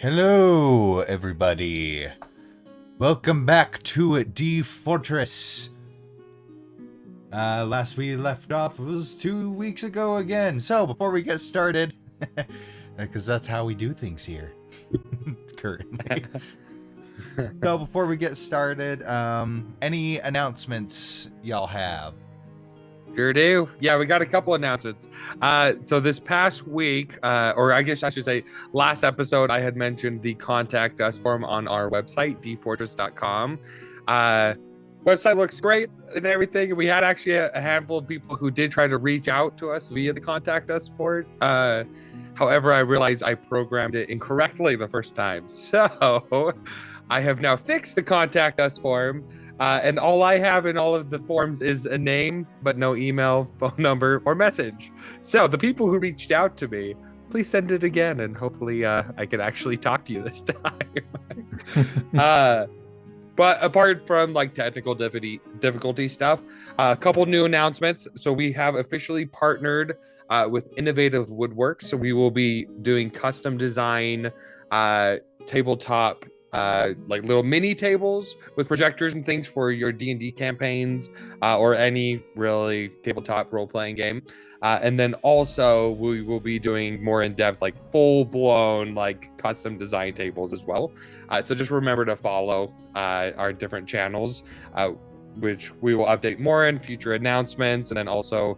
Hello, everybody. Welcome back to D-Fourtress. Last we left off was 2 weeks ago again. So before we get started, because that's how we do things here currently. So before we get started, any announcements y'all have? Sure do. Yeah, we got a couple announcements. So this past week, or I guess I should say last episode, I had mentioned the contact us form on our website, D-Fourtress.com. Website looks great and everything. We had actually a handful of people who did try to reach out to us via the contact us for it. However, I realized I programmed it incorrectly the first time. So I have now fixed the contact us form. And all I have in all of the forms is a name, but no email, phone number, or message. So the people who reached out to me, please send it again, and hopefully I can actually talk to you this time. But apart from like technical difficulty stuff, a couple new announcements. So we have officially partnered with Innovative Woodworks. So we will be doing custom design tabletop like little mini tables with projectors and things for your D&D campaigns or any really tabletop role-playing game. And then also we will be doing more in-depth, like full-blown like custom design tables as well. So just remember to follow our different channels, which we will update more in future announcements, and then also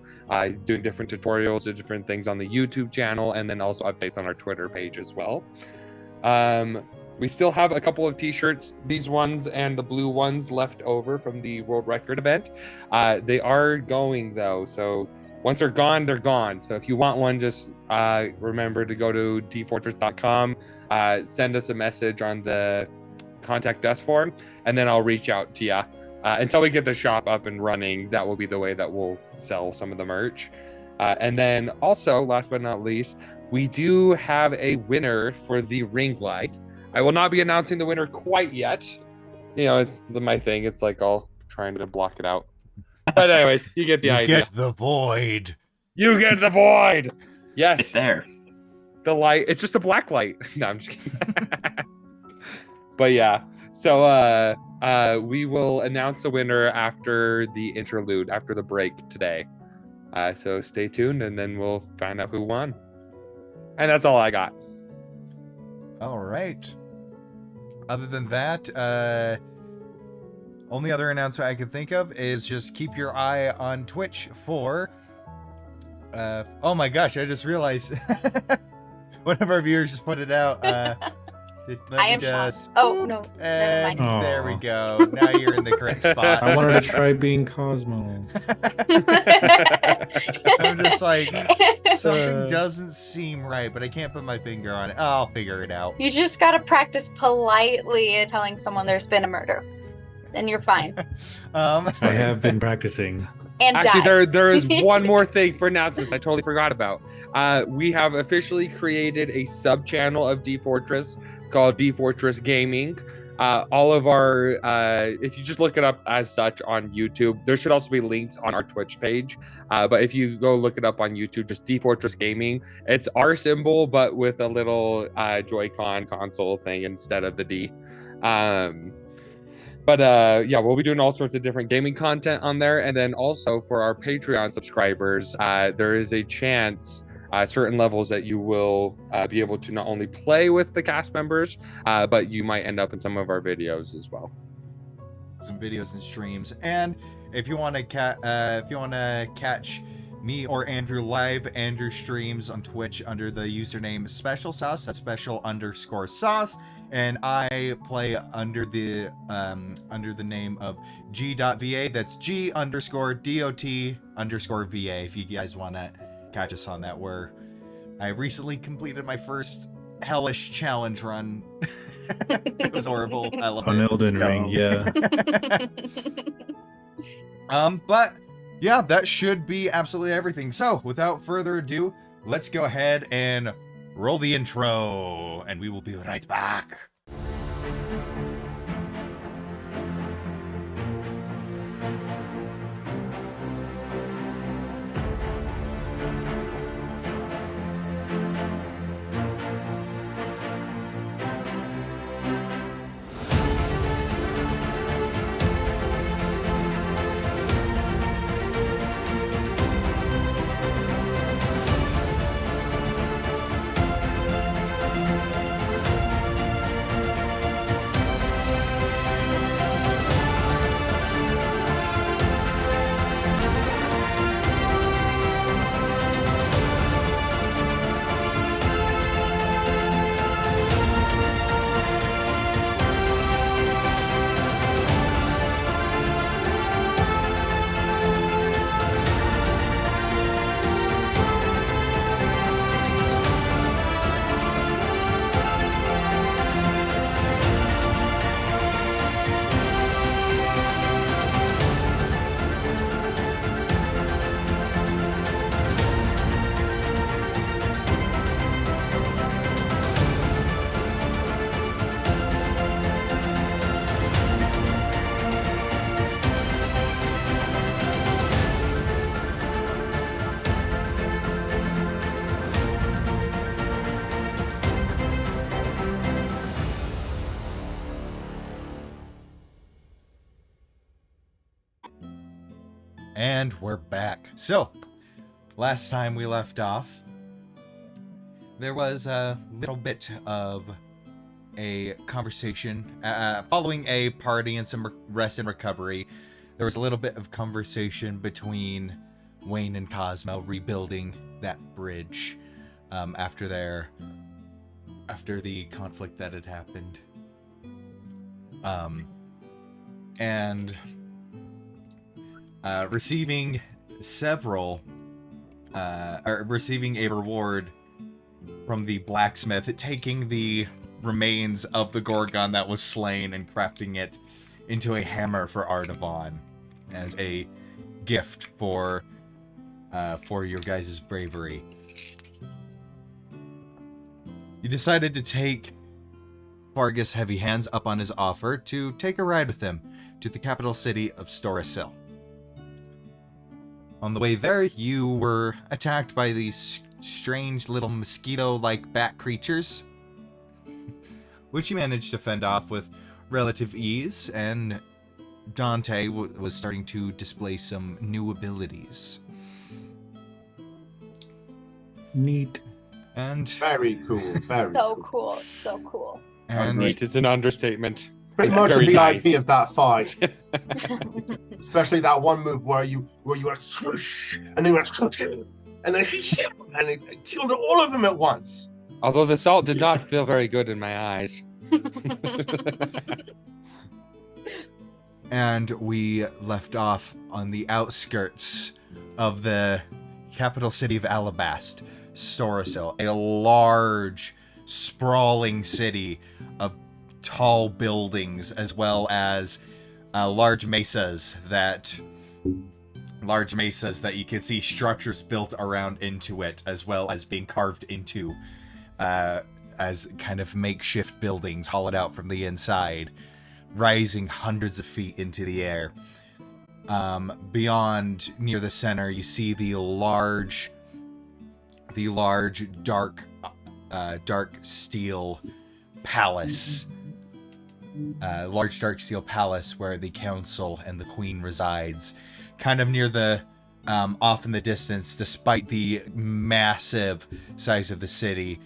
doing different tutorials and different things on the YouTube channel, and then also updates on our Twitter page as well. We still have a couple of t-shirts, these ones and the blue ones left over from the World Record event. They are going though, so once they're gone, they're gone. So if you want one, just remember to go to dfortress.com, send us a message on the contact us form, and then I'll reach out to you. Until we get the shop up and running, that will be the way that we'll sell some of the merch. And then also, last but not least, we do have a winner for the ring light. I will not be announcing the winner quite yet. You know, my thing, it's like all trying to block it out. But anyways, you get the idea. You get the void. You get the void. Yes. It's there. The light. It's just a black light. No, I'm just kidding. But yeah. So we will announce the winner after the interlude, after the break today. So stay tuned and then we'll find out who won. And that's all I got. All right. Other than that, only other announcement I can think of is just keep your eye on Twitch for... oh my gosh, I just realized one of our viewers just put it out. Oh, no. And there we go. Now you're in the correct spot. I wanted to try being Cosmo. I'm just like, something doesn't seem right, but I can't put my finger on it. I'll figure it out. You just gotta practice politely telling someone there's been a murder. Then you're fine. I have been practicing. And actually, there is one more thing for announcements I totally forgot about. We have officially created a sub-channel of D-Fourtress called D-Fourtress Gaming. All of our, if you just look it up as such on YouTube, there should also be links on our Twitch page. But if you go look it up on YouTube, just D-Fourtress Gaming, it's our symbol, but with a little Joy-Con console thing instead of the D. But yeah, we'll be doing all sorts of different gaming content on there. And then also for our Patreon subscribers, there is a chance certain levels that you will be able to not only play with the cast members, but you might end up in some of our videos as well. Some videos and streams. And if you want to catch me or Andrew live, Andrew streams on Twitch under the username Special Sauce. That's special_sauce. And I play under the name of G.VA. That's G_DOT_VA. If you guys want to catch us on that, where I recently completed my first hellish challenge run. It was horrible. I love it. On Elden Ring, yeah. But yeah, that should be absolutely everything. So without further ado, let's go ahead and roll the intro, and we will be right back. And we're back. So, last time we left off, there was a little bit of a conversation. Following a party and some rest and recovery, there was a little bit of conversation between Wayne and Cosmo rebuilding that bridge after the conflict that had happened. And receiving a reward from the blacksmith, taking the remains of the Gorgon that was slain and crafting it into a hammer for Artavan as a gift for your guys' bravery. You decided to take Vargas Heavy Hands up on his offer to take a ride with him to the capital city of Storasil. On the way there, you were attacked by these strange little mosquito-like bat creatures, which you managed to fend off with relative ease, and Dante was starting to display some new abilities. Neat. And Very cool. Very So cool. cool. and Neat is an understatement. Pretty It's much the very VIP nice. of that fight. Especially that one move where you went swoosh, and then went swoosh, and then and it killed all of them at once. Although the salt did not feel very good in my eyes. and we left off on the outskirts of the capital city of Alabast, Storasil, a large, sprawling city of tall buildings, as well as large mesas that you can see structures built around into it, as well as being carved into as kind of makeshift buildings hollowed out from the inside, rising hundreds of feet into the air. Beyond, near the center, you see the large dark steel palace. Large dark steel palace where the council and the queen resides, kind of near the off in the distance. Despite the massive size of the city,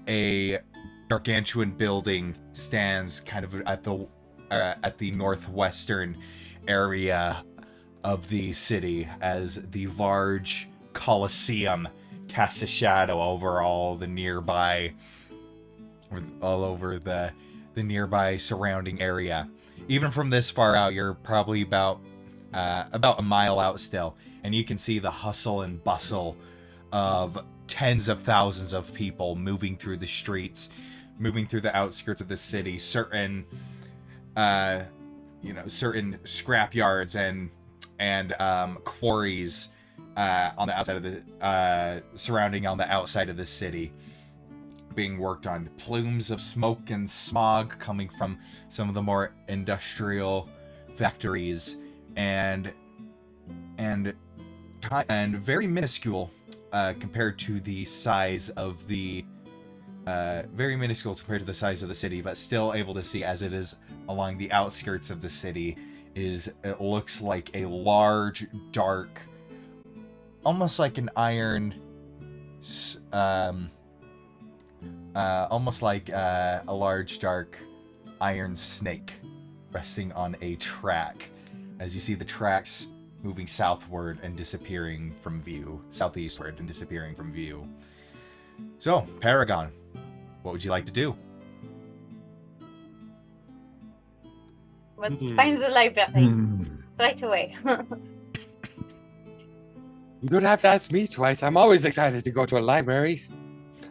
a gargantuan building stands kind of at the northwestern area of the city, as the large Colosseum casts a shadow over all the nearby, all over the nearby surrounding area. Even from this far out, you're probably about a mile out still, and you can see the hustle and bustle of tens of thousands of people moving through the streets, moving through the outskirts of the city. Certain scrap yards and quarries on the outside of the surrounding on the outside of the city being worked on. Plumes of smoke and smog coming from some of the more industrial factories, and very minuscule compared to the size of the city, but still able to see, as it is along the outskirts of the city, it looks like a large, dark, almost like an iron, almost like a large, dark iron snake resting on a track, as you see the tracks moving southward and disappearing from view, southeastward and disappearing from view. So, Paragon, what would you like to do? Let's find the library right away. You don't have to ask me twice. I'm always excited to go to a library.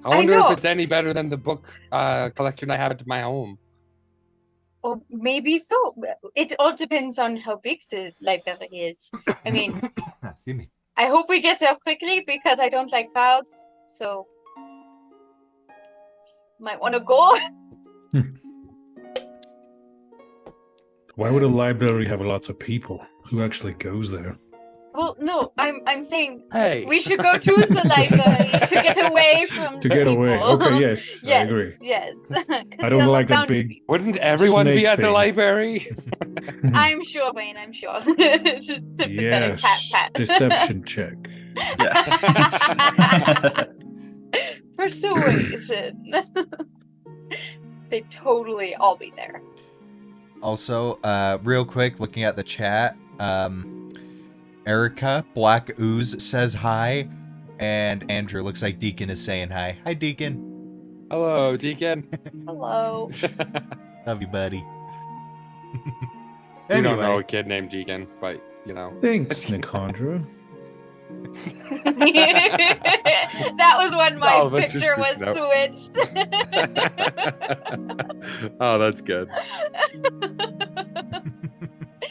I wonder know. if it's any better than the book collection I have at my home. Or maybe so. It all depends on how big the library is. I mean, Excuse me. I hope we get there quickly because I don't like crowds. So, might want to go. Why would a library have lots of people? Who actually goes there? Well, no, I'm saying Hey. we should go to the library to get away from To the get people. away. Okay, yes, I Yes, agree. yes. I don't like that big- Townspeople. Wouldn't everyone be Snake at the thing. library? I'm sure, Wayne. I'm sure. Just sympathetic Yes, pat. deception check. Yeah. Persuasion. They totally all be there. Also, real quick, looking at the chat, Erica Black Ooze says hi, and Andrew looks like Deacon is saying hi. Hi, Deacon. Hello, Deacon. Hello. Love you, buddy. You don't know Anyway. a kid named Deacon, but you know. Thanks, Nicandra. That was when my Oh, that's just picture was freaking switched. Oh, that's good.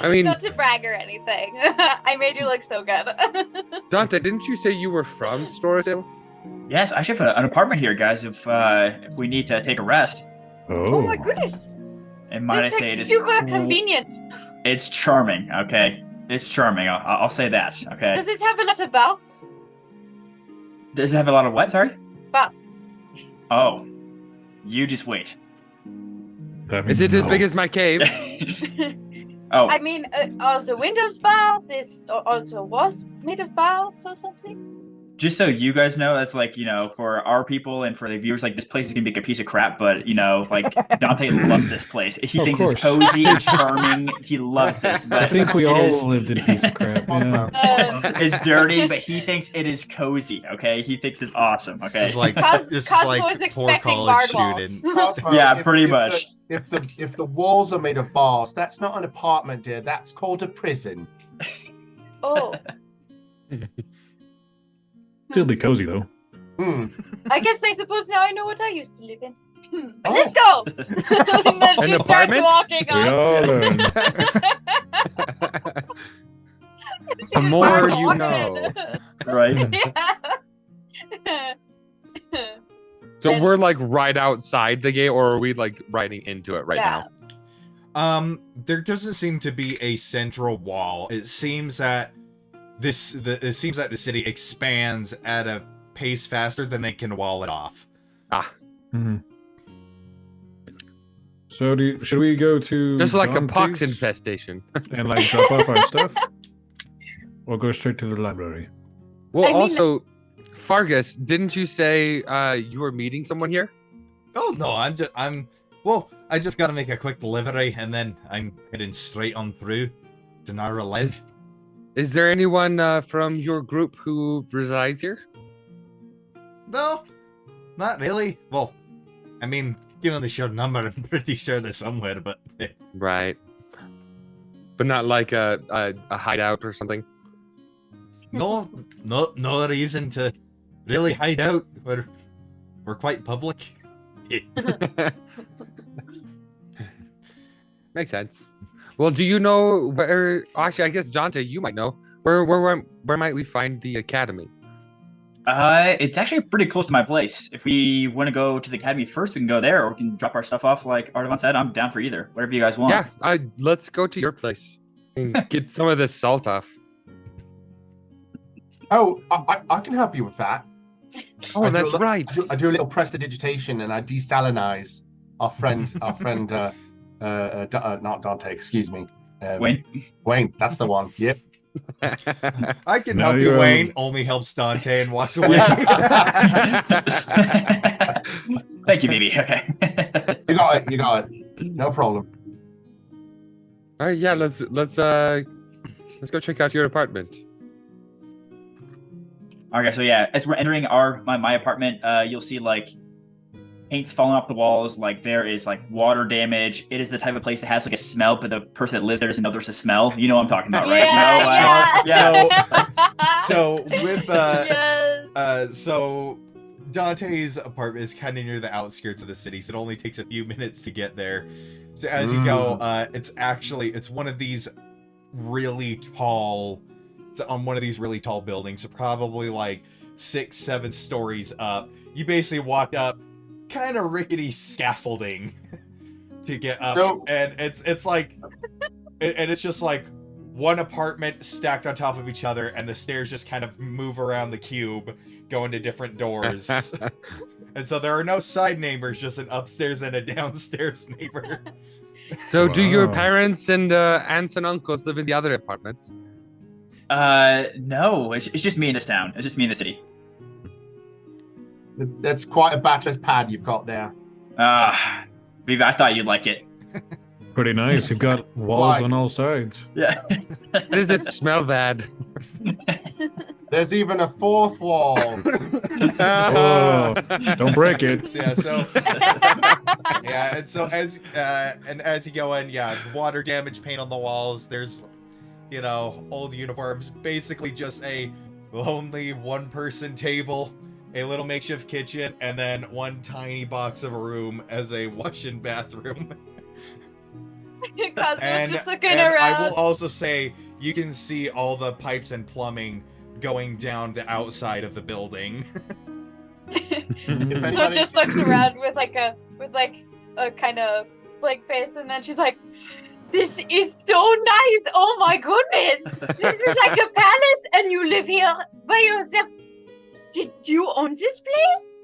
I mean, Not to brag or anything. I made you look so good. Dante, didn't you say you were from Storesdale? Yes, I actually have an apartment here, guys. If we need to take a rest, Oh my goodness. and might I This say is it is super cool. convenient. It's charming. Okay, it's charming. I'll say that. Okay. Does it have a lot of baths? Does it have a lot of what? Sorry. Baths. Oh, you just wait. Is it as big as my cave? Oh, I mean, also Windows bath. This also was made of baths or something. just so you guys know, that's like, for our people and for the viewers, like, this place is gonna be like a piece of crap, but like Dante loves this place. He Of thinks it's course. cozy and charming. He loves this, but I think we it all is- lived in a piece of crap. Yeah. it's dirty, but he thinks it is cozy. Okay, he thinks it's awesome. This Okay, is like Cos- this is Cosmo like is poor expecting college guard walls. student. Cosmo, Yeah, pretty if much. If the walls are made of bars, that's not an apartment, dear. That's called a prison. Oh, Still be cozy though. Hmm. I guess I suppose now I know what I used to live in. Oh. Let's go. And then An she apartment? starts walking We on. all learn. She The just more starts you walking. know. right. Yeah. So And- we're like right outside the gate, or are we like riding into it right Yeah. now? There doesn't seem to be a central wall. It seems that the city expands at a pace faster than they can wall it off. Mhm. So should we go to Just like a pox Dante's infestation. and like drop off our stuff, or go straight to the library? Well, I mean- also, Fargus, didn't you say you were meeting someone here? Oh no, I just gotta make a quick delivery and then I'm heading straight on through to Narralin. Is there anyone from your group who resides here? No, not really. Well, I mean, given the sheer number, I'm pretty sure they're somewhere, but Right. But not like a hideout or something? no reason to really hide out. We're quite public. Makes sense. Well, do you know where? Actually, I guess Dante, you might know where might we find the academy? It's actually pretty close to my place. If we want to go to the academy first, we can go there, or we can drop our stuff off. Like Artevan said, I'm down for either. Whatever you guys want. Yeah, let's go to your place and get some of this salt off. Oh, I can help you with that. Oh, I do that's a li- right. I do a little prestidigitation and I desalinize our friend, not Dante, excuse me. Wayne, that's the one. Yep. I can No, help you, you're- Wayne. Only helps Dante and walks away. Thank you, baby. Okay. You got it. No problem. All right, yeah, let's go check out your apartment. Okay, so yeah, as we're entering my apartment, you'll see like paint's falling off the walls. Like there is like water damage. It is the type of place that has like a smell, but the person that lives there doesn't know there's a smell. You know what I'm talking about, right? Yeah, So with Yes. so Dante's apartment is kind of near the outskirts of the city, so it only takes a few minutes to get there. So as you go, it's one of these really tall. It's on one of these really tall buildings, so probably like 6-7 stories up. You basically walk up, kind of rickety scaffolding to get up, So- and it's like, and it's just like one apartment stacked on top of each other, and the stairs just kind of move around the cube, going to different doors. And so there are no side neighbors, just an upstairs and a downstairs neighbor. So do your Wow. parents and aunts and uncles live in the other apartments? No, it's just me in this town. It's just me in the city. That's quite a bachelor's pad you've got there. Viva, I thought you'd like it. Pretty nice. You've got walls Why? on all sides. Yeah. Does it smell bad? There's even a fourth wall. Oh, don't break it. Yeah, so yeah, and so as you go in, yeah, water damage, paint on the walls. There's, you know, old uniforms. Basically, just a lonely one-person table, a little makeshift kitchen, and then one tiny box of a room as a wash and bathroom. Cosmo's just looking and around. I will also say you can see all the pipes and plumbing going down the outside of the building. If So anybody- just looks around with a kind of blank face, and then she's like, "This is so nice! Oh my goodness! This is like a palace, and you live here by yourself. Did you own this place?"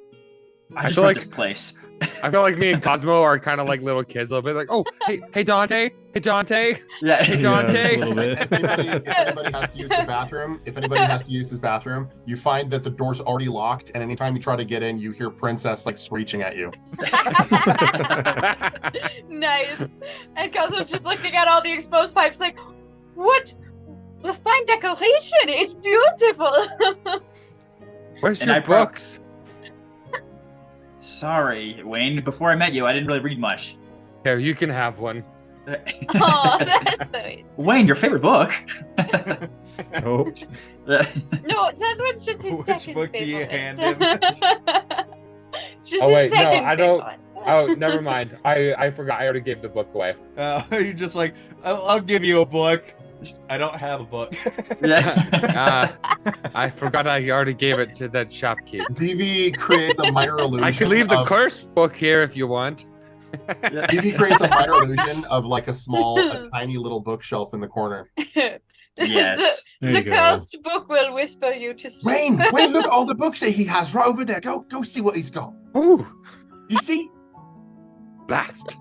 I just feel like like- this place. I feel like me and Cosmo are kind of like little kids a little bit. Like, oh, hey Dante, hey Dante. Yeah. Hey, Yeah, Dante. just a little bit. if anybody has to use the bathroom, his bathroom, you find that the door's already locked, and anytime you try to get in, you hear Princess like screeching at you. Nice. And Cosmo's just looking at all the exposed pipes, like, "What? The fine decoration! It's beautiful." Where's And your I brought- books? Sorry, Wayne. Before I met you, I didn't really read much. Here, you can have one. Oh, that's sweet. Wayne, your favorite book? Oh, No, Sasquatch's just his Which second book do you favorite. hand him? Just Oh, his wait, no, second I don't- favorite. Oh, never mind. I forgot. I already gave the book away. You're just like, I'll give you a book. I don't have a book. Yeah. I forgot I already gave it to that shopkeep. DV creates a minor illusion. I could leave the of, curse book here if you want. DV creates a minor illusion of like a tiny little bookshelf in the corner. Yes. there The you go. cursed book will whisper you to sleep. Wayne, look at all the books that he has right over there. Go see what he's got. Ooh, You see? blast.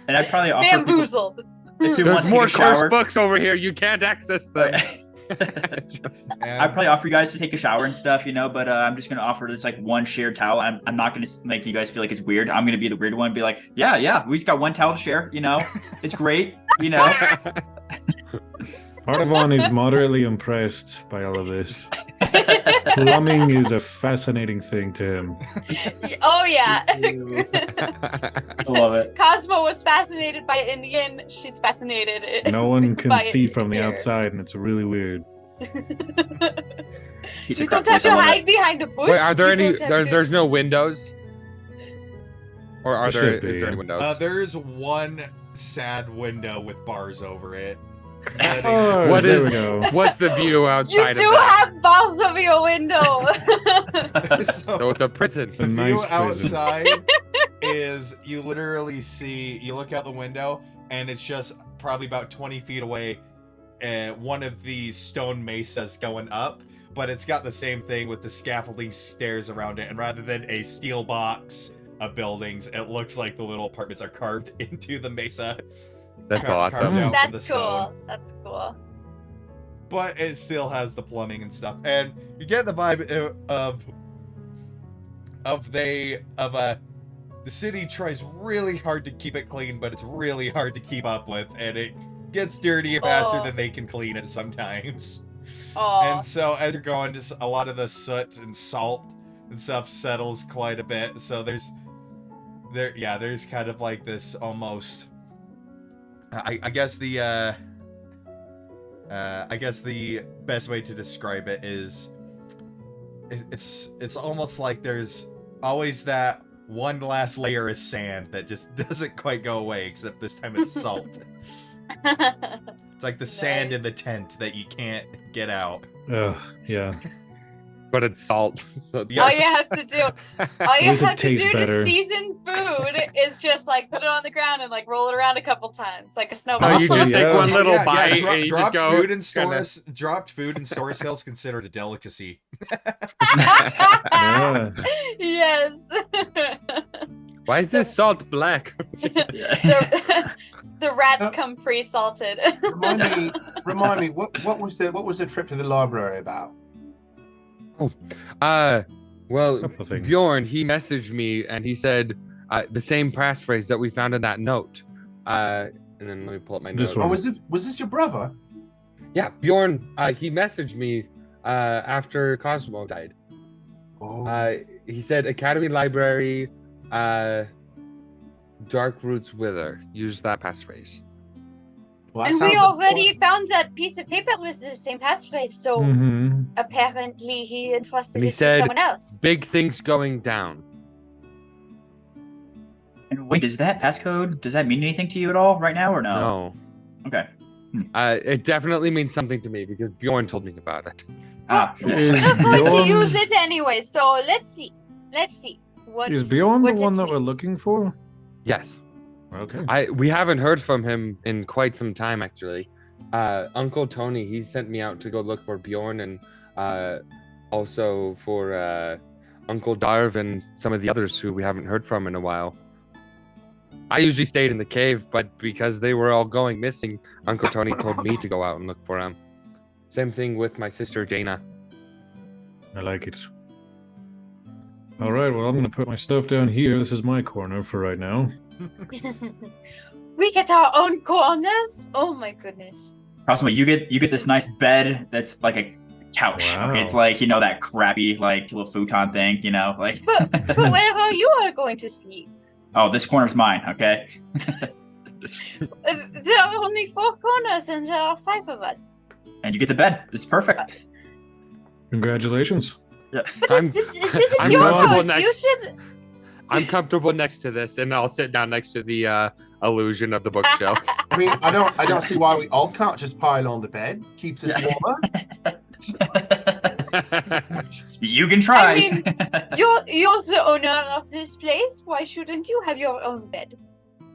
And I'd probably offer people, Bamboozled. if you There's want to more take a shower, cursed books over here. You can't access them. I'd probably offer you guys to take a shower and stuff, you know, but I'm just going to offer this like one shared towel. I'm not going to make you guys feel like it's weird. I'm going to be the weird one, be like, yeah, we just got one towel to share, you know, it's great, you know. Paragon is moderately impressed by all of this. Plumbing is a fascinating thing to him. Oh yeah. I love it. Cosmo was fascinated by Indian. She's fascinated. No one can by see from the here. outside, and it's really weird. He's You a don't crap have place, I to love hide it. behind a bush. Wait, are there You any? don't have to- There's no windows. Or are There there? should be, Is there yeah. any windows? There's one sad window with bars over it. Oh, What there is- we go. What's the view You outside do of that? have bars over your window. So it's a prison. The A nice view prison. outside is you literally see, you look out the window, and it's just probably about 20 feet away, one of the stone mesas going up, but it's got the same thing with the scaffolding stairs around it, and rather than a steel box of buildings, it looks like the little apartments are carved into the mesa. That's Carved awesome. out from the That's stone. cool. That's cool. But it still has the plumbing and stuff, and you get the vibe the city tries really hard to keep it clean, but it's really hard to keep up with, and it gets dirty faster Oh. than they can clean it sometimes. Oh, And so as you're going, just a lot of the soot and salt and stuff settles quite a bit. So there's kind of like this almost. I guess the best way to describe it is it's almost like there's always that one last layer of sand that just doesn't quite go away, except this time it's salt. It's like the sand in the Nice. tent that you can't get out. Ugh, yeah. but it's salt. So Yeah. All you have to do, all you least it have to tastes do better. to season food is just like put it on the ground and like roll it around a couple times, like a snowball. Oh, you just Yeah. take one little Yeah, bite and you just go. dropped food in store sales considered a delicacy. Yeah. Yes. Why is this salt black? The rats come pre-salted. Remind me, what was the trip to the library about? Well, Couple of things. Bjorn, he messaged me and he said the same passphrase that we found in that note. And then let me pull up my This note. Oh, one. was this your brother? Yeah, Bjorn. He messaged me after Cosmo died. Oh, He said Academy Library, Dark Roots Wither. Use that passphrase. well, that And we sounds already found that piece of paper with the same passphrase, so Mhm. apparently he entrusted And he it to said, someone else. Big things going down. And wait, does that passcode, does that mean anything to you at all right now or no? No. Okay. It definitely means something to me because Bjorn told me about it. Is We're going to Bjorn- use it anyway, so let's see. What Is Bjorn the what one it that we're means. looking for? Yes. Okay. We haven't heard from him in quite some time actually. Uncle Tony, he sent me out to go look for Bjorn and also for Uncle Darv and some of the others who we haven't heard from in a while. I usually stayed in the cave, but because they were all going missing, Uncle Tony told me to go out and look for them. Same thing with my sister Jaina. I like it. All right. Well, I'm gonna put my stuff down here. This is my corner for right now. We get our own corners? Oh my goodness. Cosmo, you get this nice bed that's like a couch. Wow. Okay, it's like, that crappy like little futon thing, like But where are you all going to sleep? oh, this corner's mine, okay? There are only 4 corners and there are 5 of us. And you get the bed. It's perfect. Congratulations. But I'm- this is I'm your comfortable house. You next- should. I'm comfortable next to this, and I'll sit down next to the illusion of the bookshelf. I mean, I don't see why we all can't just pile on the bed. Keeps us warmer. You can try. I mean, you're the owner of this place. Why shouldn't you have your own bed?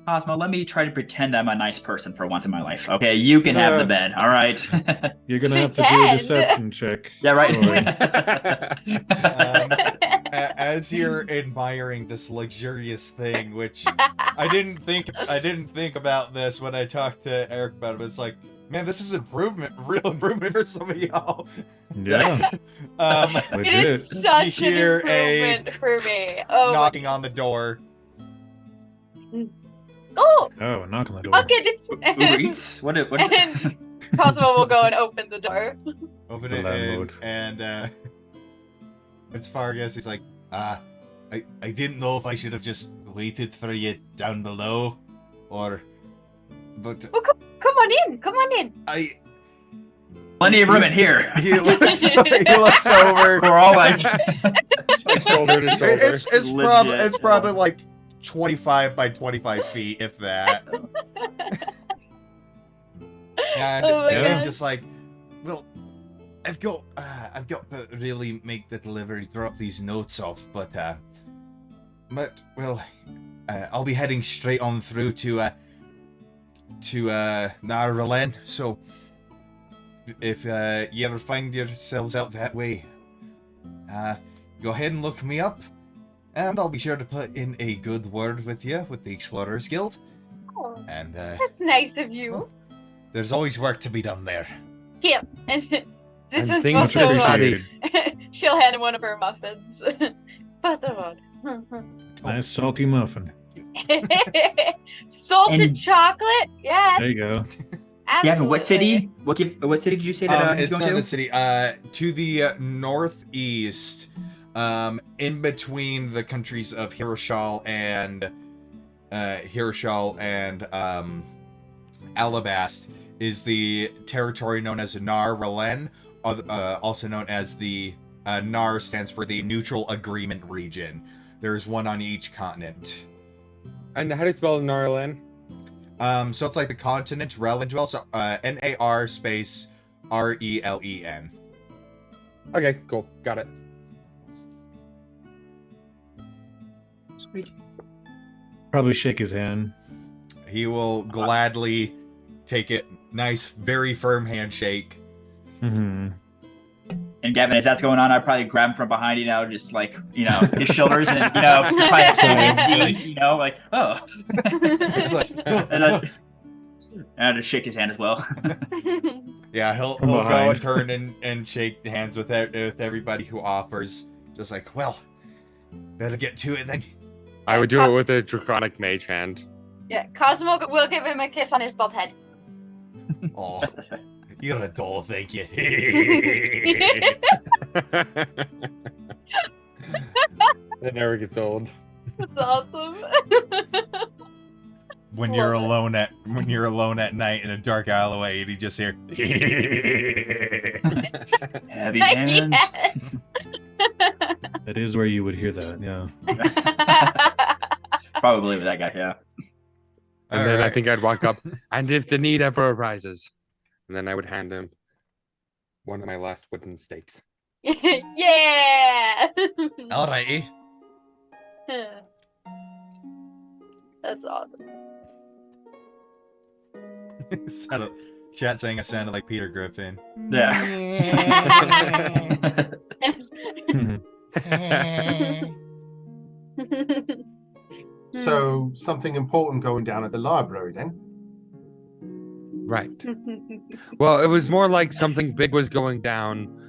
Cosmo, let me try to pretend I'm a nice person for once in my life. Okay, you can have the bed, all right? You're gonna have to do a Pretend. deception check. Yeah, right. As you're admiring this luxurious thing, which I didn't think about this when I talked to Eric about it, but it's like, man, this is real improvement for some of y'all. Yeah. It Legit. is such You an hear a improvement for me. Oh, my knocking on the door. Oh, Oh, knock on the door. I'll get it. Uber Eats? What? And Cosmo will go and open the door. Open The it landlord. and it's Fargus. He's like, I didn't know if I should have just waited for you down below, but Come on in. I. Plenty of room in here. He looks over. We're all like, Shoulder to shoulder. It's probably like 25 by 25 feet, if that. And Oh my it's gosh. just like, well, I've got to really make the delivery, drop these notes off, but well, I'll be heading straight on through to Narralen. So if you ever find yourselves out that way, go ahead and look me up. And I'll be sure to put in a good word with you with the Explorers Guild. Oh, And that's nice of you. there's always work to be done there. Here. And this And one's things for to be Silver. studied. She'll hand him one of her muffins. Fatherhood. Nice salty muffin. Salted And- chocolate? Yes. There you go. yeah, and what absolutely. city? What city did you say that he's It's going not to? a city. To the northeast, in between the countries of Hiroshal and Alabast, is the territory known as Nar Ralen, also known as the Nar stands for the Neutral Agreement Region. There's one on each continent. And how do you spell Narlan? So it's like the continent Relen, so NAR space RELEN. Okay, cool. Got it. Sweet. Probably shake his hand. He will gladly take it. Nice, very firm handshake. Mm-hmm. And Gavin, as that's going on, I'd probably grab him from behind, just like, his shoulders and, probably, like, oh. It's like, and I'd just shake his hand as well. yeah, he'll From go behind. and turn and shake hands with everybody who offers. Just like, well, better get to it then. I would do it with a draconic mage hand. Yeah, Cosmo will give him a kiss on his bald head. Oh, you're a doll, thank you. It never gets old. That's awesome. when you're Love it. alone at night in a dark alleyway, and you just hear. Heavy hands. Yes. That is where you would hear that, yeah. Probably with that guy, yeah. And All then I right. think I'd walk up, and if the need ever arises, and then I would hand him one of my last wooden stakes. Yeah. Alrighty. That's awesome. Chat saying I sounded like Peter Griffin. Yeah. So something important going down at the library then? Right. Well, it was more like something big was going down.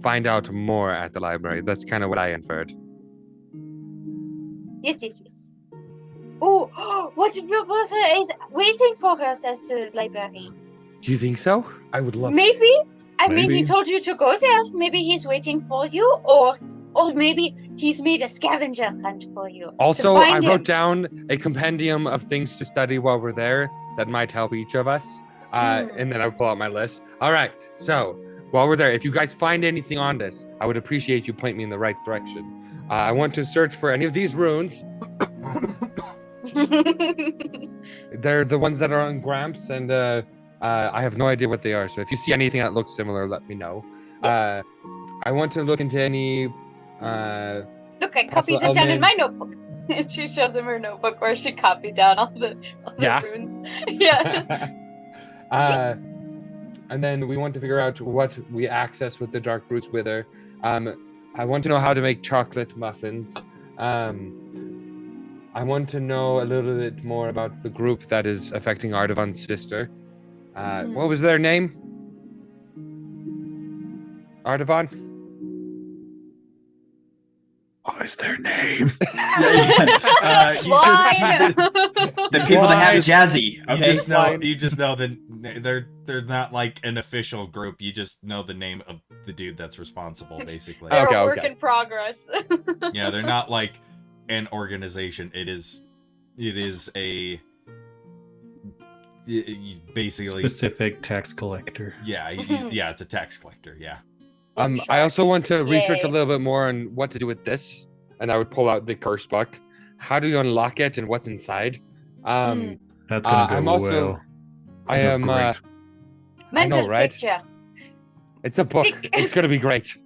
Find out more at the library. That's kind of what I inferred. Yes. Oh, what if your brother is waiting for us at the library? Do you think so? I would love. Maybe. I mean, he Maybe. told you to go there. Maybe he's waiting for you, or maybe he's made a scavenger hunt for you. to Also, I find wrote him. down a compendium of things to study while we're there that might help each of us. And then I would pull out my list. All right. So while we're there, if you guys find anything on this, I would appreciate you point me in the right direction. I want to search for any of these runes. They're the ones that are on Gramps, and I have no idea what they are. So if you see anything that looks similar, let me know. Yes. I want to look into any. Look, I copied possible it down in element- my notebook. She shows him her notebook where she copied down all the Yeah. runes. Yeah. And then we want to figure out what we access with the Dark Roots Wither. I want to know how to make chocolate muffins. I want to know a little bit more about the group that is affecting Ardavan's sister. What was their name? Ardavan? What is their name? You just The people that have Lies. Jazzy. You Okay. just know that they're not like an official group. You just know the name of the dude that's responsible, basically. They're Okay, a work okay. in progress. Yeah, they're not like an organization. It is a basically Specific tax collector. yeah, it's a tax collector. Yeah. I also want to research a Yay. little bit more on what to do with this. And I would pull out the curse book. How do you unlock it and what's inside? That's gonna go I'm also- well. I Go am. great. Mental right? picture. It's a book. Tick. It's gonna be great.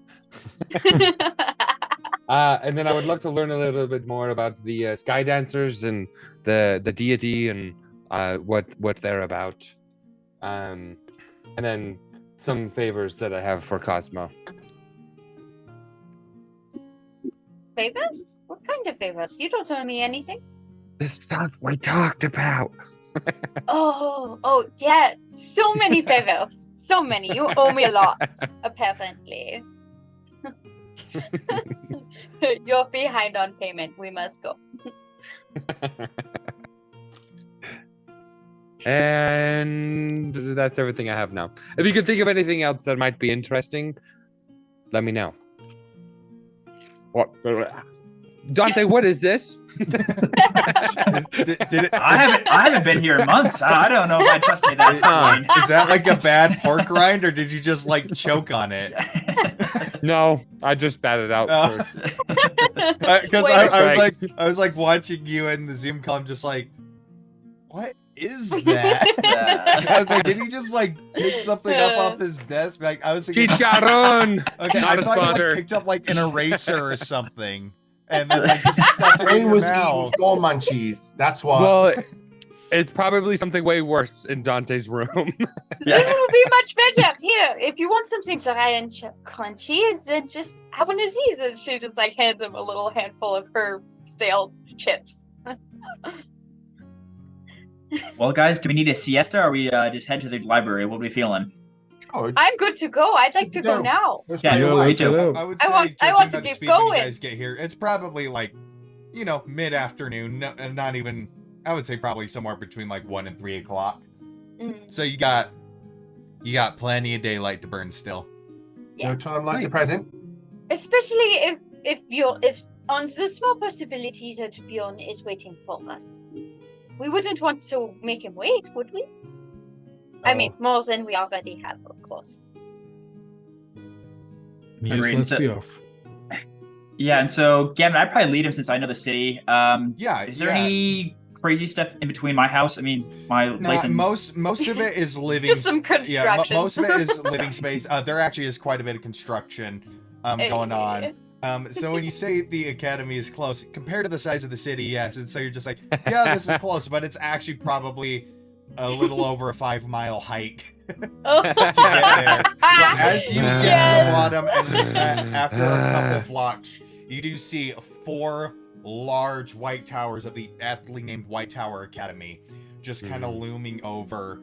And then I would love to learn a little bit more about the sky dancers and the deity and what they're about. And then some favors that I have for Cosmo. Favors? What kind of favors? You don't tell me anything. The stuff we talked about. Oh, yeah. So many favors. So many. You owe me a lot, apparently. You're behind on payment. We must go. And that's everything I have now. If you could think of anything else that might be interesting, let me know. What? Dante, what is this? Did it, I haven't been here in months. I don't know if I trust me that fine. is that like a bad pork rind, or did you just like choke on it? No, I just spat it out. Oh. first. Because Wait, I was like watching you in the Zoom call, I'm just like, what is that? I was like, did he just like pick something up off his desk? Like I was thinking, Chicharron! okay, Not I a thought you sponsor. like picked up like an eraser or something. and then like just stuffed it in Wayne your was eating mouth. thorn munchies. That's why. Well, it's probably something way worse in Dante's room. This will be much better. Here, if you want something dry and crunchy, just have one of these. And she just like hands him a little handful of her stale chips. Well, guys, do we need a siesta, or are we just head to the library? What are we feeling? Oh, I'm good to go. I'd like to go No. now. let's Yeah, go me away. too. I would say, I want judging to by the get speed when going. you guys get here, it's probably like, mid-afternoon, not even, I would say probably somewhere between like 1 and 3 o'clock. Mm, So you got plenty of daylight to burn still. No yes. time like the present. Especially if on the small possibility that Bjorn is waiting for us. We wouldn't want to make him wait, would we? I mean, more than we already have, of course. Agreed. Let's So- be off. Yeah, and so Gavin, I'd probably lead him since I know the city. Yeah. Is there any crazy stuff in between my house? I mean, my No, place in most of it is living. Just some Yeah, mo- construction. most of it is living space. There actually is quite a bit of construction going on. So when you say the academy is close, compared to the size of the city, yes. And so you're just like, yeah, this is close, but it's actually probably a little over a 5-mile hike Oh. to get there. But as you get to Yes. the bottom, and after a couple blocks, you do see 4 large white towers of the aptly named White Tower Academy, just kind of looming over.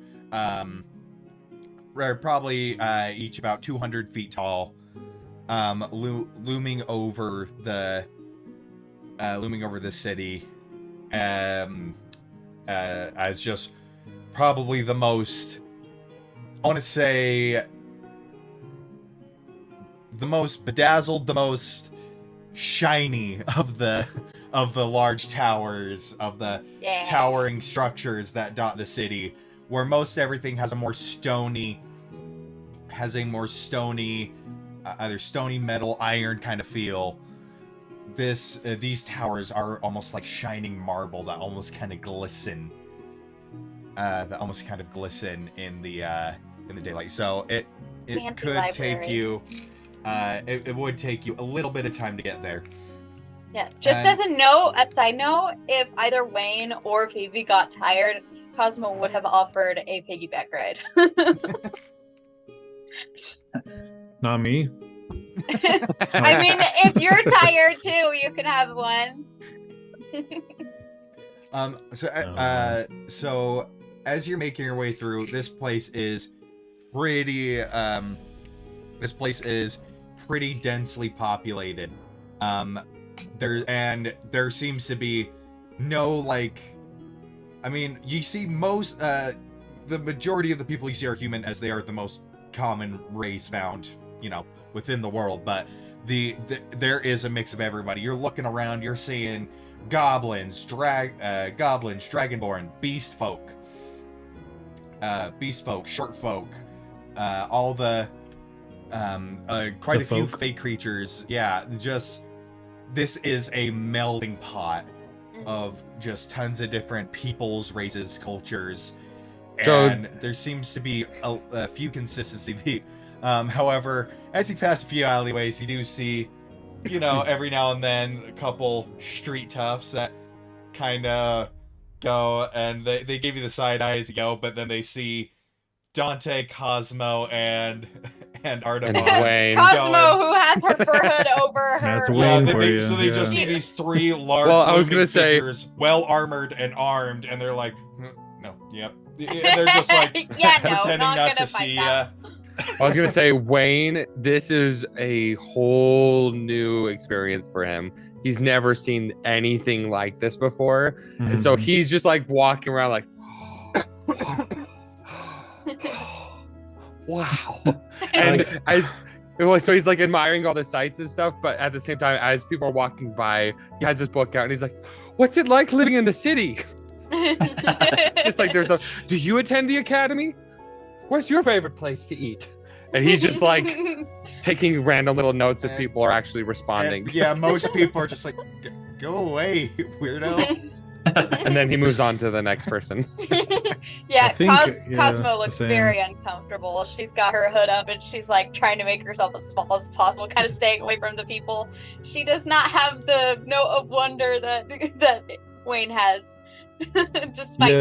They're probably each about 200 feet tall. Looming over the city, as just probably the most, I want to say, the most bedazzled, the most shiny of the large towers, of the Yeah. towering structures that dot the city, where most everything has a more stony, either stony metal, iron kind of feel. These towers are almost like shining marble that almost kind of glisten. In the daylight. So it Fancy could library. take you. It would take you a little bit of time to get there. Yeah, just And- as a side note, if either Wayne or Phoebe got tired, Cosmo would have offered a piggyback ride. Not me. I mean, if you're tired too, you can have one. So as you're making your way through, this place is pretty densely populated. There seems to be no you see most the majority of the people you see are human, as they are the most common race found, within the world, but there is a mix of everybody. You're looking around, you're seeing goblins, dragonborn, beast folk, short folk, all the quite The a few folk. fake creatures. Yeah, just this is a melding pot of just tons of different peoples, races, cultures, So- and there seems to be a few consistency. However, as you pass a few alleyways, you do see, every now and then a couple street toughs that kind of go, and they give you the side eye as you go, but then they see Dante, Cosmo, and Artemon. And Wayne. Cosmo, who has her fur hood over her. That's Yeah, Wayne they, for they- you, so they just yeah. see these 3 large Well, I was looming gonna say- figures, well armored and armed, and they're like, no, yep. They're just like Yeah, no, pretending not not gonna to fight see that. ya. I was gonna say, Wayne, this is a whole new experience for him. He's never seen anything like this before. And so Mhm. he's just like walking around like, wow. And so he's like admiring all the sights and stuff, but at the same time, as people are walking by, he has his book out and he's like, what's it like living in the city? It's like, do you attend the academy? Where's your favorite place to eat? And he's just like taking random little notes if people are actually responding. And, yeah, most people are just like, go away, weirdo. And then he moves on to the next person. Yeah, I think, Cosmo looks same. very uncomfortable. She's got her hood up and she's like trying to make herself as small as possible, kind of staying away from the people. She does not have the note of wonder that Wayne has. Despite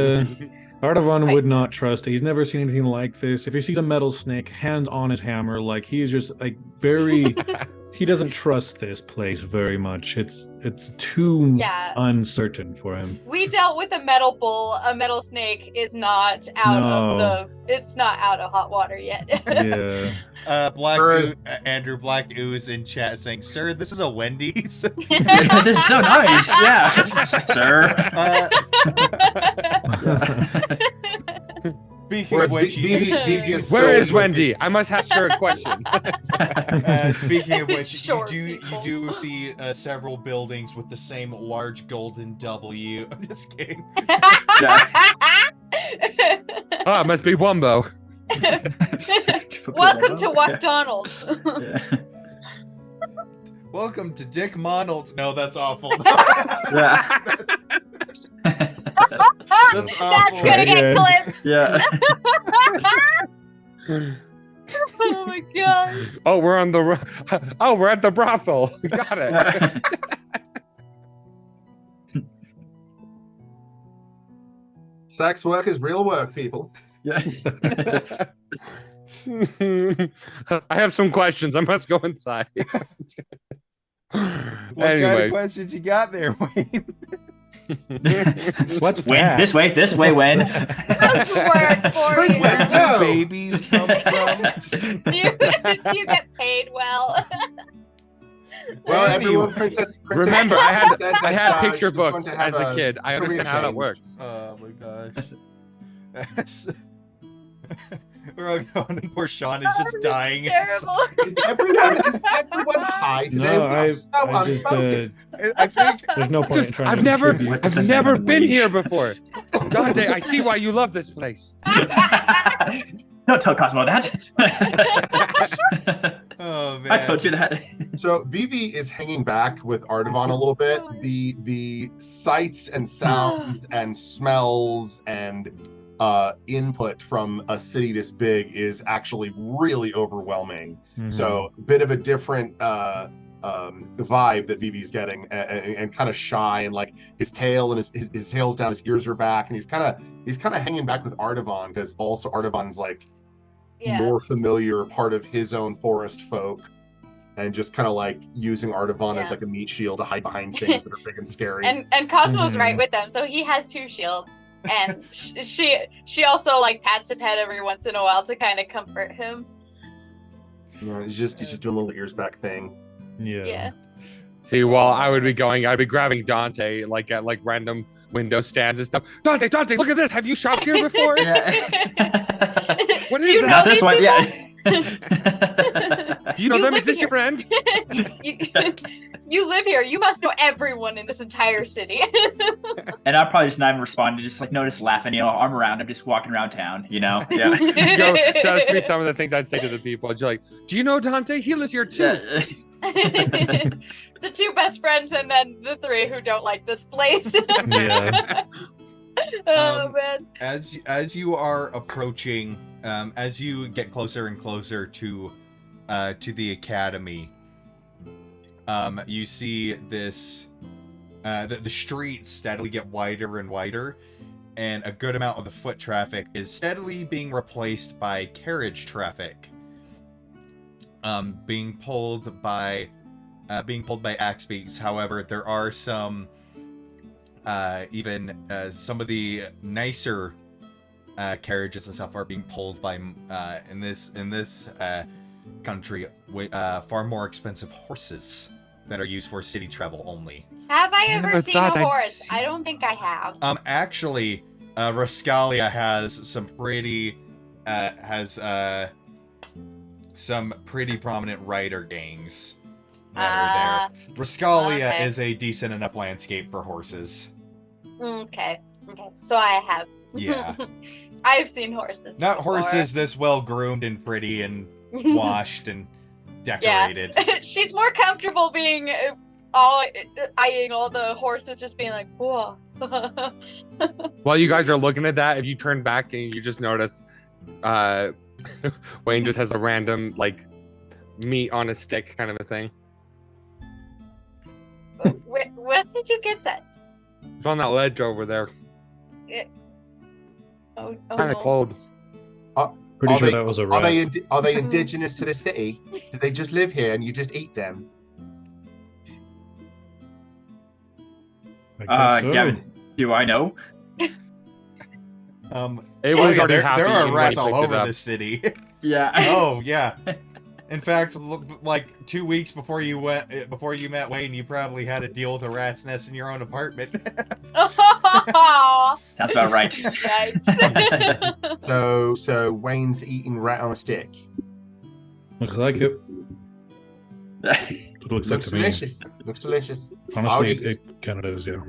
Artavan would not this. trust it. He's never seen anything like this. If he sees a metal snake, hands on his hammer, like he's just like very. He doesn't trust this place very much. It's too uncertain for him. We dealt with a metal bull. A metal snake is not out of it's not out of hot water yet. Yeah. Andrew Black Ooze in chat saying, "Sir, this is a Wendy's." This is so nice. Yeah, sir. Speaking of which, where is Wendy? I must ask her a question. Speaking of which, Short you people. do see several buildings with the same large golden W. I'm just kidding. Oh, it must be Wumbo. Welcome to McDonald's. Welcome to Dick Monald's. No, that's awful. Yeah. That's That's awful. gonna get clipped. Yeah. Oh my god. Oh, we're on the. Oh, we're at the brothel. Got it. Sex work is real work, people. Yeah. I have some questions. I must go inside. What kind Anyway, of questions you got there, Wayne? What's Win. that? This way, Win. That's word for you. Where No. do babies come from? Do you get paid well? Well, Anyway. everyone, Princess remember, said that, I had picture she's going books to have as a kid. I career understand how that change. works. Oh my gosh. We're all going, and poor Sean is just dying. Terrible. Is everyone high today? No, We're so I just, unfocused. I think There's no point in trying I've to never contribute. been here before. Dante, I see why you love this place. Don't tell Cosmo that. oh man. I told you that. So Vivi is hanging back with Artavan a little bit. The sights and sounds and smells and input from a city this big is actually really overwhelming. Mhm. So a bit of a different vibe that Vivi's getting, and kind of shy, and like his tail and his tail's down, his ears are back, and he's kind of hanging back with Artavan because also Artavan's like more familiar part of his own forest folk, and just kind of like using Artavan as like a meat shield to hide behind things that are big and scary. And Cosmo's Mhm. right with them, so he has 2 shields. And she also like pats his head every once in a while to kind of comfort him. He's just doing a little ears back thing. Yeah. See, while I would be going, I'd be grabbing Dante like at like random window stands and stuff. Dante, look at this. Have you shopped here before? What Do is you that? know Not this these one, people? yeah. Do you know You them? live Is this your here. friend? You live here. You must know everyone in this entire city. And I'll probably just not even respond to just like notice laughing, I'm around, I'm just walking around town, Yeah. Go, so that's me some of the things I'd say to the people. I'd be like, do you know Dante? He lives here too. Yeah. The 2 best friends and then the 3 who don't like this place. Yeah. Oh man. as you are approaching, as you get closer and closer to the academy, you see this the streets steadily get wider and wider, and a good amount of the foot traffic is steadily being replaced by carriage traffic, being pulled by axe beaks. However, there are some even some of the nicer carriages and stuff are being pulled by in this country far more expensive horses that are used for city travel only. Have I never ever seen a thought I'd horse? see- I don't think I have. Actually, Rascalia has some pretty prominent rider gangs that are there. Rascalia okay. is a decent enough landscape for horses. Okay. So I have. Yeah. I've seen horses. Not before. horses this well groomed and pretty and washed and decorated. She's more comfortable being all eyeing all the horses, just being like, whoa, While you guys are looking at that, if you turn back and you just notice, Wayne just has a random like meat on a stick kind of a thing. Where did you get that? It's on that ledge over there. Oh Kind of no. cold. Pretty Are sure they- that was a Are rat. they indigenous to the city? Do they just live here and you just eat them? I guess so. Gavin, do I know? It Oh, was yeah, already there happy. are when rats he all picked it over up. this city. Yeah. Oh yeah. In fact, like 2 weeks before you met Wayne, you probably had to deal with a rat's nest in your own apartment. Sounds about right. Yikes. So Wayne's eating rat on a stick. Looks like it. It looks like Looks to me. delicious. Looks delicious. Honestly, I'll eat it kind of is, yeah.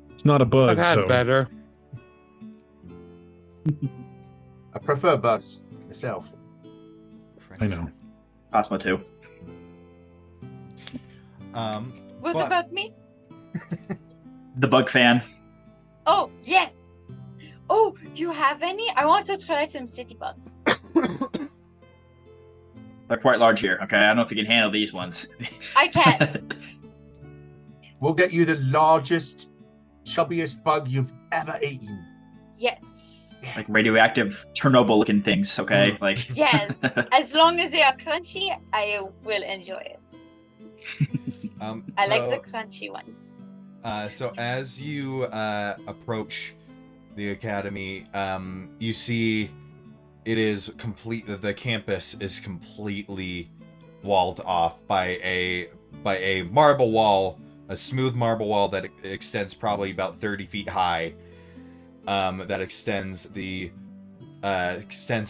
It's not a bug, I've had so better. I prefer bugs myself. I know. Cosmo too. What But- about me? The bug fan. Oh, yes. Oh, do you have any? I want to try some city bugs. They're quite large here. Okay, I don't know if you can handle these ones. I can. We'll get you the largest, chubbiest bug you've ever eaten. Yes. Like radioactive Chernobyl-looking things. Okay, like Yes. As long as they are crunchy, I will enjoy it. I like the crunchy ones. So as you approach the academy, you see it is complete. The campus is completely walled off by a marble wall, a smooth marble wall that extends probably about 30 feet high. That extends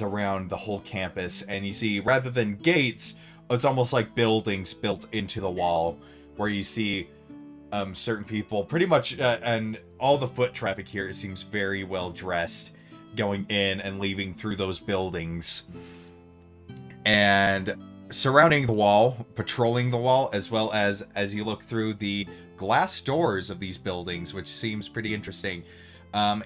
around the whole campus, and you see rather than gates, it's almost like buildings built into the wall, where you see certain people pretty much, and all the foot traffic here seems very well dressed, going in and leaving through those buildings, and surrounding the wall, patrolling the wall, as well as you look through the glass doors of these buildings, which seems pretty interesting.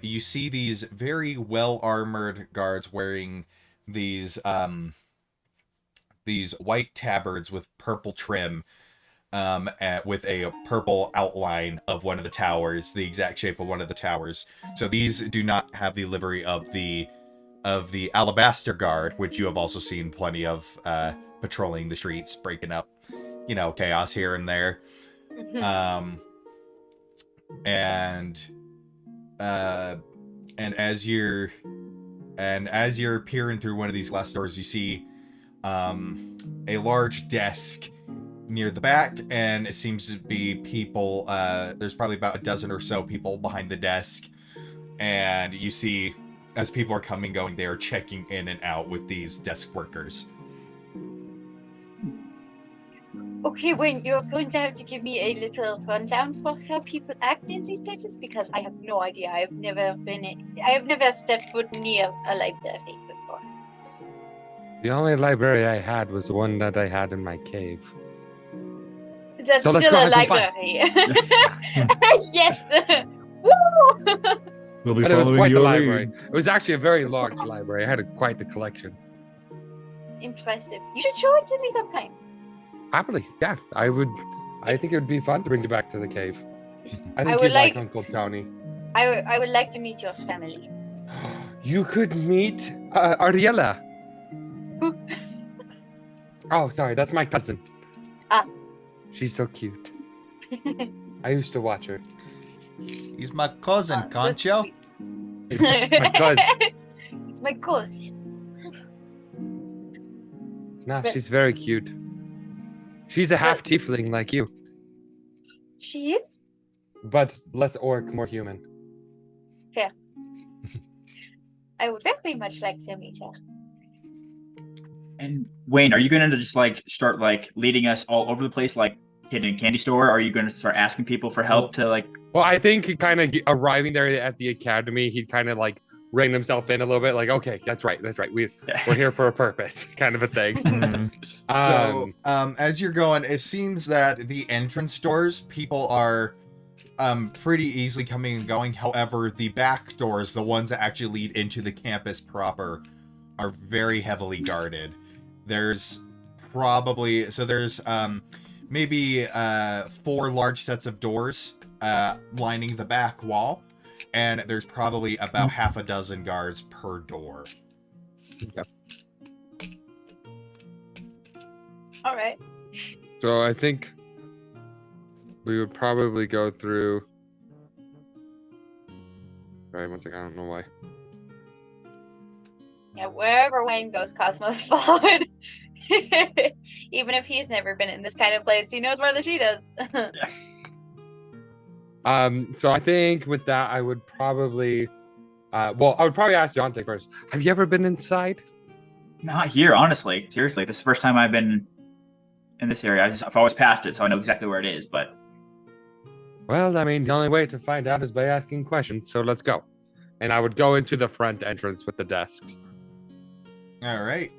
You see these very well-armored guards wearing these white tabards with purple trim, with a purple outline of one of the towers, the exact shape of one of the towers. So these do not have the livery of the alabaster guard, which you have also seen plenty of patrolling the streets, breaking up, chaos here and there. And as you're peering through one of these glass doors, you see a large desk near the back, and it seems to be people. There's probably about a dozen or so people behind the desk, and you see as people are coming, going, they are checking in and out with these desk workers. Okay, Wayne, you're going to have to give me a little rundown for how people act in these places, because I have no idea. I have never stepped foot near a library before. The only library I had was the one that I had in my cave. That's So let's still go a have some fun. library. Yes. Woo! We'll be But it was following quite the your library. lead. It was actually a very large library. I had quite the collection. Impressive. You should show it to me sometime. Happily, yeah. I would. I think it would be fun to bring you back to the cave. I think would you'd like like- Uncle Tony. I would like to meet your family. You could meet Ariella. Who? Oh, sorry, that's my cousin. Ah. She's so cute. I used to watch her. He's my cousin, That's Concho. sweet. It's my cousin. It's my cousin. No, But- she's very cute. She's a half tiefling like you, She is? but less orc, more human. I would very much like to meet her. And Wayne, are you going to just like start like leading us all over the place, like kid in a candy store? Or are you going to start asking people for help to like? Well, I think he kind of arriving there at the academy, he'd kind of like rein himself in a little bit, like, okay, that's right. We're here for a purpose, kind of a thing. Mhm. So, as you're going, it seems that the entrance doors, people are pretty easily coming and going. However, the back doors, the ones that actually lead into the campus proper, are very heavily guarded. There's maybe 4 large sets of doors lining the back wall, and there's probably about half a dozen guards per door. Okay. All right. So I think we would probably go through. Right, one second. I don't know why. Yeah, wherever Wayne goes, Cosmos followed. Even if he's never been in this kind of place, he knows more than she does. So I think with that, I would probably, I would probably ask Dante first. Have you ever been inside? Not here, honestly. Seriously, this is the first time I've been in this area. I've always passed it, so I know exactly where it is. But well, I mean, the only way to find out is by asking questions. So let's go. And I would go into the front entrance with the desks. All right.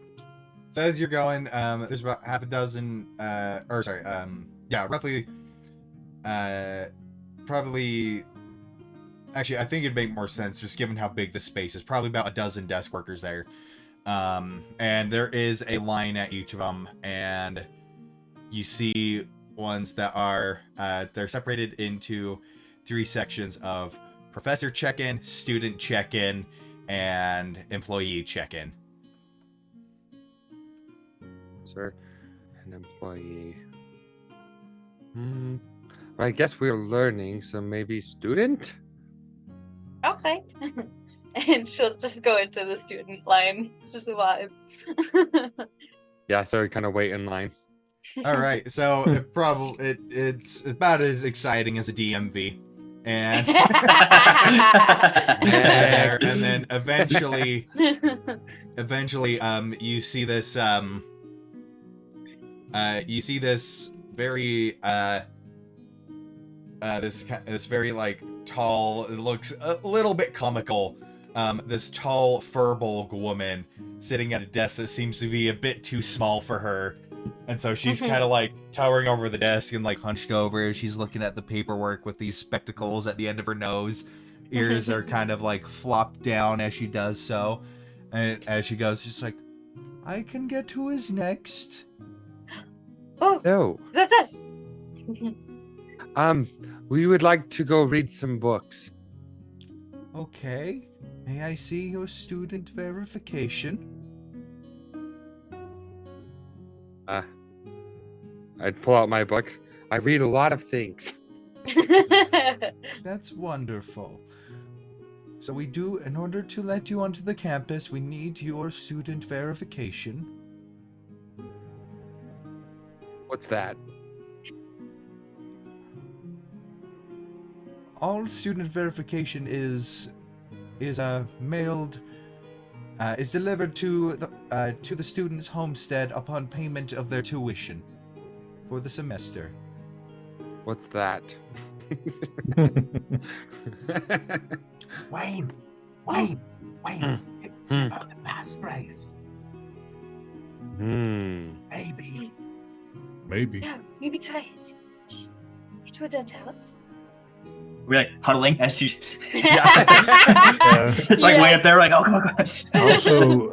So as you're going, there's about half a dozen, roughly, probably, actually, I think it'd make more sense just given how big the space is. Probably about a dozen desk workers there. And there is a line at each of them, and you see ones that are, they're separated into 3 sections of professor check-in, student check-in, and employee check-in. Sir, an employee. Well, I guess we're learning, so maybe student? Okay. And she'll just go into the student line. Just a vibe. Yeah, so kind of wait in line. All right, so it's about as exciting as a DMV, and and then eventually, you see this very this very like tall. It looks a little bit comical. This tall furbolg woman sitting at a desk that seems to be a bit too small for her. And so she's kind of like towering over the desk and like hunched over. She's looking at the paperwork with these spectacles at the end of her nose. Ears are kind of like flopped down as she does so. And as she goes, she's like, I can get who is next. Oh, No. this. We would like to go read some books. Okay. May I see your student verification? I'd pull out my book. I read a lot of things. That's wonderful. So in order to let you onto the campus, we need your student verification. What's that? All student verification is mailed, is delivered to the student's homestead upon payment of their tuition for the semester. What's that? Wayne. You know the passphrase. Maybe. Maybe. Yeah, maybe try it. Just, it wouldn't hurt. we're like huddling as she. Yeah. It's like way up there. We're like, oh, come on, guys.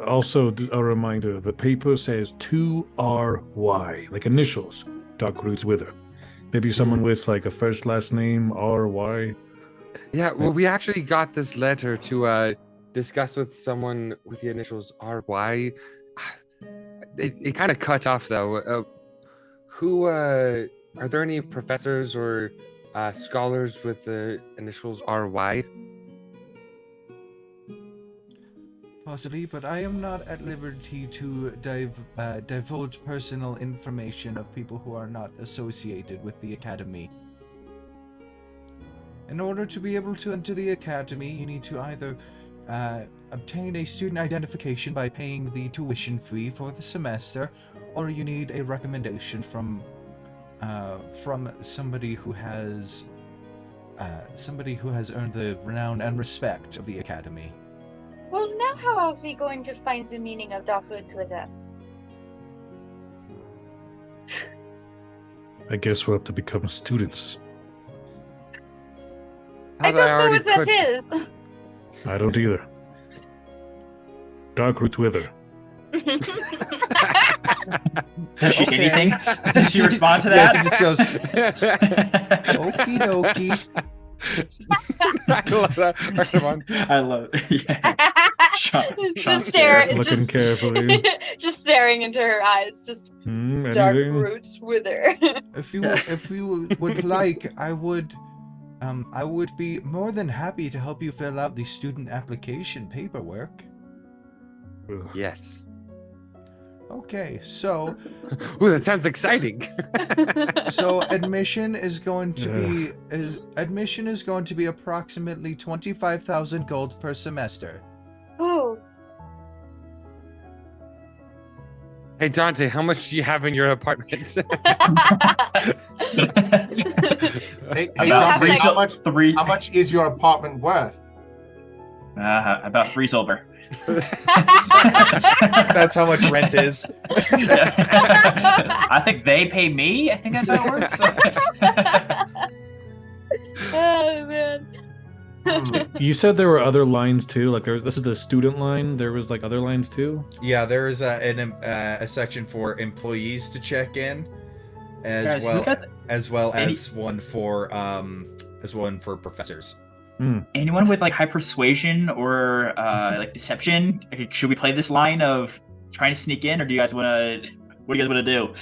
Also, a reminder: the paper says 2RY, like initials. Dark roots wither. Maybe someone with like a first last name RY. Yeah, well, we actually got this letter to discuss with someone with the initials RY. It kind of cut off though. Are there any professors or scholars with the initials RY? Possibly, but I am not at liberty to divulge personal information of people who are not associated with the Academy. In order to be able to enter the Academy, you need to either obtain a student identification by paying the tuition fee for the semester, or you need a recommendation from somebody who has earned the renown and respect of the Academy. Well, now how are we going to find the meaning of Dark Roots Wither? I guess we'll have to become students. I don't know what that is. I don't either. Dark roots wither. Does she say Okay. anything? Does she respond to Yeah, that? she just goes, okie dokie. I love that. Artemon. I love it. Yeah. Just stare. Looking Just, carefully. just staring into her eyes. Just dark Anything? roots wither. If you would like, I would be more than happy to help you fill out the student application paperwork. Ugh. Yes. Okay, so Ooh, that sounds exciting. admission is going to be approximately 25,000 gold per semester. Ooh. Hey, Dante, how much do you have in your apartment? Hey, Do you have, like- how much is your apartment worth? About 3 silver. That's how much rent is. I think they pay me. I think that's how it works. Oh man. You said there were other lines too. Like this is the student line. There was like other lines too. Yeah, there is a section for employees to check in, as Guys, well as one for professors. anyone with like high persuasion or like deception? Should we play this line of trying to sneak in, or do you guys want to? What do you guys want to do?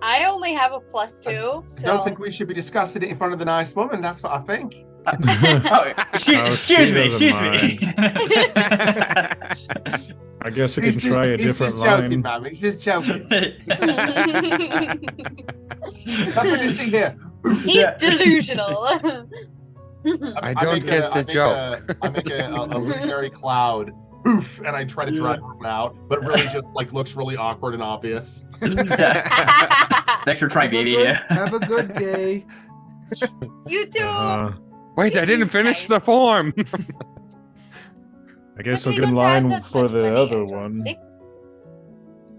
I only have a +2, so. I don't think we should be discussing it in front of the nice woman. That's what I think. Excuse me. I guess we can try a different he's just joking, line. man. He's just joking. Nothing to see here. He's delusional. I don't get the joke. I make a illusionary cloud. Oof, and I try to drag her out, but really just like looks really awkward and obvious. Thanks for trying, baby. Have a good day. You too. Wait, I didn't finish the form. I guess But I'll we get in don't have line that for much the money, other Angel. one. See?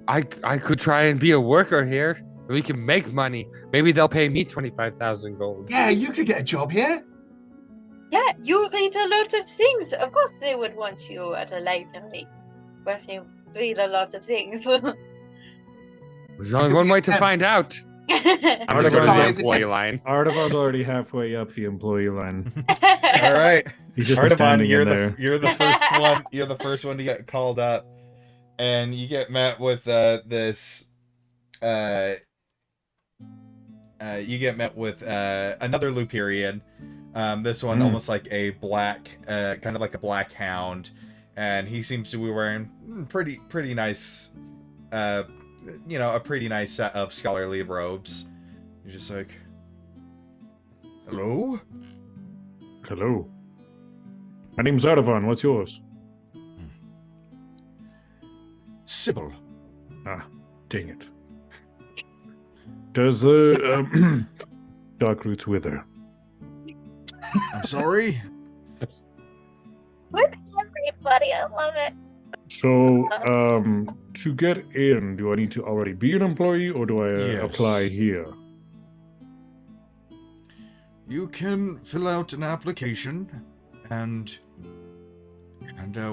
I could try and be a worker here. We can make money. Maybe they'll pay me 25,000 gold. Yeah, you could get a job here. Yeah, you read a lot of things. Of course, they would want you at a library where you read a lot of things. There's only one way to find out. I'm just going to the employee line. Artavan's already halfway up the employee line. All right, He's just been Artavan, standing you're in there. you're the first one. You're the first one to get called up, and you get met with this. You get met with another Lupirian. This one almost like a black, kind of like a black hound, and he seems to be wearing pretty nice, a pretty nice set of scholarly robes. He's just like, hello? Hello. My name's Artavan. What's yours? Sybil. Ah, dang it. Does the dark roots wither? I'm sorry? With everybody, I love it. So, to get in, do I need to already be an employee, or do I Yes. apply here? You can fill out an application, and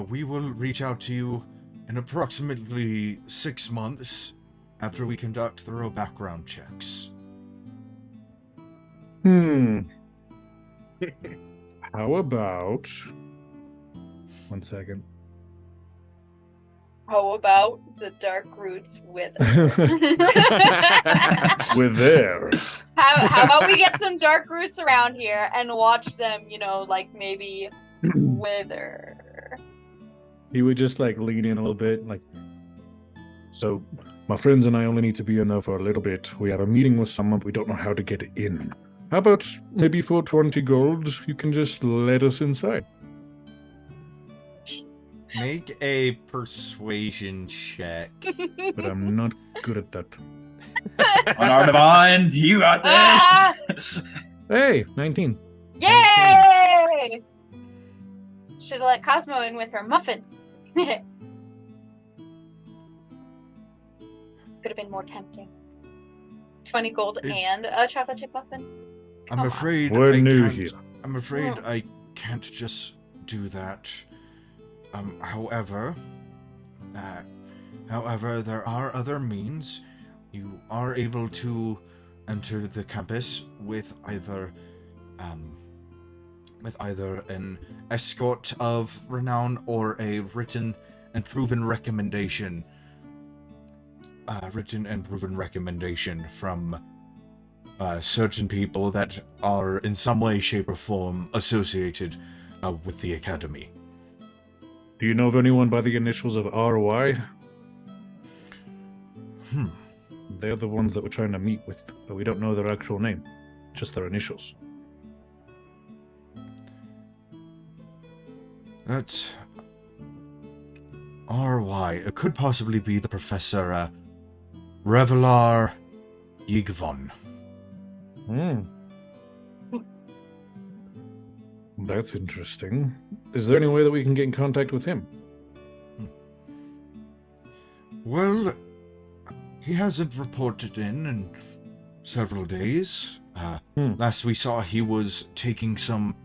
we will reach out to you in approximately 6 months after we conduct thorough background checks. How about... One second. How about the dark roots with We're there. how about we get some dark roots around here and watch them, like maybe wither. He would just like lean in a little bit, like, so my friends and I only need to be in there for a little bit. We have a meeting with someone, but we don't know how to get in. How about maybe for 20 gold, you can just let us inside? Make a persuasion check. But I'm not good at that. On Artavan, you got Ah! this. Hey, 19. Yay! Should have let Cosmo in with her muffins. Could have been more tempting. 20 gold and a chocolate chip muffin. I'm Come on. afraid We're I new can't- here. I'm afraid I can't just do that. However, there are other means. You are able to enter the campus with either an escort of renown or a written and proven recommendation from certain people that are in some way, shape, or form associated with the academy. Do you know of anyone by the initials of RY? They're the ones that we're trying to meet with, but we don't know their actual name, just their initials. That's RY. It could possibly be the Professor Revelar Yigvon. That's interesting. Is there any way that we can get in contact with him? Well, he hasn't reported in several days. Last we saw, he was taking some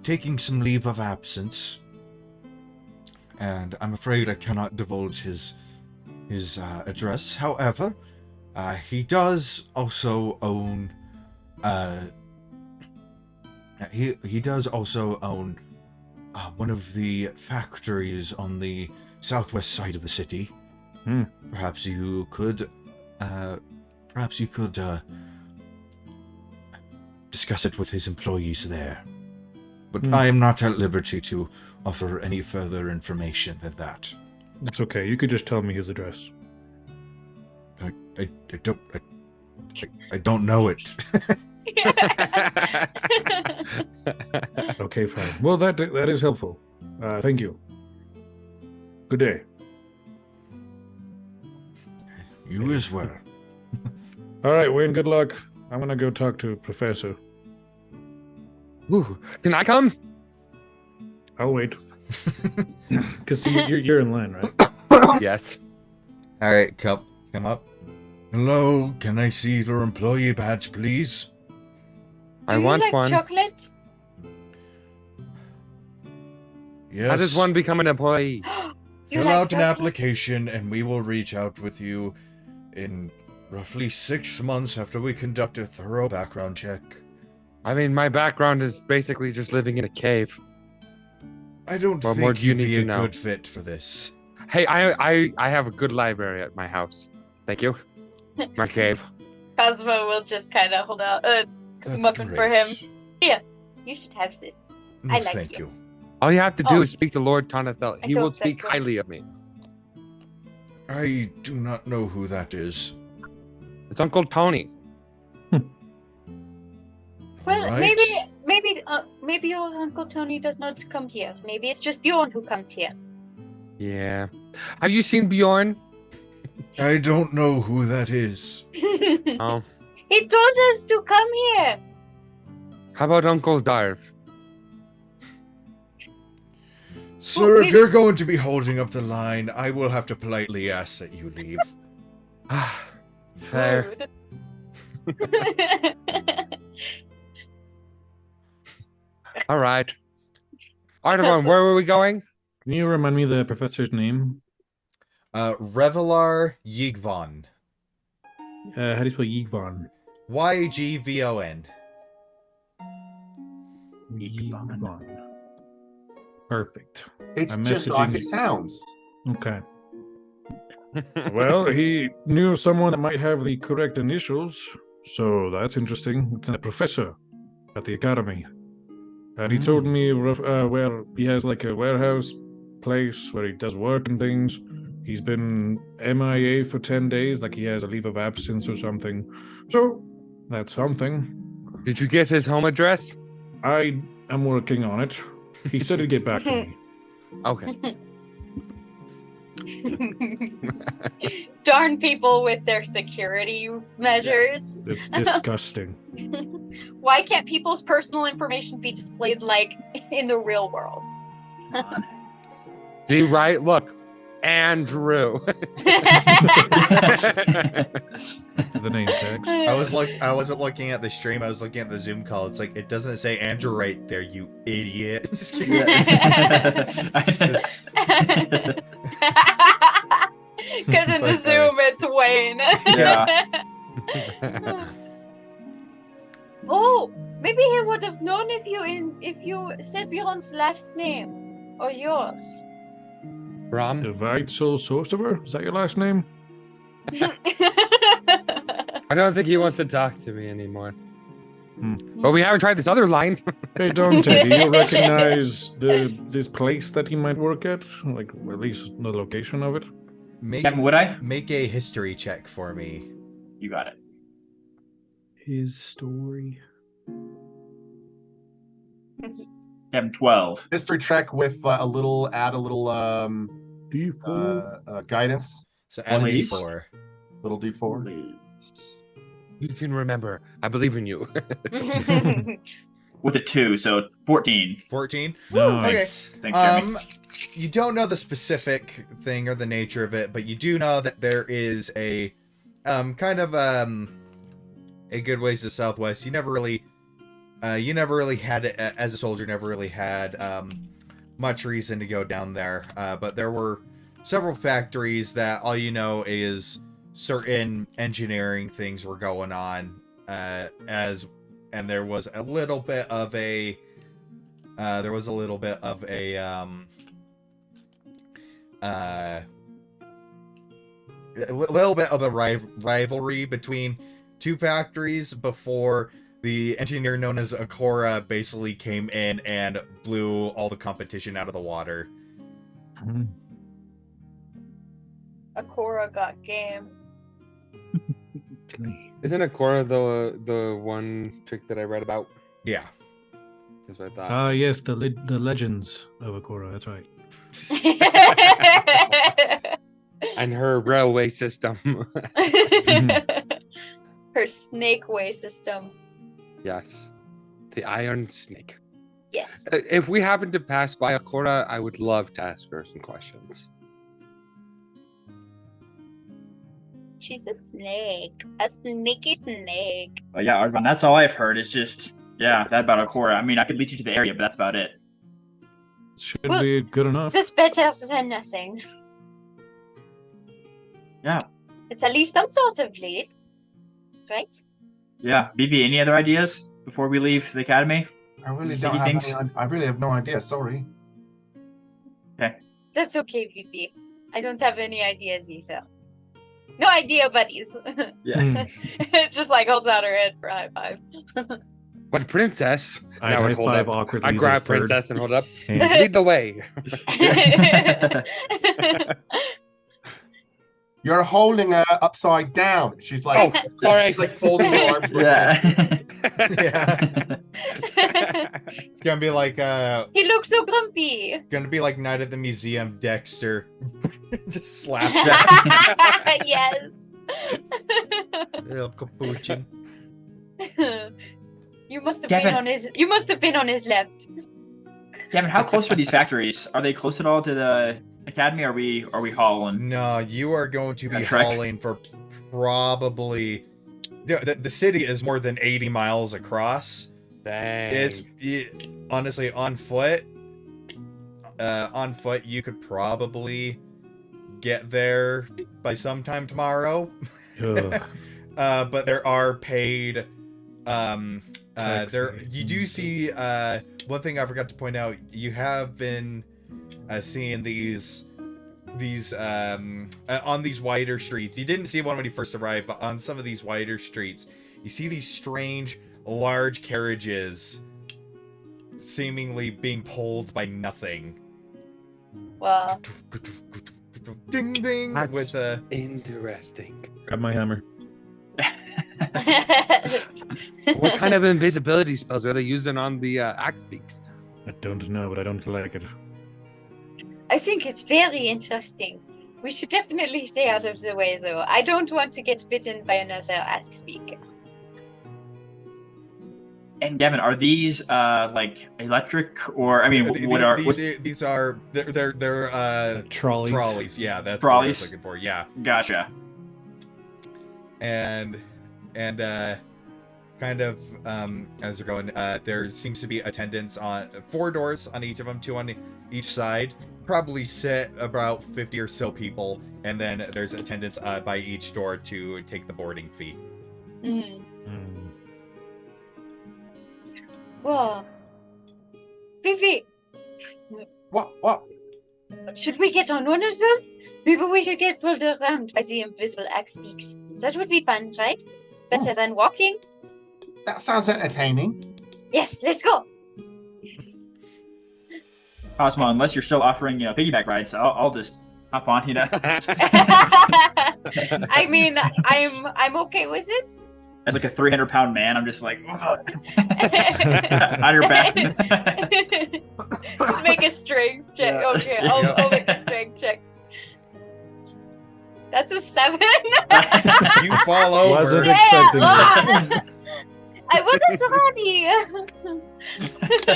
leave of absence, and I'm afraid I cannot divulge his address. However, he does also own one of the factories on the southwest side of the city. Perhaps you could discuss it with his employees there. But I am not at liberty to offer any further information than that. It's okay. You could just tell me his address. I don't know it. Okay, fine. Well, that is helpful. Thank you. Good day. You as well. All right, Wayne, good luck. I'm gonna go talk to Professor. Ooh, can I come? I'll wait. Because you're in line, right? Yes. All right, come up. Hello, can I see your employee badge, please? I want one. Chocolate? Yes. How does one become an employee? Fill out an application, and we will reach out with you in roughly 6 months after we conduct a thorough background check. I mean, my background is basically just living in a cave. I don't What more think do you you'd need be to a know? good fit for this. Hey, I have a good library at my house. Thank you. My cave. Cosmo will just kind of hold out a That's muffin great. for him. Yeah, you should have this. No, I like thank you. you. All you have to do Oh. is speak to Lord Tonathel. I He don't will think speak so. highly of me. I do not know who that is. It's Uncle Tony. Well, Alright. maybe your Uncle Tony does not come here. Maybe it's just Bjorn who comes here. Yeah. Have you seen Bjorn? I don't know who that is. Oh. He told us to come here. How about Uncle Darv? Sir, if maybe- you're going to be holding up the line, I will have to politely ask that you leave. Ah, fair. Rude. All right. Artavan, where were we going? Can you remind me the professor's name? Revelar Yigvon. How do you spell Yigvon? Yigvon. Yigvon. Perfect. It's I'm just messaging like you. it sounds. Okay. Well, he knew someone that might have the correct initials, so that's interesting. It's a professor at the academy. And he told me where he has like a warehouse place where he does work and things. He's been MIA for 10 days, like he has a leave of absence or something. So, that's something. Did you get his home address? I am working on it. He said he'd get back to me. Okay. Darn people with their security measures. It's disgusting. Why can't people's personal information be displayed like in the real world? See, right? Look. Andrew. The name tags. I wasn't looking at the stream. I was looking at the Zoom call. It's like it doesn't say Andrew right there, you idiot. Just kidding. Because in the Zoom, it's Wayne. Yeah. Oh, maybe he would have known if you said Bjorn's last name or yours. Ram? Weitzel Sorcerer? Is that your last name? I don't think he wants to talk to me anymore. But we haven't tried this other line. Hey, Dante, do you recognize this place that he might work at? Like, at least the location of it? Kevin, would I? Make a history check for me. You got it. His story. Kevin, 12. History check with a little D4. guidance. So add a Please. D4. Little D4. You can remember. I believe in you. With a 2, so 14. 14? Nice. Thanks, Jeremy. You don't know the specific thing or the nature of it, but you do know that there is a kind of a good ways to the southwest. You never really had as a soldier, never really had much reason to go down there. But there were several factories that all you know is certain engineering things were going on, and there was a little bit of a rivalry between two factories before the engineer known as Akora basically came in and blew all the competition out of the water. Akora got game. Isn't Akora the one chick that I read about? Yeah. That's what I thought. Yes, the legends of Akora, that's right. And her railway system. Her snakeway system. Yes. The Iron Snake. Yes. If we happen to pass by Akora, I would love to ask her some questions. She's a snake. A sneaky snake. But yeah, Argon, that's all I've heard. It's just, that about Akora. I mean, I could lead you to the area, but that's about it. Should be good enough. It's better than nothing. Yeah. It's at least some sort of lead. Right? Yeah. Vivi, any other ideas before we leave the academy? I really Sticky don't have things? I really have no idea. Sorry. That's okay, VP. I don't have any ideas either. No idea, buddies. Yeah. Just like holds out her head for a high five. But Princess, I would high hold five up. awkwardly. I grab the third Princess and hold up. hand. Lead the way. You're holding her upside down. She's like, Oh, sorry. she's like folding her arms. Yeah. Yeah. It's gonna be like He looks so grumpy. Night at the Museum, Dexter. Just slap that. Yes. Little capuchin. You must have Gavin. been on his. You must have been on his left. Gavin, how close are these factories? Are they close at all to the academy? Are we hauling? No, you are going to be A trek? hauling for probably. The city is more than 80 miles across. Dang. Honestly, on foot, you could probably get there by sometime tomorrow. Ugh. But there are paid. You do see. One thing I forgot to point out. You have been seeing these on these wider streets. You didn't see one when you first arrived, but on some of these wider streets, you see these strange, large carriages seemingly being pulled by nothing. Well, Ding ding. That's With a interesting. Grab my hammer. What kind of invisibility spells are they using on the axe beaks? I don't know, but I don't like it. I think it's very interesting. We should definitely stay out of the way, though. I don't want to get bitten by another axe speaker. And Gavin, are these like electric or I mean, what are these are they're trolleys? Trolleys, yeah, that's trolleys? what I was looking for. Yeah, Gotcha. and kind of as they're going, there seems to be attendants on 4 doors on each of them, 2 on each side. Probably sit about 50 or so people, and then there's attendants by each door to take the boarding fee. Whoa. Vivi, What? should we get on one of those? Maybe we should get pulled around by the invisible axe beaks. That would be fun, right? Better than walking. That sounds entertaining. Yes, let's go. Cosmo, unless you're still offering, piggyback rides, I'll just hop on, I mean, I'm okay with it. As like a 300-pound man, I'm just like, on your back. Just make a strength check. Yeah. Okay, I'll make a strength check. That's a 7. You fall over. Wasn't Yeah, expecting that. I wasn't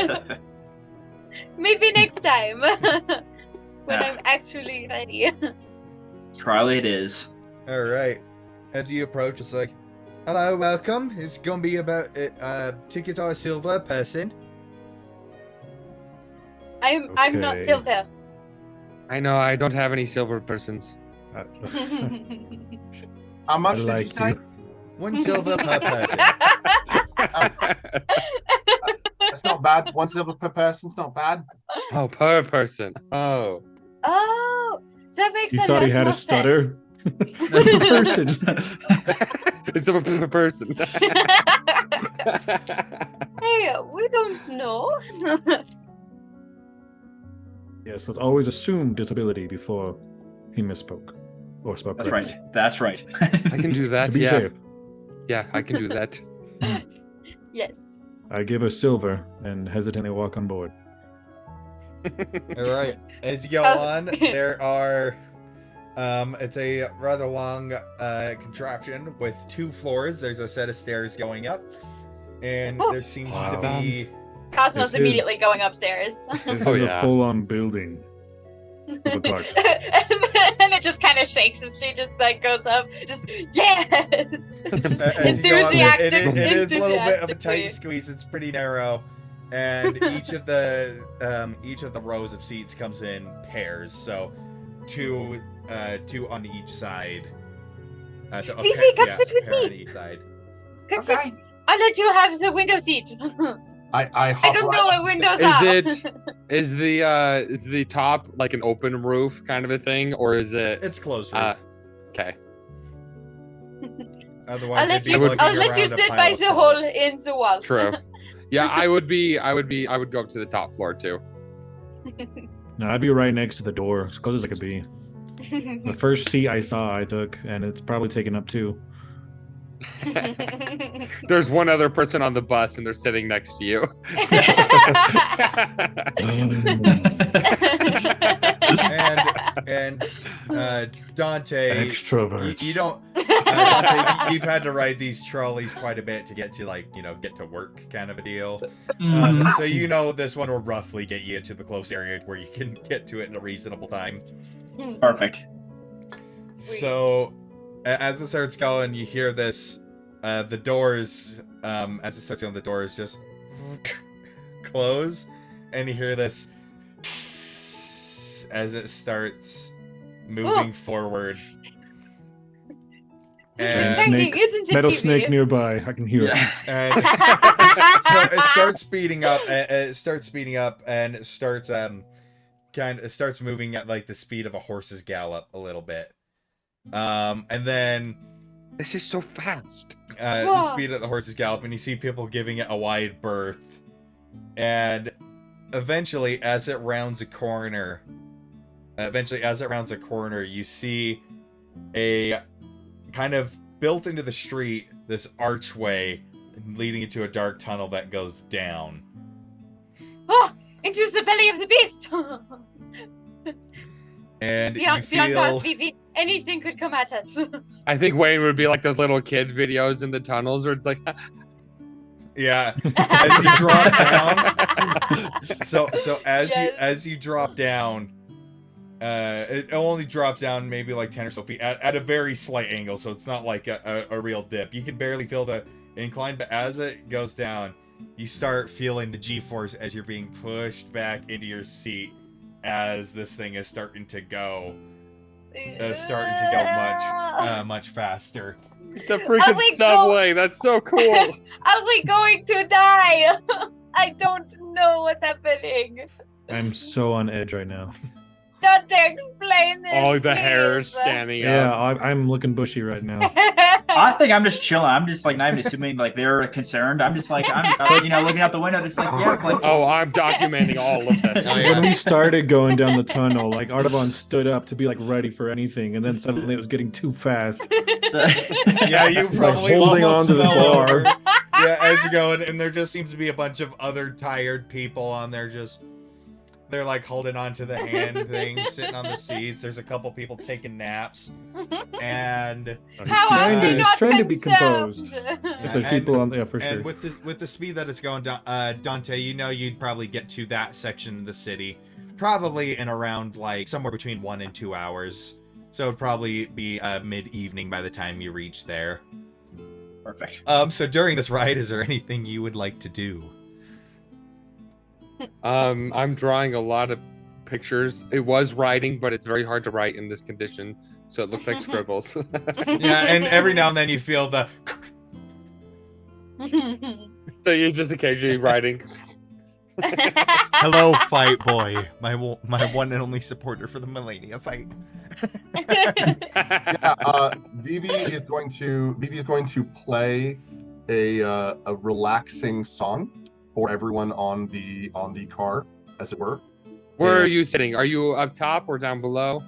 ready. Maybe next time. When I'm actually ready. Trial it is. All right. As you approach, it's like, hello, welcome. It's gonna be about tickets are silver person. I'm not Okay. silver. I know I don't have any silver persons. How much I did like you say? you. 1 silver per person. That's not bad. 1 silver per person's not bad. Oh, per person. Oh. Oh, that makes You a thought lot he had more a stutter? sense. Person. It's a per person. Hey, we don't know. Yes, let's always assume disability before he misspoke or spoke. That's correctly. right. That's right. I can do To that. be Yeah. safe, Yeah, I can do that. Yes. I give a silver and hesitantly walk on board. All right. As you go How's- on, there are. It's a rather long contraption with 2 floors. There's a set of stairs going up, and Oh. there seems Wow. to be. Cosmo's This is- immediately going upstairs. This Oh, is yeah. a full-on building. Of a cart. And it just kind of shakes as she just like goes up. Just yes. As you go on, it is a little bit of a Enthusiastically. tight squeeze. It's pretty narrow, and each of the rows of seats comes in pairs. So, two on each side. So a Fifi, pair- come yeah, sit with pair me. on each side. Come Okay. sit. I'll let you have the window seat. I I hop don't right know up. what windows Is are. Is the top like an open roof kind of a thing, or is it? It's closed roof. Okay. Otherwise, I'll let it'd be you. looking I'll let you around a sit pile by of the salt. hole in the wall. True. Yeah, I would go up to the top floor too. No, I'd be right next to the door, as close as I could be. The first seat I saw, I took, and it's probably taken up too. There's one other person on the bus, and they're sitting next to you. and Dante, Extroverts. you don't. Dante, you've had to ride these trolleys quite a bit to get to get to work, kind of a deal. So you know this one will roughly get you to the close area where you can get to it in a reasonable time. Perfect. So, as it starts going, you hear this. The doors, as it starts going, the doors just close, and you hear this as it starts moving forward. And, Exciting, Snake- isn't it, Metal Phoebe? snake nearby. I can hear it. and so it starts speeding up. It starts speeding up, and it starts starts moving at like the speed of a horse's gallop a little bit. And then This is so fast. the speed of the horse's gallop, and you see people giving it a wide berth. And eventually, as it rounds a corner, you see a kind of built into the street this archway leading into a dark tunnel that goes down. Oh, into the belly of the beast. And Beyond you feel us, Phoebe. Anything could come at us. I think Wayne would be like those little kid videos in the tunnels where it's like, Yeah, as you drop down. So as you drop down, it only drops down maybe like 10 or so feet at a very slight angle, so it's not like a real dip. You can barely feel the incline, but as it goes down, you start feeling the G-force as you're being pushed back into your seat as this thing is starting to go much faster. It's a freaking subway. That's so cool. Are we going to die? I don't know what's happening. I'm so on edge right now. Dante, explain this. Oh, the please. hair is standing Yeah, up. I'm looking bushy right now. I think I'm just chilling. I'm just like not even assuming like they're concerned. I'm just looking out the window, just like like. Oh, I'm documenting all of this. When we started going down the tunnel, like Artavan stood up to be like ready for anything, and then suddenly it was getting too fast. Yeah, you probably holding almost on to the fell bar. over. Yeah, as you're going, and there just seems to be a bunch of other tired people on there they're like holding on to the hand thing, sitting on the seats. There's a couple people taking naps, and He's trying to be composed. Yeah, If there's people on there, for sure. And with the speed that it's going down, Dante, you'd probably get to that section of the city probably in around like somewhere between 1 and 2 hours. So it'd probably be mid-evening by the time you reach there. Perfect. So during this ride, is there anything you would like to do? I'm drawing a lot of pictures. It was writing, but it's very hard to write in this condition, so it looks like scribbles. Yeah, and every now and then you feel the... So you're just occasionally writing. Hello, Fight Boy, my one and only supporter for the Millennia fight. Vivi is going to play a relaxing song for everyone on the car, as it were. Where are you sitting? Are you up top or down below?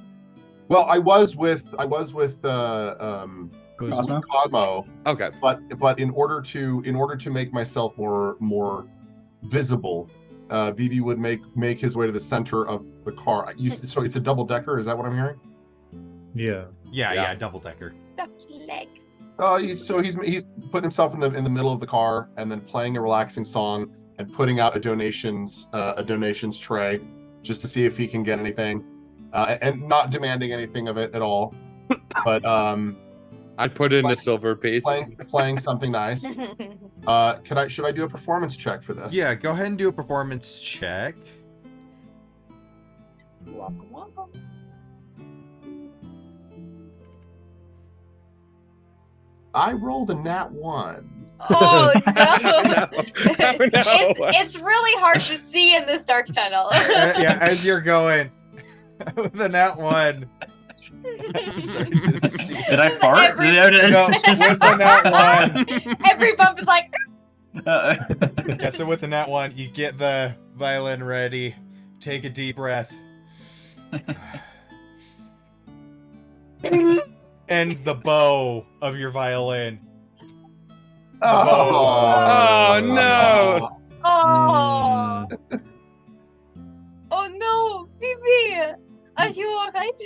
Well, I was with Cosmo. Okay. But in order to make myself more visible, Vivi would make his way to the center of the car. So it's a double decker. Is that what I'm hearing? Yeah, double decker. Leg. He's putting himself in the middle of the car and then playing a relaxing song and putting out a donations tray just to see if he can get anything, and not demanding anything of it at all, but I'd put in a silver piece. Playing something nice. Should I do a performance check for this? Yeah, go ahead and do a performance check. I rolled a nat 1. Oh no! No. It's really hard to see in this dark tunnel. Yeah, as you're going with the nat 1. I'm sorry, Did I fart? No, with the nat 1. Every bump is like. Yeah, so with the nat 1, you get the violin ready. Take a deep breath. And the bow of your violin. Oh no! Oh. Oh no, Vivi, are you alright?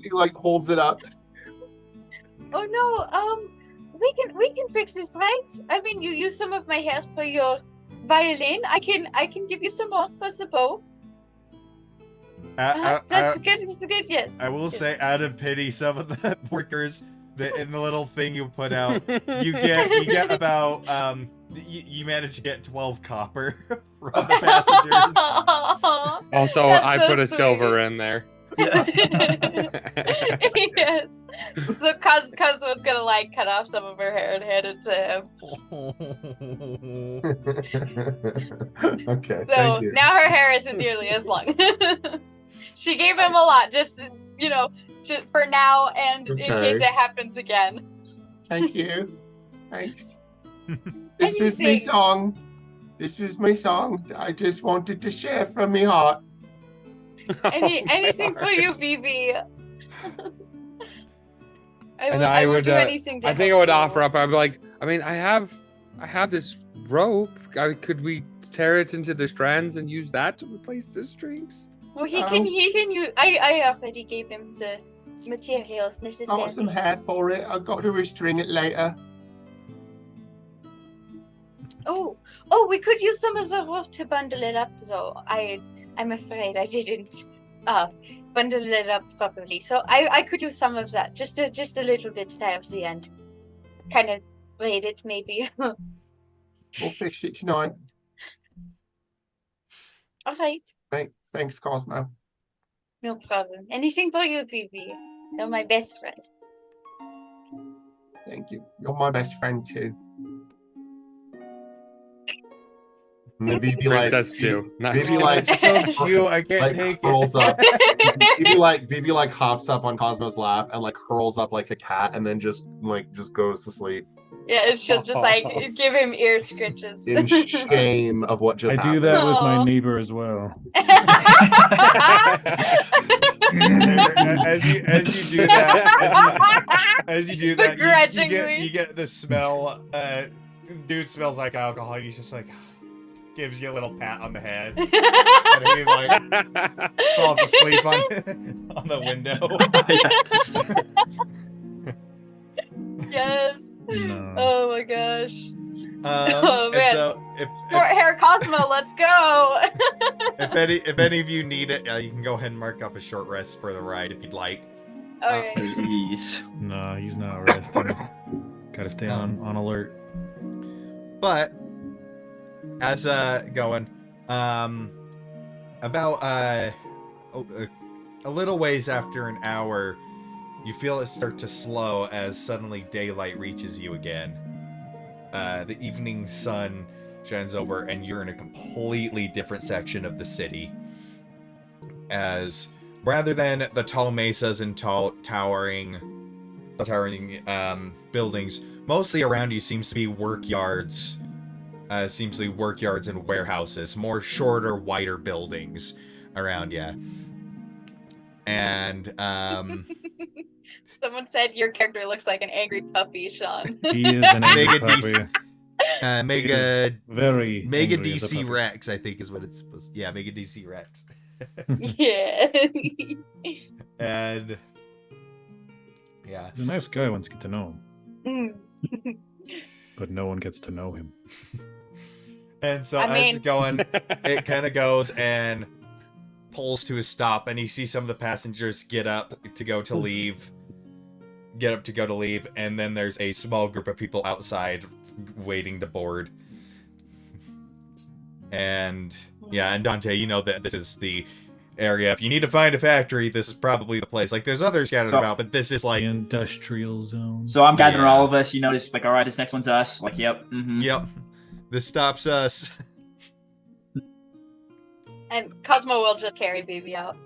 He like holds it up. Oh no, we can fix this, right? I mean, you use some of my hair for your violin. I can give you some more for the bow. That's good. That's good. Yes. I will say, out of pity, some of the workers in the little thing you put out, you get about you manage to get 12 copper from the passengers. Also, I put a silver in there. Yes. So Cosmo's gonna like cut off some of her hair and hand it to him. Okay. So thank you. now her hair isn't nearly as long. She gave him a lot, just for now, and in case it happens again. Thank you. Thanks. This was my song. I just wanted to share from my heart. Anything for you, Vivi. I would do anything to I think I help would you. offer up. I'd be like, I mean, I have this rope. Could we tear it into the strands and use that to replace the strings? Well, he can use. I already gave him materials necessary. Got some hair for it. I've got to restring it later. Oh, we could use some of the rope to bundle it up, though. I'm afraid I didn't bundle it up properly. So I could use some of that. Just a little bit to tie up the end. Kind of braid it, maybe. We'll fix it tonight. All right. Thanks, Cosmo. No problem. Anything for you, Phoebe. You're my best friend. Thank you. You're my best friend too. And then Vivi Princess too. Vivi like so cute. I can't like take curls it. up. Vivi like hops up on Cosmo's lap and like curls up like a cat and then just goes to sleep Yeah, and she'll just like give him ear scritches. in shame of what just I happened. do that with my Aw. neighbor as well. as you do that, as you do that, Begrudgingly. you get the smell. Dude smells like alcohol. He's just like gives you a little pat on the head, and he like falls asleep on the window. Yes. No. Oh my gosh. Oh man. And so Short hair Cosmo, let's go. if any of you need it, you can go ahead and mark off a short rest for the ride if you'd like. Okay. Please. No, he's not resting. Gotta stay on alert. But as going about a little ways after an hour, you feel it start to slow as suddenly daylight reaches you again. The evening sun shines over and you're in a completely different section of the city. As rather than the tall mesas and towering buildings, mostly around you seems to be work yards. And warehouses, more shorter, wider buildings around you. And Someone said your character looks like an angry puppy, Sean. He is an angry Mega puppy. Mega Very Mega angry as a DC puppy. Rex, I think is what it's supposed. Yeah, Mega DC Rex. Yeah. And yeah, He's a nice guy once you get to know him, Mm. but no one gets to know him. and so I as mean- it's going, it kind of goes and pulls to a stop, and you see some of the passengers get up to go to leave, and then there's a small group of people outside waiting to board. And yeah, and Dante, you know that this is the area. If you need to find a factory, this is probably the place. Like, there's others scattered about, but this is like, The industrial zone. So I'm gathering Yeah. all of us, just like, all right, this next one's us. Like, yep. Mm-hmm. yep, this stops us. And Cosmo will just carry Baby out.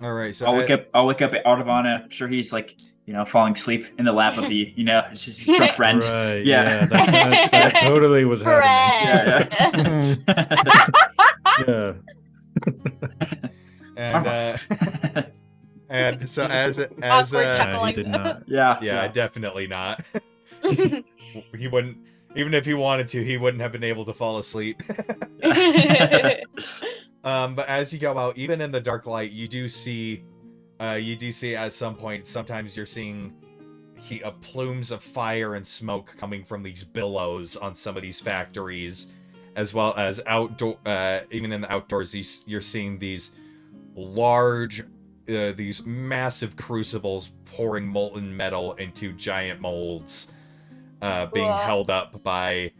All right, so I'll wake up at Ardavana. I'm sure he's like, falling asleep in the lap of the, it's just his drunk friend. Right, Yeah. that totally was happening. Friend. Yeah. and so as Awkward chuckle. He did not. yeah, definitely not. He wouldn't, even if he wanted to, he wouldn't have been able to fall asleep. But as you go out, even in the dark light, you do see at some point, sometimes you're seeing plumes of fire and smoke coming from these billows on some of these factories, as well as outdoor. Even in the outdoors, you're seeing these large, these massive crucibles pouring molten metal into giant molds, being Wow. held up by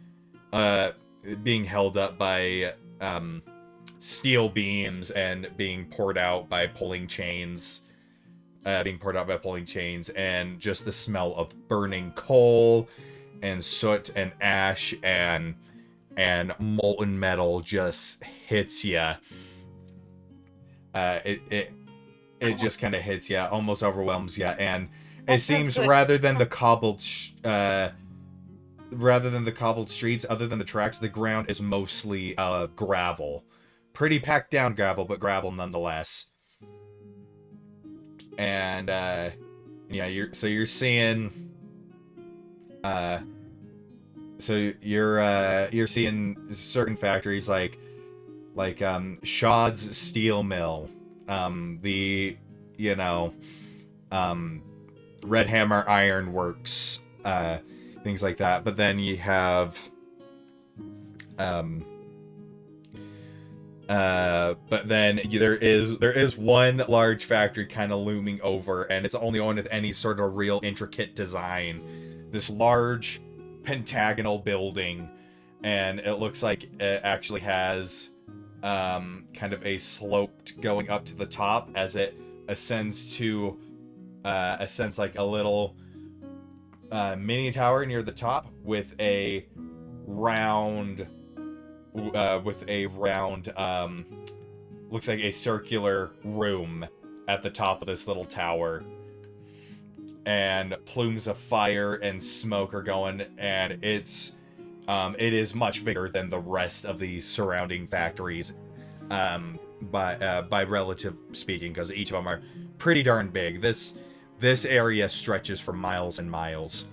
steel beams and being poured out by pulling chains. And just the smell of burning coal and soot and ash and molten metal just hits you. It just kind of hits you, almost overwhelms you, and it seems rather than the cobbled streets, other than the tracks, the ground is mostly gravel. Pretty packed down gravel, but gravel nonetheless. And you're seeing you're seeing certain factories like Shaw's steel mill. Red Hammer Ironworks, things like that. But then you have, but then there is one large factory kind of looming over, and it's the only one with any sort of real intricate design. This large pentagonal building, and it looks like it actually has kind of a slope going up to the top as it ascends like a little mini tower near the top with a round looks like a circular room at the top of this little tower, and plumes of fire and smoke are going, and it is much bigger than the rest of the surrounding factories, by relative speaking, because each of them are pretty darn big. This area stretches for miles and miles.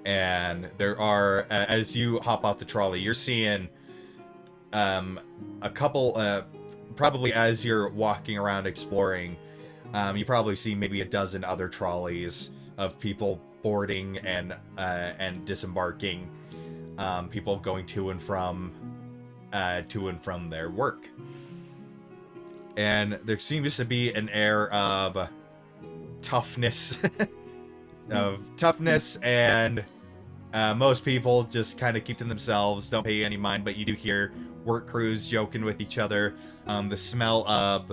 And there are, as you hop off the trolley, you're seeing a couple, probably as you're walking around exploring, you probably see maybe a dozen other trolleys of people boarding and disembarking, people going to and from their work. And there seems to be an air of toughness and most people just kind of keep to themselves, don't pay any mind, but you do hear work crews joking with each other. The smell of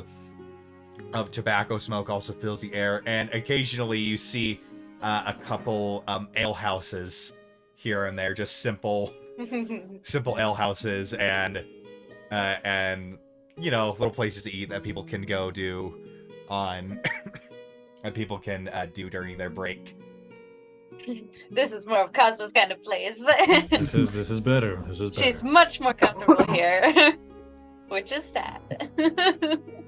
tobacco smoke also fills the air, and occasionally you see a couple ale houses here and there, just simple ale houses, and little places to eat that people can go do on that people can do during their break. This is more of Cosmo's kind of place. This is better. She's much more comfortable here, which is sad.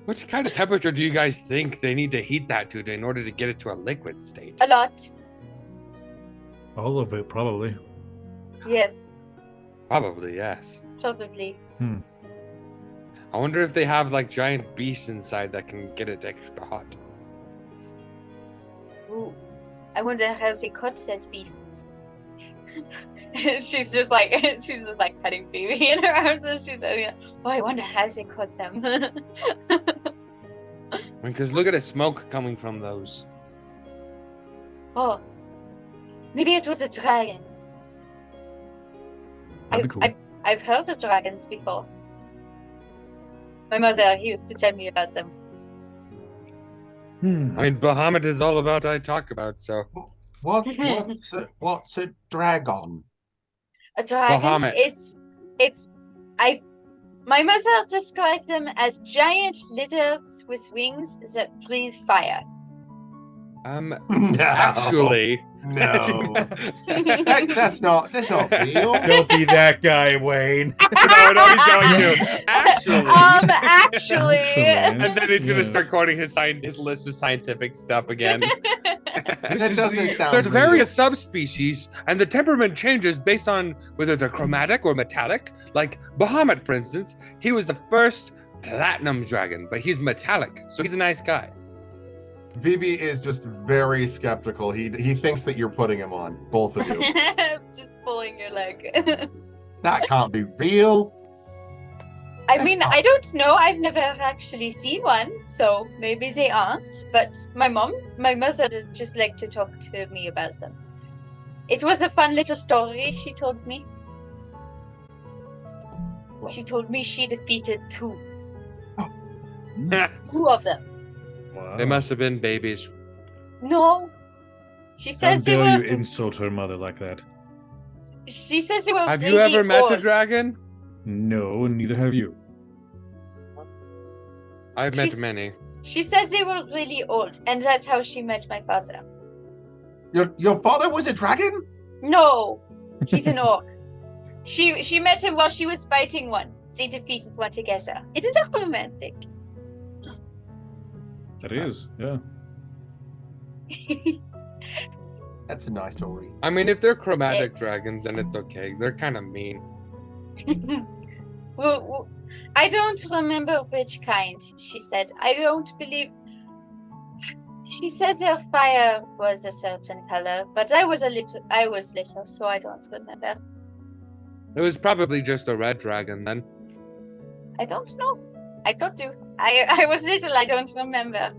What kind of temperature do you guys think they need to heat that to in order to get it to a liquid state? A lot. All of it, probably. Yes. Probably, yes. Probably. I wonder if they have like giant beasts inside that can get it extra hot. Ooh. I wonder how they caught said beasts. she's just like petting Phoebe in her arms, and she's like, "Oh, I wonder how they caught them." Because look at the smoke coming from those. Oh, maybe it was a dragon. That'd be cool. I've heard of dragons before. My mother used to tell me about them. I mean, Bahamut is all about I talk about, so. What's a dragon? A dragon? Bahamut. My mother described them as giant lizards with wings that breathe fire. Actually. No. That's not real. Don't be that guy, Wayne. No, he's going to. Actually. And then he's going to start quoting his list of scientific stuff again. There's various subspecies, and the temperament changes based on whether they're chromatic or metallic. Like Bahamut, for instance, he was the first platinum dragon, but he's metallic, so he's a nice guy. Vivi is just very skeptical. He thinks that you're putting him on, both of you. Just pulling your leg. That can't be real. I mean, I don't know. I've never actually seen one, so maybe they aren't. But my mother just liked to talk to me about them. It was a fun little story she told me. She told me she defeated two. Two of them. Wow. They must have been babies. No. She How says they dare were... you insult her mother like that? She says they were Have really you ever met old. a dragon? No, and neither have you. I've met many. She said they were really old, and that's how she met my father. Your father was a dragon? No, he's an orc. She met him while she was fighting one. They defeated one together. Isn't that romantic? That is, yeah. That's a nice story. I mean, if they're chromatic Yes. dragons, then it's okay. They're kind of mean. Well, I don't remember which kind, she said. I don't believe... She said her fire was a certain color, but I was little, so I don't remember. It was probably just a red dragon then. I don't know. I don't do. I was little. I don't remember.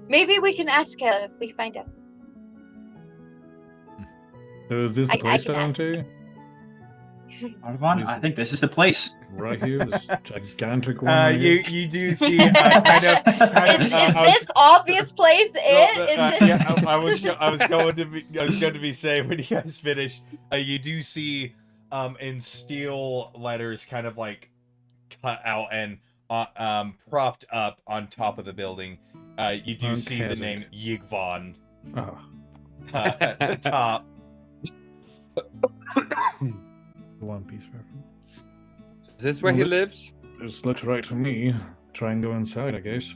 Maybe we can ask her if we find out. So is this the place, can ask. Dante? Arvon, I think this is the place. Right here, this gigantic one. Right you here. do see kind of. Is this obvious place it? Yeah, I was going to be saying when you guys finished, you do see in steel letters kind of like cut out and propped up on top of the building. You do see the name Yigvon at the top. One Piece reference. Is this where he lives? This looks right to me. Try and go inside, I guess.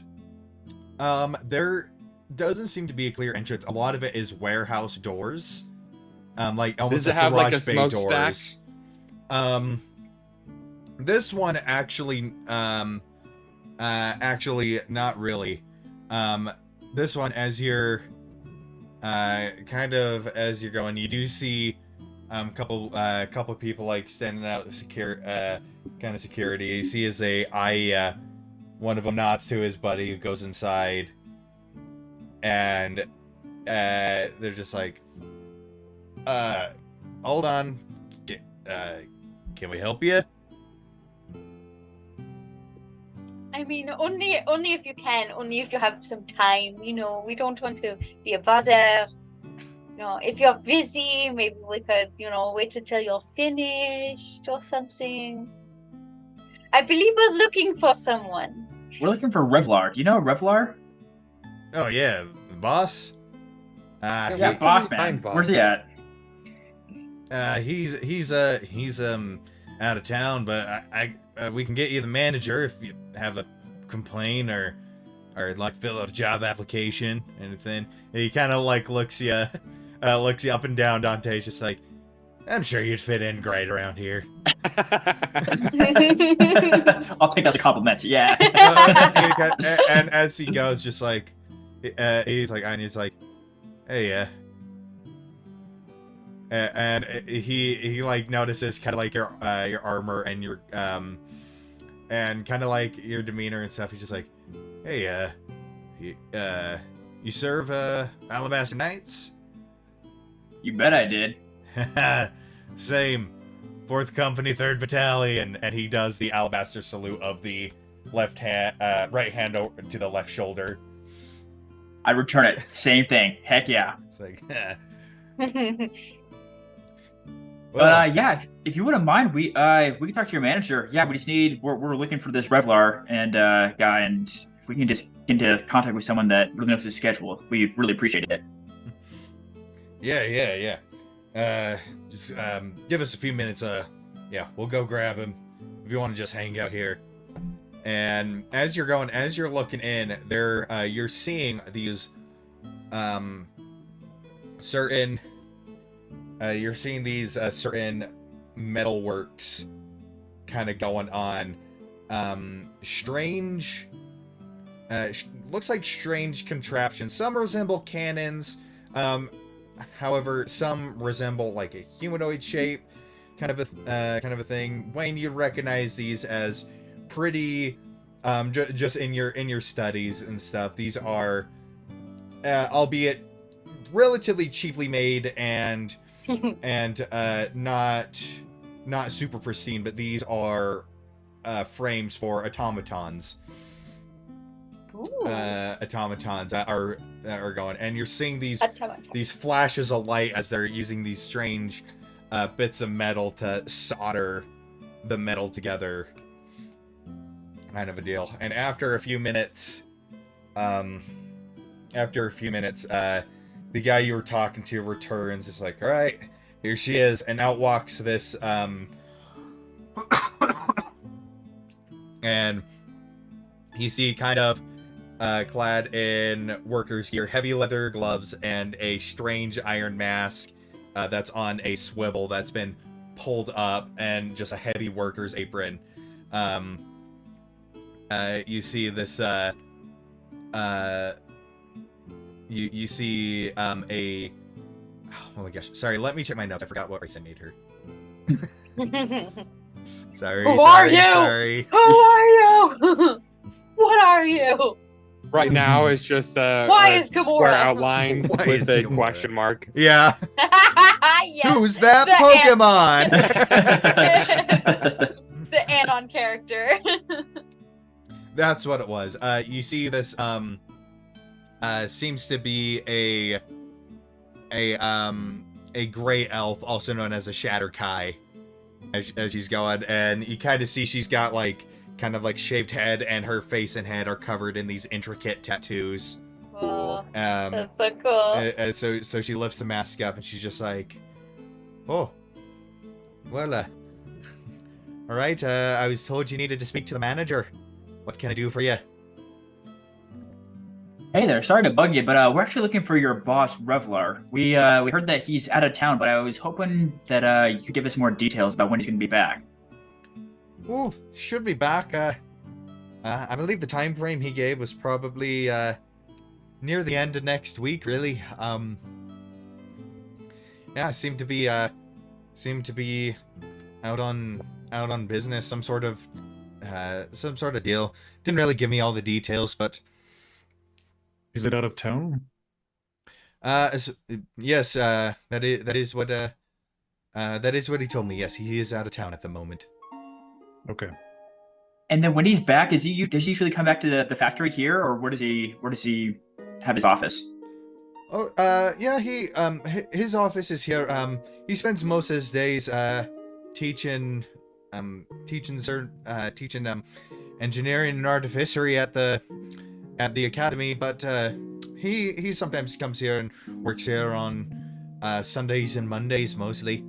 There doesn't seem to be a clear entrance. A lot of it is warehouse doors. Like almost Does it have like a bay smokestack? doors. This one actually not really. This one, as you're kind of as you're going, you do see couple people like standing out kind of security. You see as one of them nods to his buddy who goes inside, and they're just like, hold on, can we help you? I mean, only if you can, only if you have some time. You know, we don't want to be a bother. You know, if you're busy, maybe we could, wait until you're finished or something. I believe we're looking for someone. We're looking for Revlar. Do you know Revlar? Oh yeah, the boss. Yeah, boss man. Where's he at? He's out of town, but we can get you the manager if you have a complaint or like fill out a job application, anything. And he kind of like looks you up and down. Dante's just like, I'm sure you'd fit in great around here. I'll take that as a compliment. Yeah. And as he goes, just like he's like, hey, yeah. And he like notices kind of like your armor and your and kind of like your demeanor and stuff. He's just like, hey, you serve Alabaster Knights? You bet I did. Same. 4th Company, 3rd Battalion, and he does the Alabaster salute of the right hand over to the left shoulder. I return it. Same thing. Heck yeah. It's like, But yeah, if you wouldn't mind, we can talk to your manager. Yeah, we just we're looking for this Revlar and guy, and if we can just get into contact with someone that really knows his schedule, we really appreciate it. Yeah. Just give us a few minutes. Yeah, we'll go grab him if you want to just hang out here. And as you're looking in there, you're seeing these certain certain metalworks kind of going on. Strange, looks like strange contraptions. Some resemble cannons. However, some resemble like a humanoid shape, kind of a thing. Wayne, you recognize these as pretty, just in your studies and stuff. These are, albeit relatively cheaply made and not super pristine, but these are frames for automatons. Automatons that are going, and you're seeing these flashes of light as they're using these strange bits of metal to solder the metal together, kind of a deal. And after a few minutes, the guy you were talking to returns. It's like, all right, here she is, and out walks this and you see kind of clad in workers' gear, heavy leather gloves, and a strange iron mask that's on a swivel that's been pulled up, and just a heavy worker's apron. You see this you see a. Oh my gosh! Sorry, let me check my notes. I forgot what race I made her. Sorry. Who sorry, are you? Sorry. Who are you? What are you? Right now, it's just Why a is Gamora? square outline Why with is a Gamora? question mark. Yeah. Yes, Who's that the Pokemon? the Anon character. That's what it was. You see this seems to be a gray elf, also known as a Shatterkai, as she's going, and you kind of see she's got like kind of like shaved head, and her face and head are covered in these intricate tattoos. Cool. Um, That's so cool. so she lifts the mask up, and she's just like, "Oh, well, all right. I was told you needed to speak to the manager. What can I do for you?" Hey there, sorry to bug you, but we're actually looking for your boss, Revlar. We heard that he's out of town, but I was hoping that you could give us more details about when he's going to be back. Oh, should be back. I believe the time frame he gave was probably near the end of next week. Really. Yeah, seemed to be out on business, some sort of deal. Didn't really give me all the details, but Is it out of town? yes, that is what he told me. Yes, he is out of town at the moment. Okay. And then when he's back, does he usually come back to the factory here, or where does he have his office? Oh, yeah, his office is here. He spends most of his days teaching engineering and artificery at the academy, but he sometimes comes here and works here on Sundays and Mondays mostly.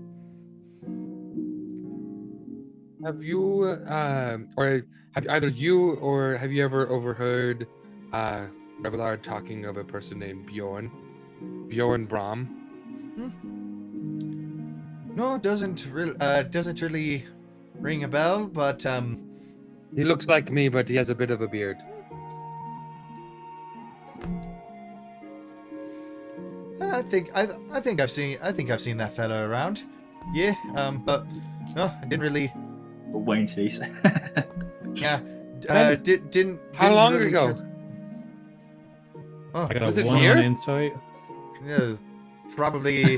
Have you, or have either you or have you ever overheard Revlar talking of a person named Bjorn Brom? No, it doesn't really ring a bell, but He looks like me, but he has a bit of a beard. I think I've seen that fella around. Yeah, but no, I didn't really. Wayne's face. Yeah, And didn't. How long ago? Oh, I got Was a it 1 here? on insight. yeah, probably.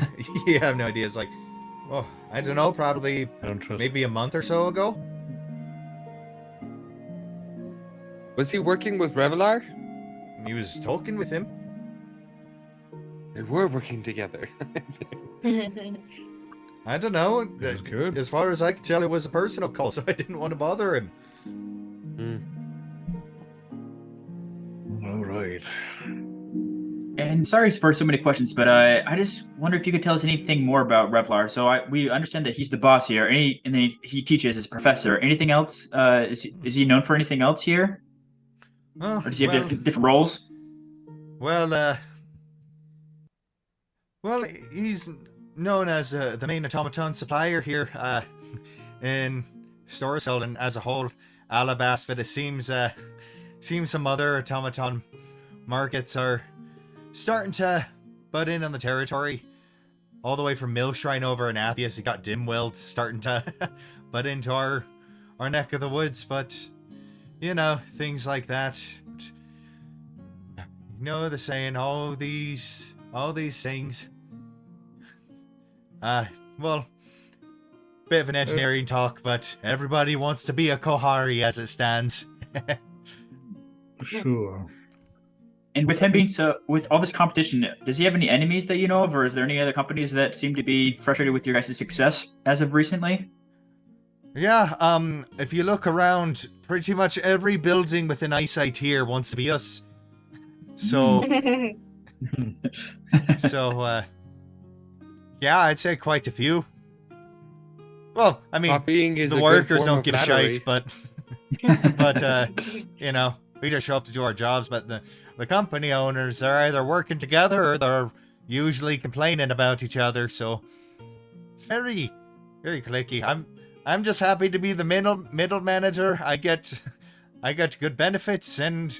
Yeah, I have no idea. It's like, oh, I don't know. Probably I don't trust. maybe a month or so ago. Was he working with Revlar? He was talking with him. They were working together. I don't know. It was good. As far as I could tell, it was a personal call, so I didn't want to bother him. All right. And sorry for so many questions, but I just wonder if you could tell us anything more about Revlar. So we understand that he's the boss here, and then he teaches as professor. Anything else? Is he known for anything else here, Oh, or does he have different roles? well, he's known as the main automaton supplier here in Storeseld and as a whole, Alabast. But it seems some other automaton markets are starting to butt in on the territory. All the way from Millshrine over in Atheus, you got Dimweld starting to butt into our neck of the woods. But you know, things like that. You know the saying, all these things. Well, bit of an engineering talk, but everybody wants to be a Kohari as it stands. Sure. And with him being with all this competition, does he have any enemies that you know of, or is there any other companies that seem to be frustrated with your guys' success as of recently? Yeah, if you look around, pretty much every building within eyesight here wants to be us. So, yeah, I'd say quite a few. Well, I mean, Copying is the a good workers form don't of give a flattery. shite, but you know, we just show up to do our jobs. But the company owners are either working together or they're usually complaining about each other. So it's very, very cliquey. I'm just happy to be the middle manager. I get good benefits, and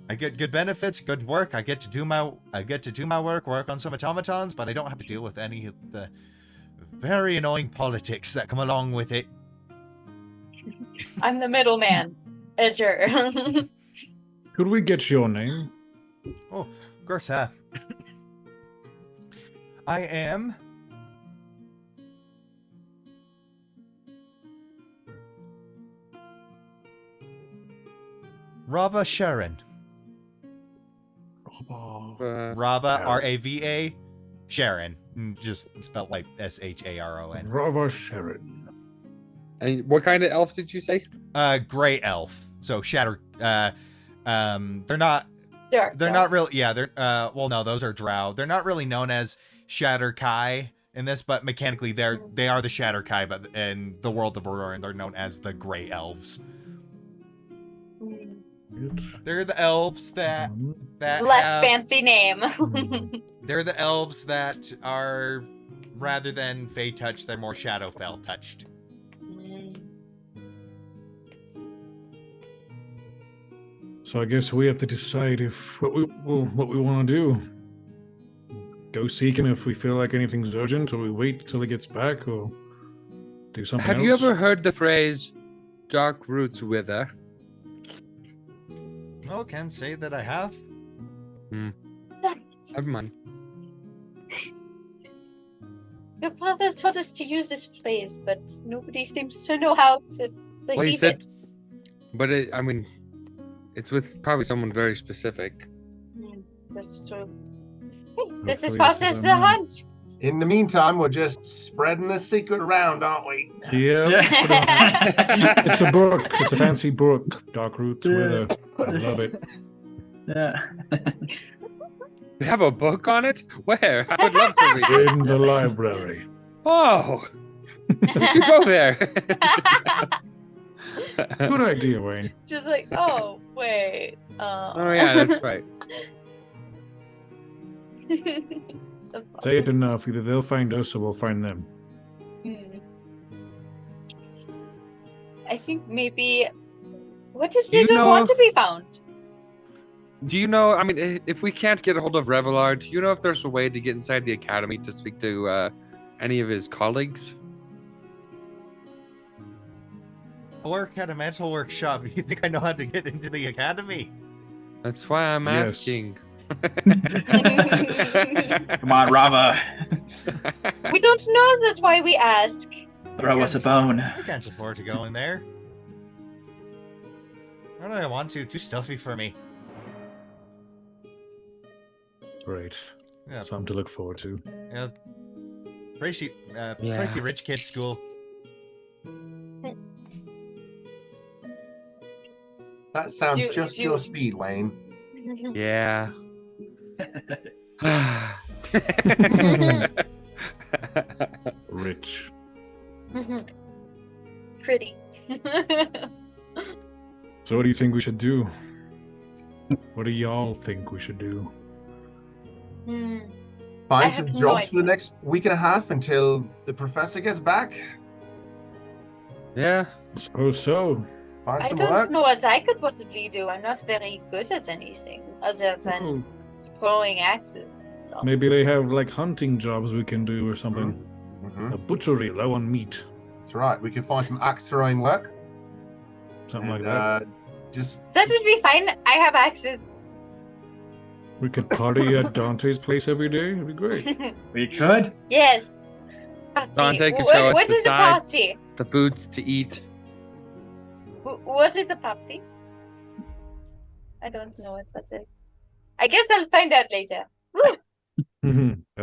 I get good benefits, good work. I get to do my work on some automatons, but I don't have to deal with any of the very annoying politics that come along with it. I'm the middleman. Edger. Could we get your name? Oh, of course, I am Rava Sharon. Rava, R-A-V-A, Sharon. Just spelled like S-H-A-R-O-N. Rava Sharon. And what kind of elf did you say? Gray elf. So shatter. They're not. Sure, They're not really. Yeah. They're. Well, no, those are drow. They're not really known as Shatter Kai in this, but mechanically they are the Shatter Kai. But in the world of Aurora, they're known as the Gray Elves. They're the elves that less fancy name. They're the elves that are, rather than Fey touch, they're more Shadowfell touched. So I guess we have to decide if what we want to do. Go seek him if we feel like anything's urgent, or we wait till he gets back, or do something else. Have you ever heard the phrase "dark roots wither"? Oh, can't say that I have. Never mind. Your father taught us to use this phrase, but nobody seems to know how to receive it. But I mean, it's with probably someone very specific. That's true. Hey, this is part of the hunt. In the meantime, we're just spreading the secret around, aren't we? Yeah. It's a book. It's a fancy book. Dark Roots Wither. I love it. Yeah. We have a book on it? Where? I would love to read it. In the library. Oh! We should go there. Good idea, Wayne. Just like, oh, wait. Oh, yeah, that's right. That's Say it enough. Either they'll find us or we'll find them. I think maybe. What if they don't want to be found? Do you know, I mean, if we can't get a hold of Revelar, do you know if there's a way to get inside the academy to speak to any of his colleagues? I work at a mental workshop. You think I know how to get into the academy? That's why I'm asking. Come on, Rava. We don't know. That's why we ask. Throw us a bone. I can't afford to go in there. Why do I want to? Too stuffy for me. Great. Yeah. Something to look forward to. Yeah. Pricey rich kid school. That sounds just your speed, Wayne. Yeah. Rich. Pretty. So what do you think we should do? What do y'all think we should do? Find some jobs for the next week and a half until the professor gets back. Yeah. I suppose so. Find I some don't work. know what I could possibly do. I'm not very good at anything other than throwing axes and stuff. Maybe they have like hunting jobs we can do or something. Mm-hmm. A butchery low on meat. That's right. We can find some axe throwing work. Something like that. That would be fine. I have axes. We could party at Dante's place every day. It'd be great. We could? Yes. Party. Dante could show us What the is a sides, party? the foods to eat. What is a party? I don't know what that is. I guess I'll find out later. I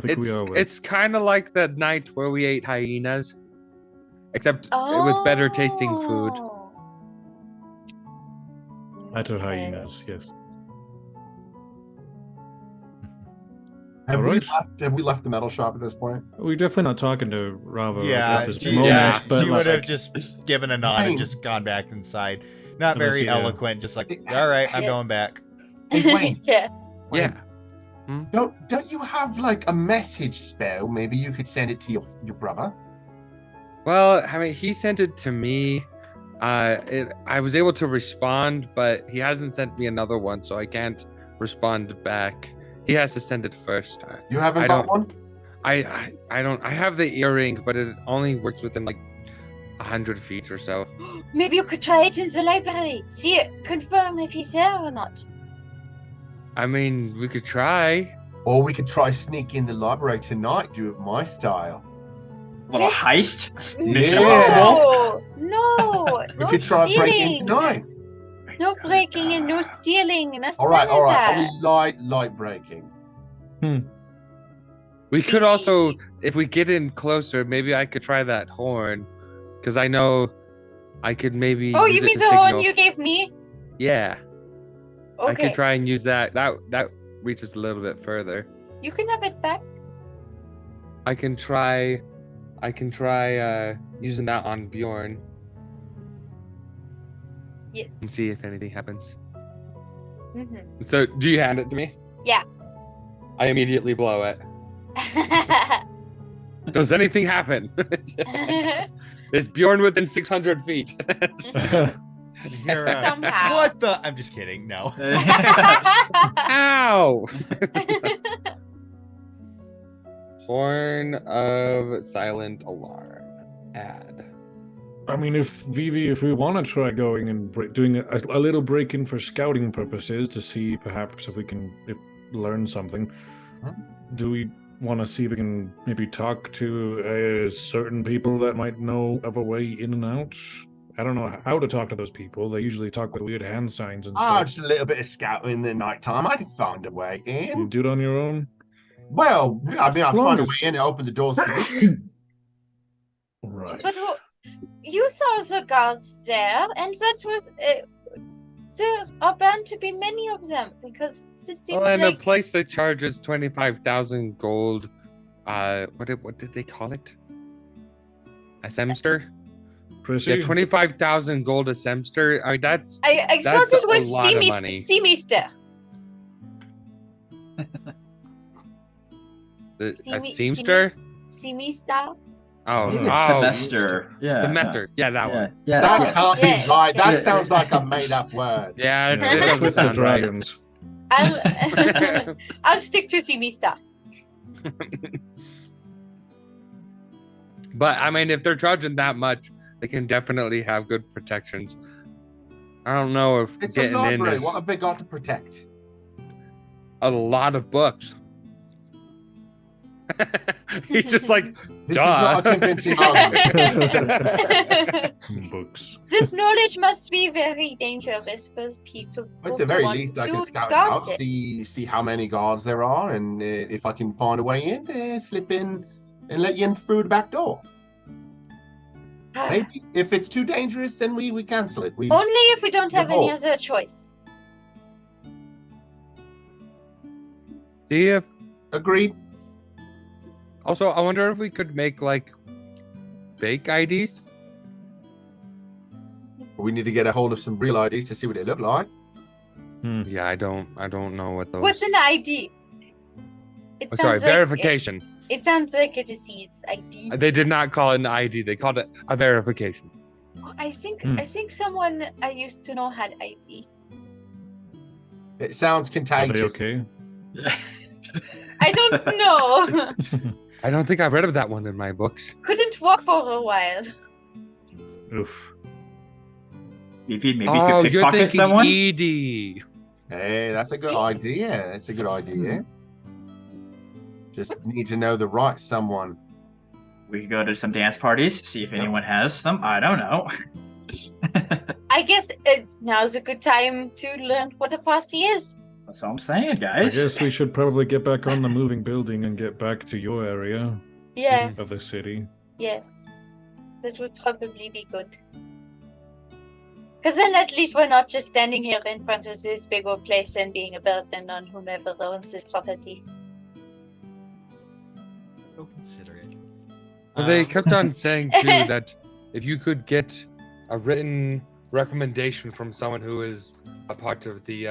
think we all will. It's kind of like that night where we ate hyenas, except with better tasting food. Better hyenas, yes. Have Alright. we left the metal shop at this point? We're definitely not talking to Rava Yeah, at this she, moment, yeah, but she would like, have just given a nod and just gone back inside. Not Unless very you- eloquent, just like, all right, I'm Yes. going back. Hey, Wayne. Yeah. Yeah. Don't you have like a message spell? Maybe you could send it to your brother. Well, I mean, he sent it to me, I was able to respond, but he hasn't sent me another one, so I can't respond back. He has to send it first. You haven't got one? I don't. I have the earring, but it only works within like 100 feet or so. Maybe you could try it in the library. See it, confirm if he's there or not. I mean, we could try. Or we could try sneak in the library tonight, do it my style. Little heist. Mission Yeah. No, We no could try stealing. breaking in tonight. No breaking and no stealing. That's All right. that. Only light breaking. We could also, if we get in closer, maybe I could try that horn, because I know I could maybe. Oh, use you it mean to the horn signal. you gave me? Yeah, Okay. I could try and use that. That reaches a little bit further. You can have it back. I can try using that on Bjorn Yes. and see if anything happens. Mm-hmm. So, do you hand it to me? Yeah. I immediately blow it. Does anything happen? Is Bjorn within 600 feet? You're, Somehow. what the? I'm just kidding. No. Ow! Horn of Silent Alarm. Add. I mean, if Vivi, if we want to try going and doing a little break-in for scouting purposes to see perhaps if we can learn something, do we want to see if we can maybe talk to certain people that might know of a way in and out? I don't know how to talk to those people. They usually talk with weird hand signs and stuff. Just a little bit of scouting in the night time. I can find a way in. You do it on your own? Well, I mean, I As long find a as- way in and open the doors to me. Right. But you saw the guards there, and that was there are bound to be many of them because this seems Well, and a like place that charges 25,000 gold. What did they call it? A semester? Prissy? Yeah, 25,000 gold a semester. I mean, that's I thought that's it a was lot of money. semester. a seamster. Semester. Oh, Maybe it's oh, semester. Yeah. semester. Yeah, that one. Yeah. That Yeah. can't be Yes. right. That Yes. sounds like a made-up word. Yeah, it Yeah, doesn't with the sound right. dragons. I'll stick to semester. But I mean, if they're charging that much, they can definitely have good protections. I don't know if It's a getting in library. is What have they got to protect? a lot of books. He's just like, This Duh. is not a convincing argument. Books. This knowledge must be very dangerous for people. At the very to want least, I can to scout it guard out, it. see how many guards there are, and if I can find a way in, slip in and let you in through the back door. Maybe if it's too dangerous, then we cancel it. We Only if we don't have any hope. other choice. see if. agreed. Also, I wonder if we could make like fake IDs. We need to get a hold of some real IDs to see what they look like. Yeah, I don't know what those. What's an ID? It Oh, sorry, sounds like verification. It sounds like a disease ID. They did not call it an ID. They called it a verification. I think Hmm. someone I used to know had ID. It sounds Are contagious. they okay? I don't know. I don't think I've read of that one in my books. Couldn't walk for a while. Oof. Maybe you Oh, could you're pickpocket thinking someone. ED. Hey, that's a good idea. That's a good idea. Just need to know the right someone. We could go to some dance parties, see if anyone has them. I don't know. I guess now's a good time to learn what a party is. That's all I'm saying, I guys. guess we should probably get back on the moving building and get back to your area Yeah, of the city. yes. That would probably be good. Because then at least we're not just standing here in front of this big old place and being a burden on whomever owns this property. Go consider it. Well, they Um, kept on saying too that if you could get a written recommendation from someone who is a part of the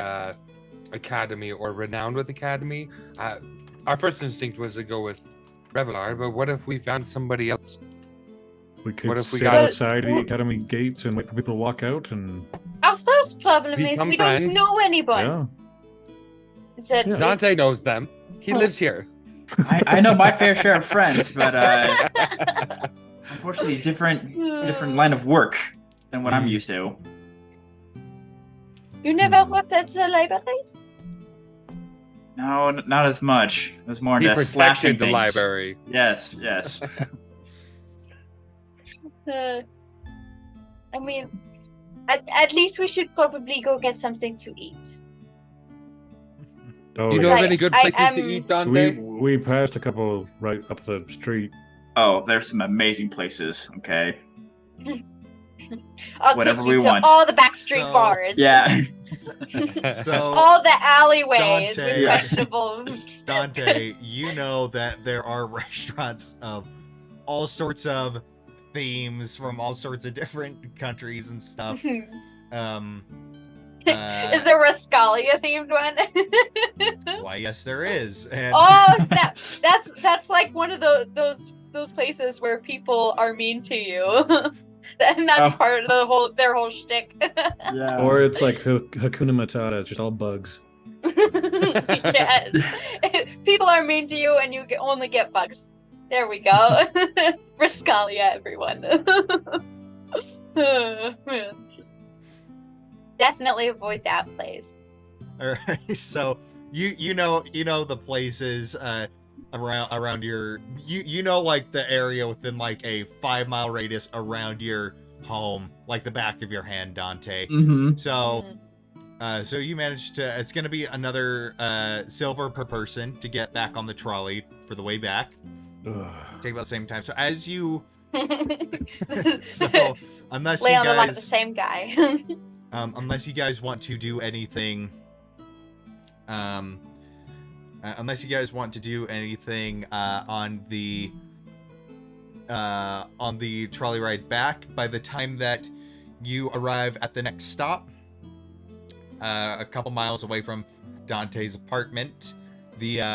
academy or renowned with academy, our first instinct was to go with Revelar. But what if we found somebody else? We could What if we sit got- outside the academy gates and wait for people to walk out and Our first problem is Become we friends. don't know anyone. yeah. Is that Yeah. Dante knows them. He lives here. I know my fair share of friends, but unfortunately, different line of work than what I'm used to. You never worked at the library? No, not as much. It was more He into slashing protected the things. library. Yes. I mean, at least we should probably go get something to eat. Oh, You know yeah. of any good I places to am- eat, Dante? we passed a couple right up the street. Oh, there's some amazing places. Okay. I'll Whatever take we you to want. all the backstreet So- bars. Yeah. So All the alleyways Dante- with questionable. Dante, you know that there are restaurants of all sorts of themes from all sorts of different countries and stuff. Is there a Rascalia themed one? Why, yes, there is. And Oh snap! That's like one of those places where people are mean to you, and that's Oh. part of their whole shtick. Yeah. Or it's like Hakuna Matata, it's just all bugs. Yes, people are mean to you, and you only get bugs. There we go. Rascalia, everyone. Definitely avoid that place. all right, so you know the places around your you know like the area within like a 5-mile radius around your home, like the back of your hand, Dante. Mm-hmm. So so you managed to, it's gonna be another silver per person to get back on the trolley for the way back. Ugh. Take about the same time. So as you so unless Lay you on the line of the guys same guy. unless you guys want to do anything on the trolley ride back, by the time that you arrive at the next stop, a couple miles away from Dante's apartment, it's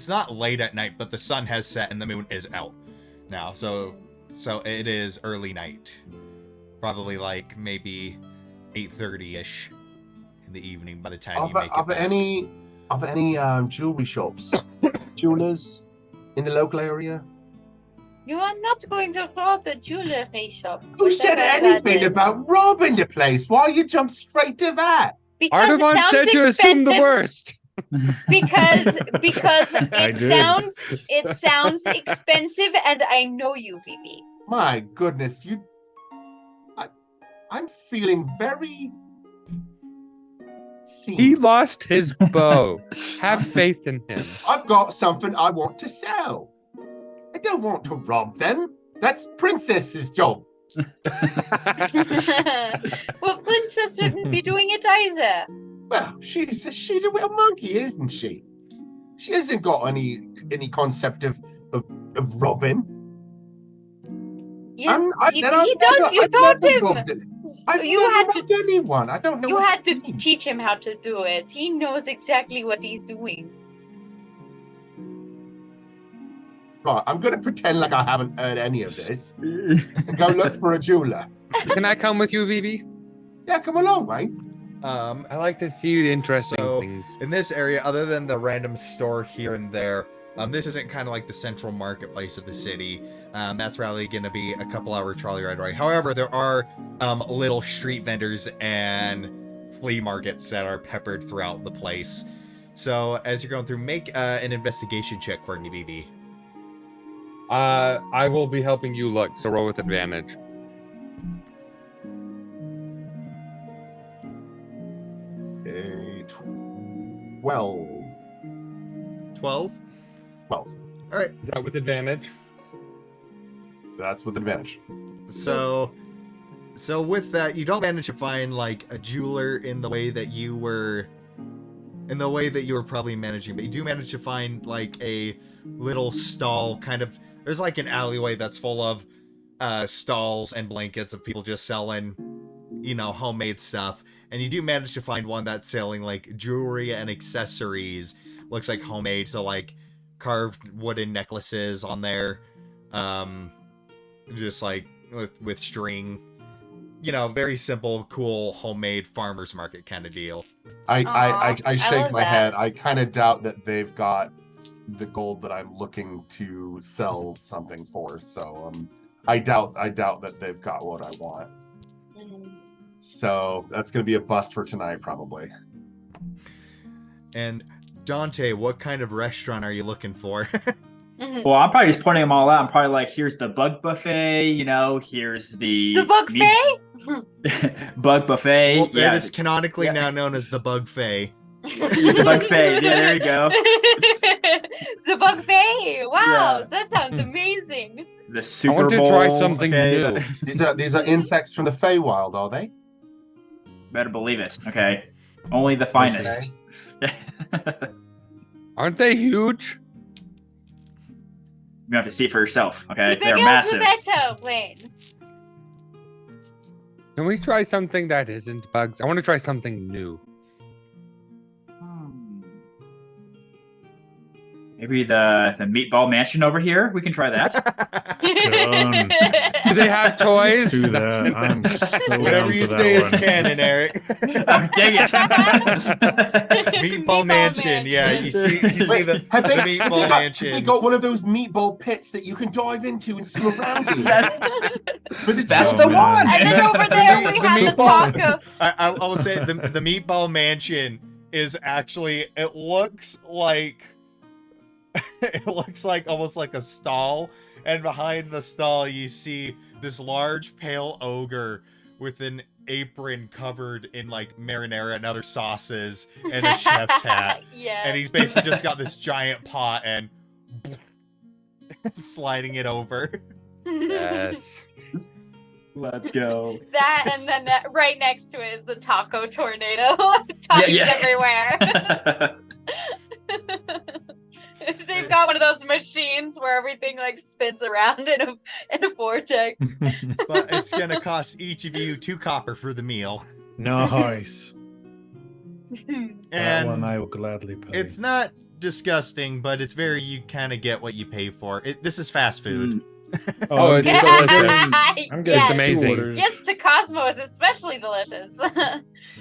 not late at night, but the sun has set and the moon is out now, so it is early night, probably like maybe 8:30ish in the evening by the time you make it Are there back. any jewelry shops, jewelers in the local area? You are not going to rob a jewelry shop. Who said Whatever that anything is. about robbing the place? Why you jump straight to that? Because it Artavan sounds said to assume the expensive. worst. Because I it did. sounds expensive, and I know you, BB. My goodness, I'm feeling very seen. He lost his bow. Have faith in him. I've got something I want to sell. I don't want to rob them. That's Princess's job. Well, Princess shouldn't be doing it either. Well, she's a little monkey, isn't she? She hasn't got any concept of robbing. Yes, he I've does. You I've taught never him. robbed it. I've You never had to- robbed anyone. I don't know. You what had to that means. teach him how to do it. He knows exactly what he's doing. Right, I'm going to pretend like I haven't heard any of this and go look for a jeweler. Can I come with you, Vivi? Yeah, come along, mate. I like to see the interesting So- things. In this area, other than the random store here and there, this isn't kind of like the central marketplace of the city. That's probably going to be a couple-hour trolley ride, right? However, there are little street vendors and flea markets that are peppered throughout the place. So as you're going through, make an investigation check for me, Vivi. I will be helping you look, so roll with advantage. A 12. 12? 12. All right. Is that with advantage? That's with advantage. So with that, you don't manage to find like a jeweler in the way that you were probably managing, but you do manage to find like a little stall kind of. There's like an alleyway that's full of stalls and blankets of people just selling, homemade stuff. And you do manage to find one that's selling like jewelry and accessories. Looks like homemade, so like carved wooden necklaces on there. just like with string, very simple, cool, homemade farmer's market kind of deal. I shake love my that. head. I kind of doubt that they've got the gold that I'm looking to sell something for. So I doubt that they've got what I want. So that's gonna be a bust for tonight, probably. And Dante, what kind of restaurant are you looking for? Well, I'm probably just pointing them all out. I'm probably like, here's the bug buffet, here's the bug fay? bug buffet. Well, yeah, it is canonically now known as the Bug Fay. the bug fay. Yeah, there you go. The bug fay. Wow, Yeah. that sounds amazing. The I Super want to Bowl. try something okay? new. These are insects from the Feywild, are they? Better believe it. Okay, only the finest. Aren't they huge? You have to see it for yourself. Okay, The they're big massive. alphabetto plane. Can we try something that isn't bugs? I want to try something new. Maybe the meatball mansion over here. We can try that. Do they have toys? Do that. I'm so Whatever down you for say that is one. canon, Eric. Oh, dang it! Meatball Mansion. Yeah, you see Wait, the have they, Meatball have they got, Mansion. They got one of those meatball pits that you can dive into and swim around in. That's But That's Oh, the man. one. And then over there we The have the meatball- taco. I will say the Meatball Mansion is actually, it looks like almost like a stall, and behind the stall you see this large pale ogre with an apron covered in like marinara and other sauces and a chef's hat, Yeah. and he's basically just got this giant pot and sliding it over. Yes. Let's go. That and then right next to it is the taco tornado. Tacos yeah. everywhere. They've got one of those machines where everything like spins around in a vortex. But it's gonna cost each of you 2 copper for the meal, Nice. That one and I will gladly pay. it's not disgusting, but it's very, you kind of get what you pay for. This is fast food. Oh, I'm it's getting- delicious. I'm getting Yes. two amazing. orders. Yes, to Cosmo is especially delicious.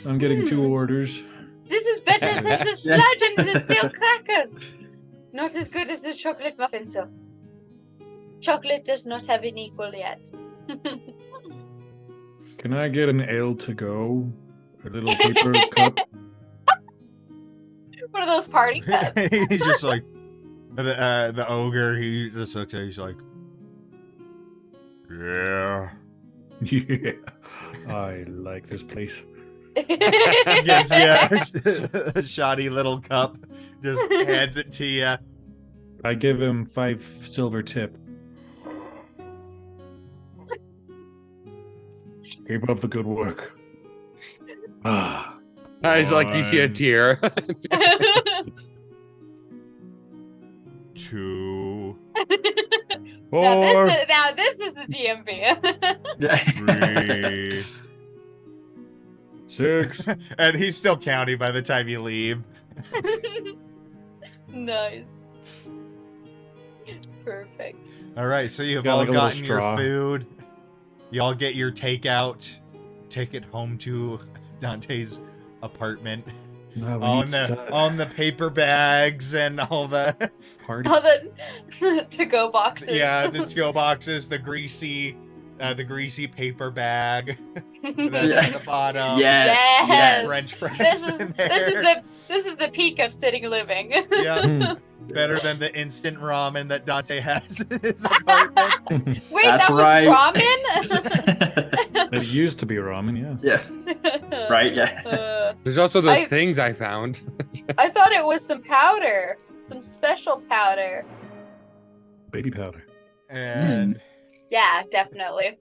I'm getting 2 orders. This is better than the sludge and the steel crackers. Not as good as the chocolate muffin, so. Chocolate does not have an equal yet. Can I get an ale to go? A little paper cup? One of those party cups. He's just like the ogre. He just looks at you, he's like, yeah. Yeah. I like this place. Gives you a shoddy little cup. Just hands it to you. I give him 5 silver tip. Keep up the good work. Ah. It's like you see a One. tear. 2, Four. now this is the DMV. 3. 6. And he's still counting by the time you leave. Nice. Perfect. All right, so you've Got all like a little gotten your straw. food. You all get your takeout. Take it home to Dante's apartment. No, we On need the stuff. on the paper bags and all the Party. All the to-go boxes. yeah, the to-go boxes, the greasy paper bag that's at the bottom. Yes. Yes. Yes. French fries This is in there. this is the peak of sitting living. Yeah, Hmm. better than the instant ramen that Dante has in his apartment. Wait, That's that was right. ramen? It used to be ramen, yeah. Yeah. Right. Yeah. There's also those I- things I found. I thought it was some powder, some special powder. Baby powder. And Yeah, definitely.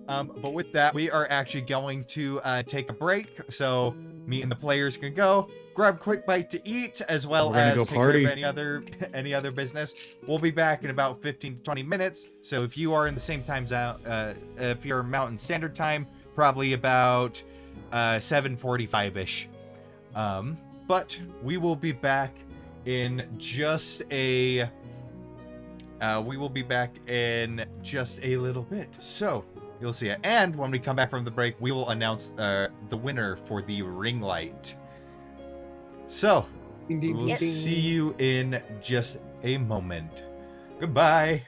but with that, we are actually going to take a break. So me and the players can go grab a quick bite to eat, as well We're gonna as go take party. care of any other business. We'll be back in about 15 to 20 minutes. So if you are in the same time zone, if you're Mountain Standard Time, probably about 7:45-ish. But we will be back in just a We will be back in just a little bit. So you'll see it. And when we come back from the break, we will announce the winner for the ring light. So we'll see you in just a moment. Goodbye.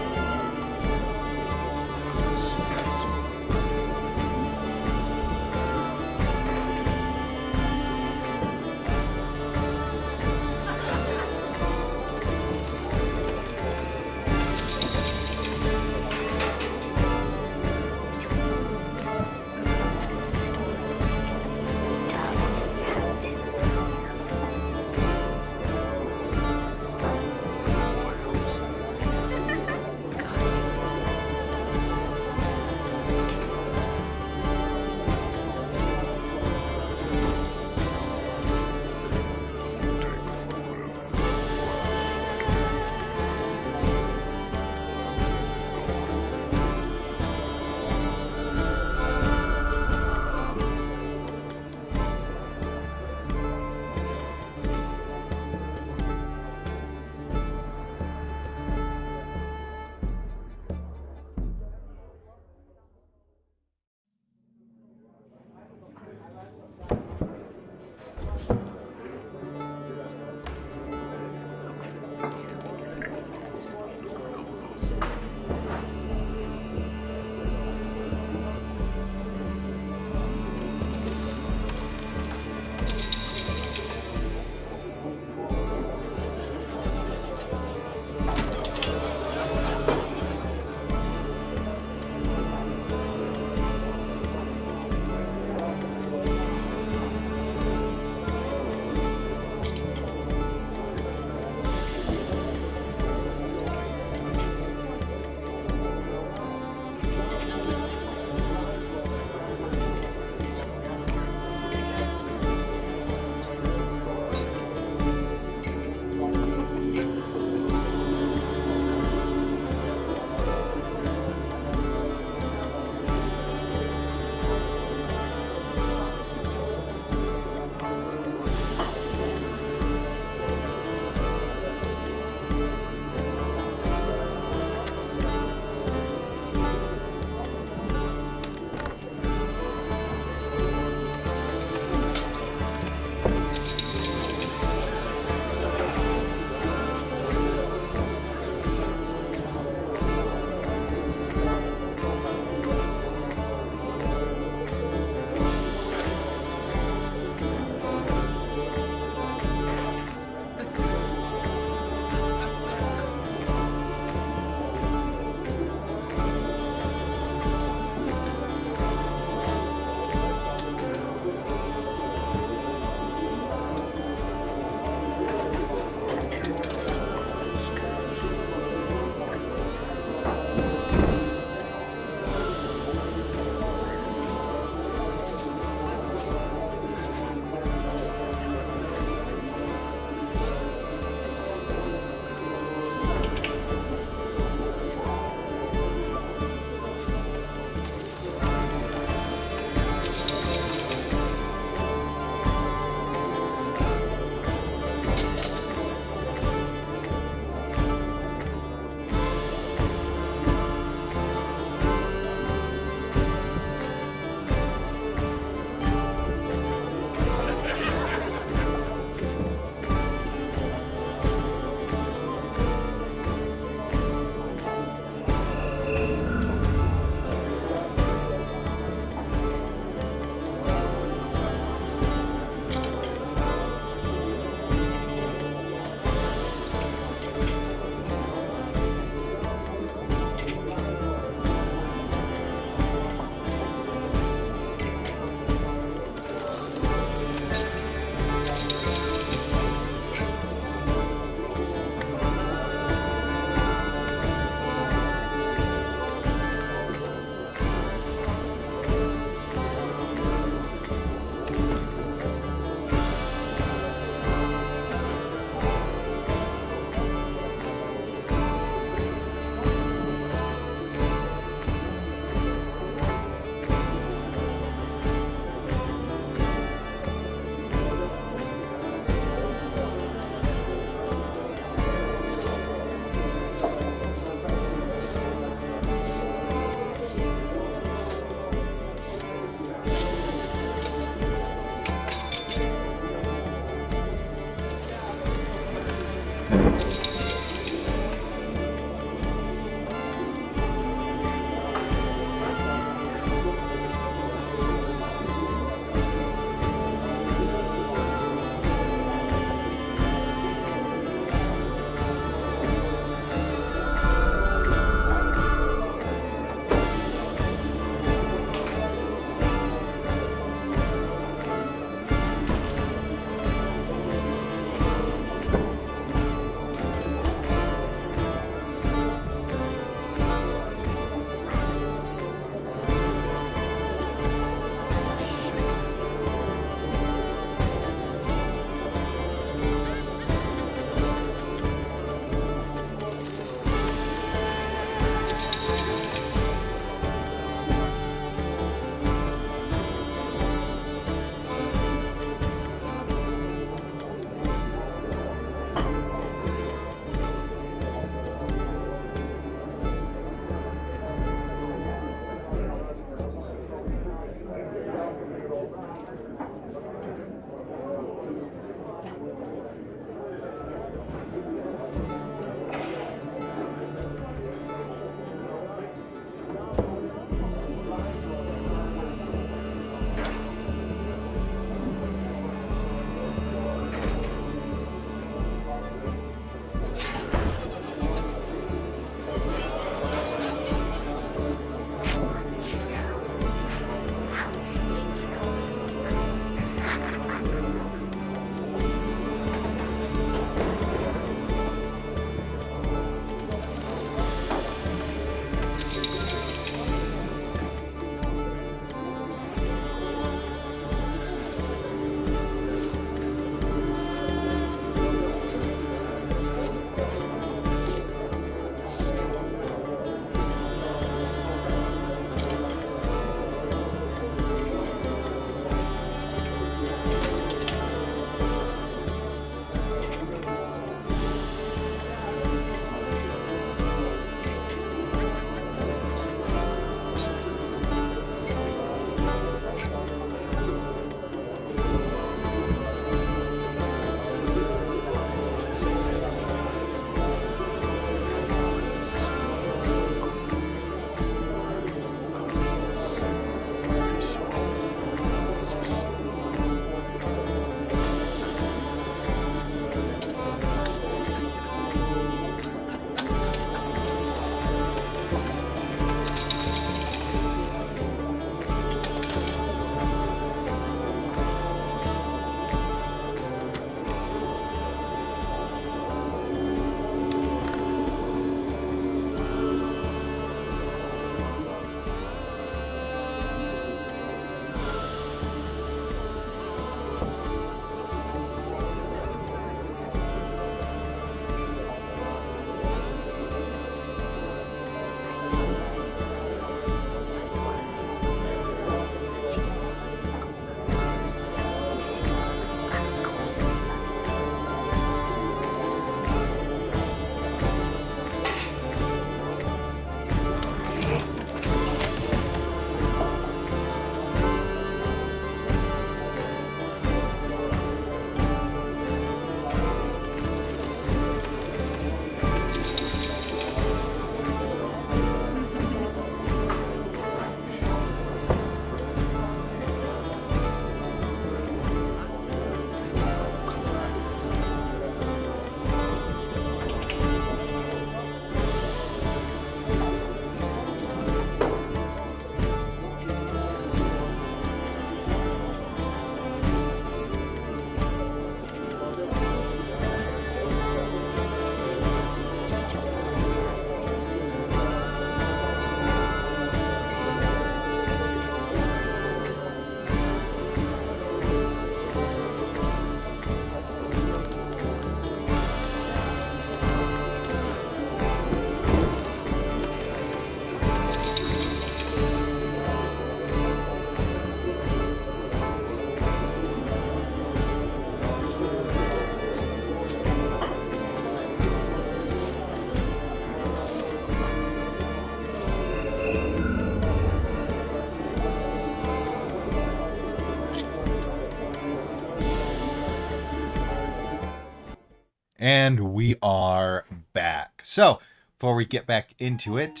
And we are back. So, before we get back into it,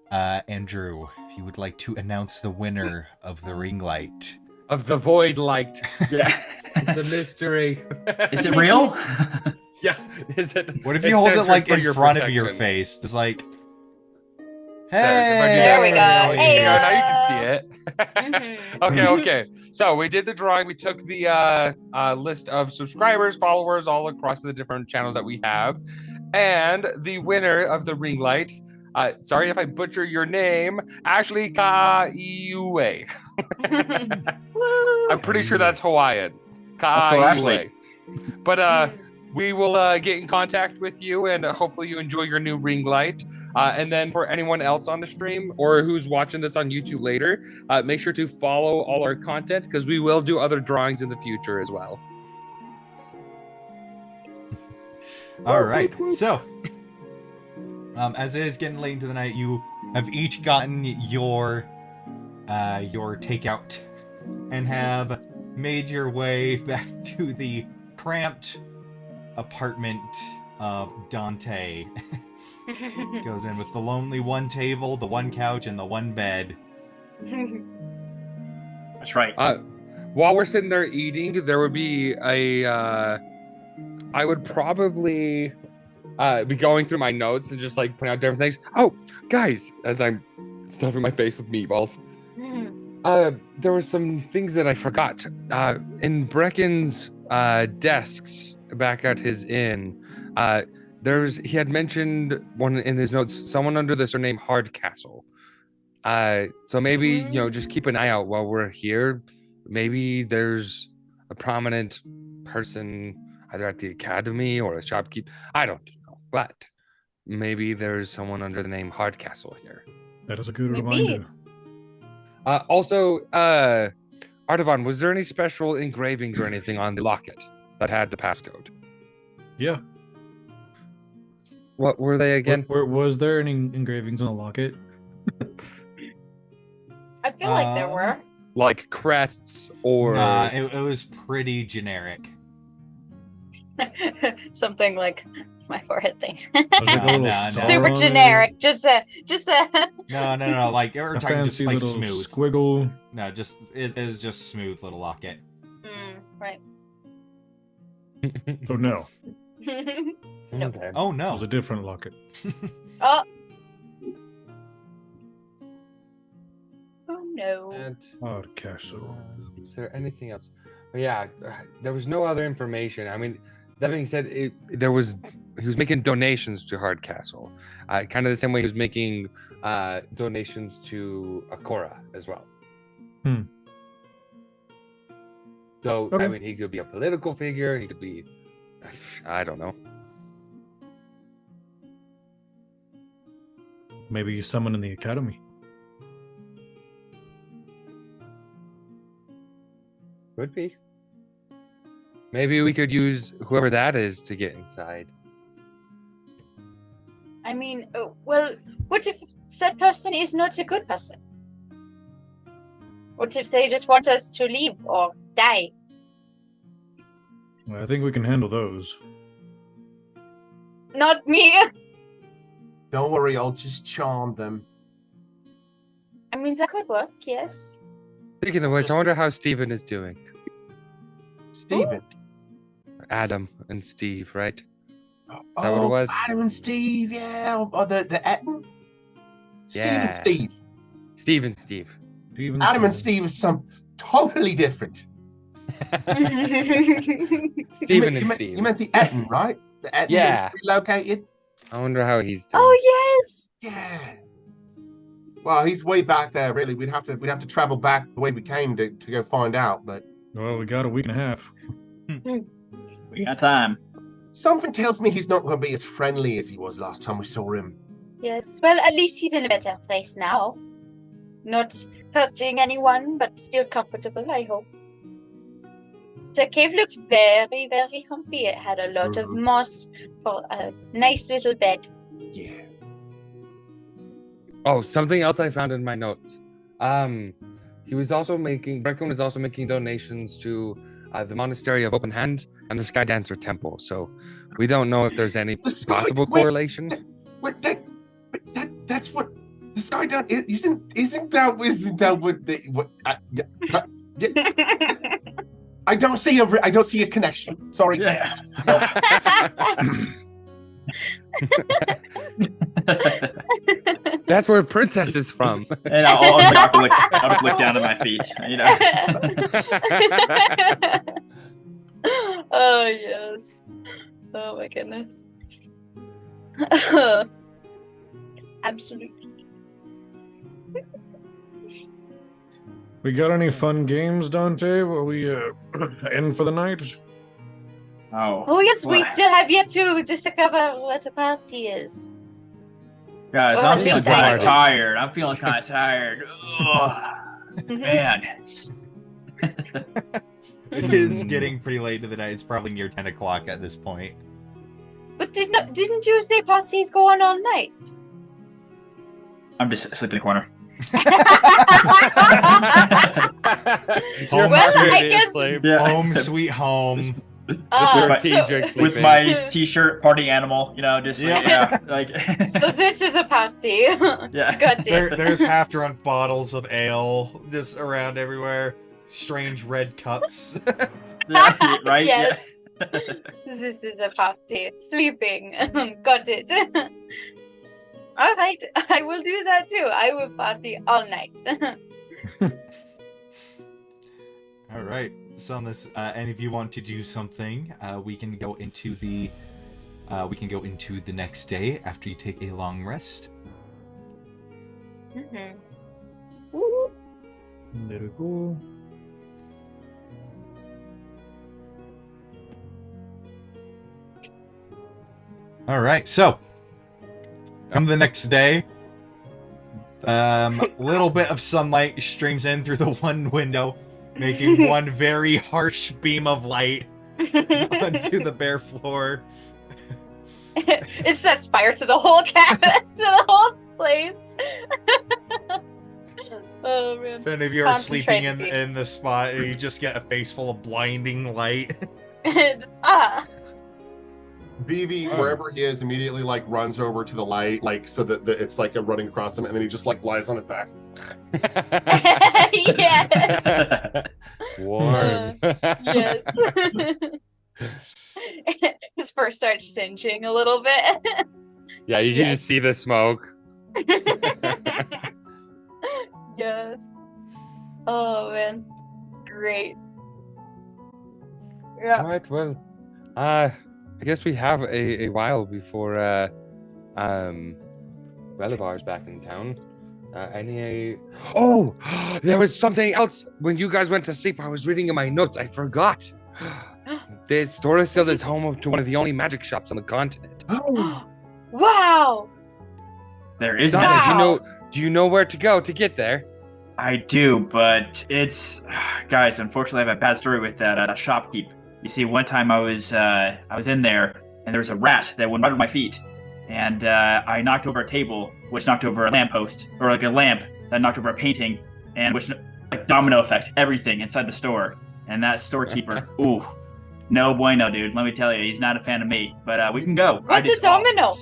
Andrew, if you would like to announce the winner of the ring light. Of the void light. Yeah. It's a mystery. Is it real? Yeah. Is it? What if you hold it like for in your front of your protection. face? It's like, There, hey! There we go. There you go. Now you Hey-o. can see it. Okay. So we did the drawing. We took the list of subscribers, followers, all across the different channels that we have, and the winner of the ring light. Sorry if I butcher your name, Ashley Ka-Iue. I'm pretty sure that's Hawaiian. Let's go, Ashley. But we will get in contact with you, and hopefully you enjoy your new ring light. And then for anyone else on the stream or who's watching this on YouTube later, make sure to follow all our content because we will do other drawings in the future as well. All right. So, as it is getting late into the night, you have each gotten your takeout and have made your way back to the cramped apartment of Dante. Goes in with the lonely one table, the one couch, and the one bed. That's right. While we're sitting there eating, there would be I would probably be going through my notes and just like putting out different things. Oh, guys, as I'm stuffing my face with meatballs. There were some things that I forgot. In Brecken's desks back at his inn, he had mentioned one in his notes, someone under the surname Hardcastle. So maybe, just keep an eye out while we're here. Maybe there's a prominent person either at the academy or a shopkeep. I don't know, but maybe there's someone under the name Hardcastle here. That is a good Maybe. reminder. Also, Artavan, was there any special engravings or anything on the locket that had the passcode? Yeah. What were they again? Was there any engravings on the locket? I feel like there were. like crests or? Nah, it was pretty generic. Something like my forehead thing. Was it like a little No. star Super on it? generic. Just a. No. Like we're A talking just fancy like little smooth. squiggle. No, it is just smooth little locket. Right. Oh no, No. Okay. Oh it no. was a different locket. Oh. Oh no. And, Hard castle. is there anything else? Yeah, there was no other information. I mean, that being said, he was making donations to Hardcastle, kind of the same way he was making donations to Akora as well. So Okay. I mean, he could be a political figure. He could be, I don't know. Maybe he's someone in the academy. Could be. Maybe we could use whoever that is to get inside. I mean, well, what if said person is not a good person? What if they just want us to leave or die? Well, I think we can handle those. Not me. Don't worry, I'll just charm them. I mean, that could work, yes. Speaking of which, I wonder how Steven is doing. Steven. Adam and Steve, right? Oh, that what it was? Adam and Steve, yeah. Oh, the Eton? Steve and Yeah. Steve. Steve and Steve. Even Adam and Steven. Steve is some totally different. Steven and Steve. You meant the Eton, right? The Eton Yeah. relocated? I wonder how he's doing. Oh yes. Yeah. Well, he's way back there, really. We'd have to travel back the way we came to go find out, but Well, we got a week and a half. We got time. something tells me he's not going to be as friendly as he was last time we saw him. Yes. Well, at least he's in a better place now. Not hurting anyone, but still comfortable, I hope. The cave looked very, very comfy. It had a lot of moss for a nice little bed. Yeah. Oh, something else I found in my notes. Brecon was also making donations to the Monastery of Open Hand and the Sky Dancer Temple. So we don't know if there's any possible correlation. That's what the Sky Dancer isn't that what I don't see a connection. Sorry. Yeah. That's where Princess is from. And I'll just look down at my feet. You know. Oh yes. Oh my goodness. Yes, absolutely. We got any fun games, Dante? Are we in for the night? Oh yes, we What? still have yet to discover what a party is. Guys, Well, I'm at feeling least kind I- of tired. I'm feeling kind of tired. Ugh, man. It is getting pretty late in the night. It's probably near 10 o'clock at this point. But didn't you say parties go on all night? I'm just asleep in the corner. Home Well, sweet, I guess- home sweet home. With my t-shirt, party animal, you know, just like, Yeah. like So this is a party. yeah. Got it. There's half-drunk bottles of ale just around everywhere. Strange red cups. Yeah, right? Yes. Yeah. This is a party. Sleeping. Got it. All right, I will do that too. I will party all night. All right. So on this, and if you want to do something, we can go into the next day after you take a long rest. Woo. Very cool. All right. So come the next day. Little bit of sunlight streams in through the one window, making one very harsh beam of light onto the bare floor. It sets fire to the whole cabin, to the whole place. Oh man. If any of you are sleeping Concentrate. in the spot, you just get a face full of blinding light. Just, Vivi, wherever he is, immediately like runs over to the light, like so that it's like a running across him, and then he just like lies on his back. Yes. Warm. Yes. His fur starts singeing a little bit. Yeah, you can Yes. just see the smoke. Yes. Oh man, it's great. Yeah. All right, well, I guess we have a while before Relivar's back in town. Oh, there was something else. When you guys went to sleep, I was reading in my notes. I forgot. The store is still is home to one of the only magic shops on the continent. Wow. There is Dante, magic. do you know where to go to get there? I do, but it's guys. Unfortunately, I have a bad story with that shopkeep. You see, one time I was in there, and there was a rat that went right on my feet, and I knocked over a table, which knocked over a lamppost, or like a lamp that knocked over a painting, and which like domino effect everything inside the store. And that storekeeper, ooh, no bueno, dude. Let me tell you, he's not a fan of me. But we can go. What's a domino?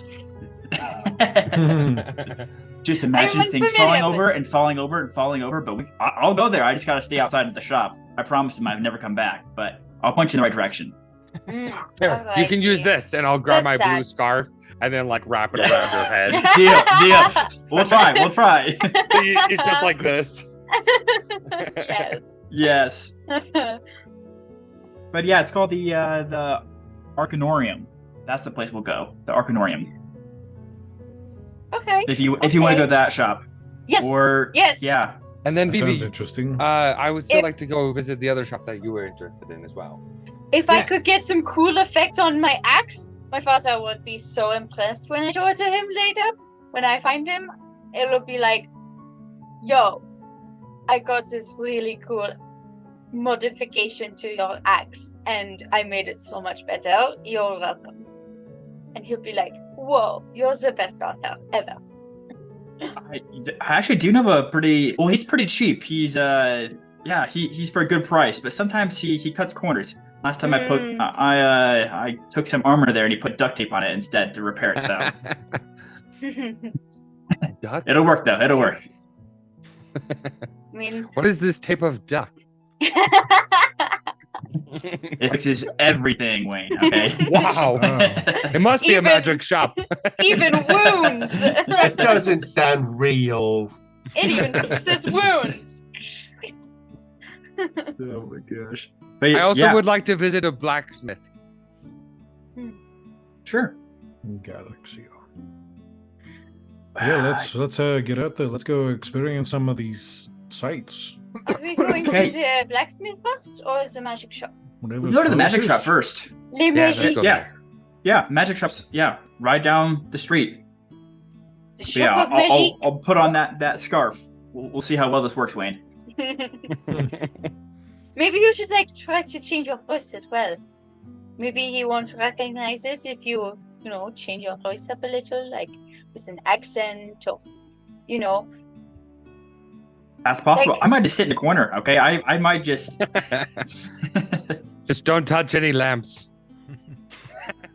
Just imagine I'm things unfamiliar falling with over and falling over and falling over. But I'll go there. I just gotta stay outside of the shop. I promise him I've never come back. But I'll point you in the right direction. Here, I you can use see. this, and I'll grab That's my blue sad. scarf and then like wrap it around your head. Deal. We'll try. So it's just like this. Yes. Yes. But yeah, it's called the Arcanorium. That's the place we'll go. The Arcanorium. Okay. If you want to go to that shop. Yes. Or Yes. yeah. And then That sounds Vivi, interesting. I would still If- like to go visit the other shop that you were interested in as well. If I Yeah. could get some cool effects on my axe, my father would be so impressed when I show it to him later. When I find him, it'll be like, yo, I got this really cool modification to your axe, and I made it so much better. You're welcome. And he'll be like, whoa, you're the best author ever. I actually do know a pretty well. He's pretty cheap. He's he's for a good price, but sometimes he cuts corners. Last time I took some armor there and he put duct tape on it instead to repair it. So Duck? it'll work though. It'll work. I mean, What is this type of duck? It fixes everything, Wayne. Okay. Wow. It must be a Even- magic shop. even wounds. It doesn't sound real. It even fixes wounds. Oh my gosh. But I also yeah, would like to visit a blacksmith. sure. Galaxy. Yeah, let's get out there. Let's go experience some of these sites. Are we going Okay. to the blacksmith first or the magic shop? Whatever's Go to the magic shop closest. first. Le Yeah, magic. let's go Yeah. there. Yeah, magic shops. Yeah, right down the street. The But shop yeah, of magic. I'll put on that scarf. We'll see how well this works, Wayne. Maybe you should try to change your voice as well. Maybe he won't recognize it if you change your voice up a little, like with an accent or That's possible. Like- I might just sit in the corner. Okay, I might just. Just don't touch any lamps.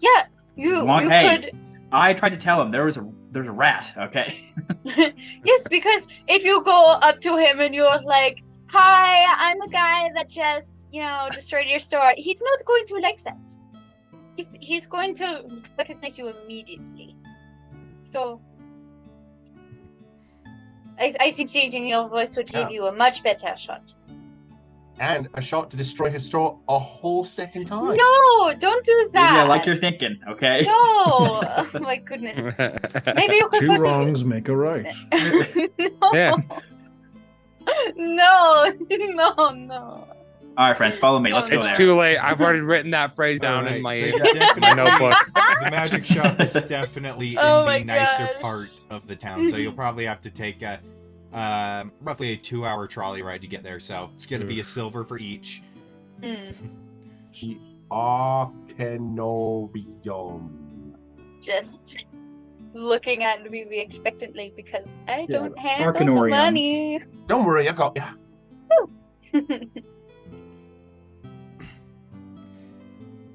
yeah, you Hey. could. I tried to tell him there's a rat. Okay. Yes, because if you go up to him and you're like, "Hi, I'm the guy that just destroyed your store," he's not going to like that. He's going to recognize you immediately. So I think changing your voice would give Yeah. you a much better shot. And a shot to destroy his store a whole second time. No, don't do that. Yeah, like you're thinking. Okay. No, oh, my goodness. Maybe you could Two put wrongs make a right. no. Yeah. No, no. All right, friends, follow me. Let's go It's there. too late. I've already written that phrase down in Alright, my, so definitely- notebook. The magic shop is definitely Oh in my the nicer gosh. part of the town, so you'll probably have to take roughly a 2-hour trolley ride to get there. So it's gonna be a silver for each. Hmm, Arcanorium. just looking at Vivi expectantly because I don't handle the Arcanorium. money. Don't worry, I got yeah.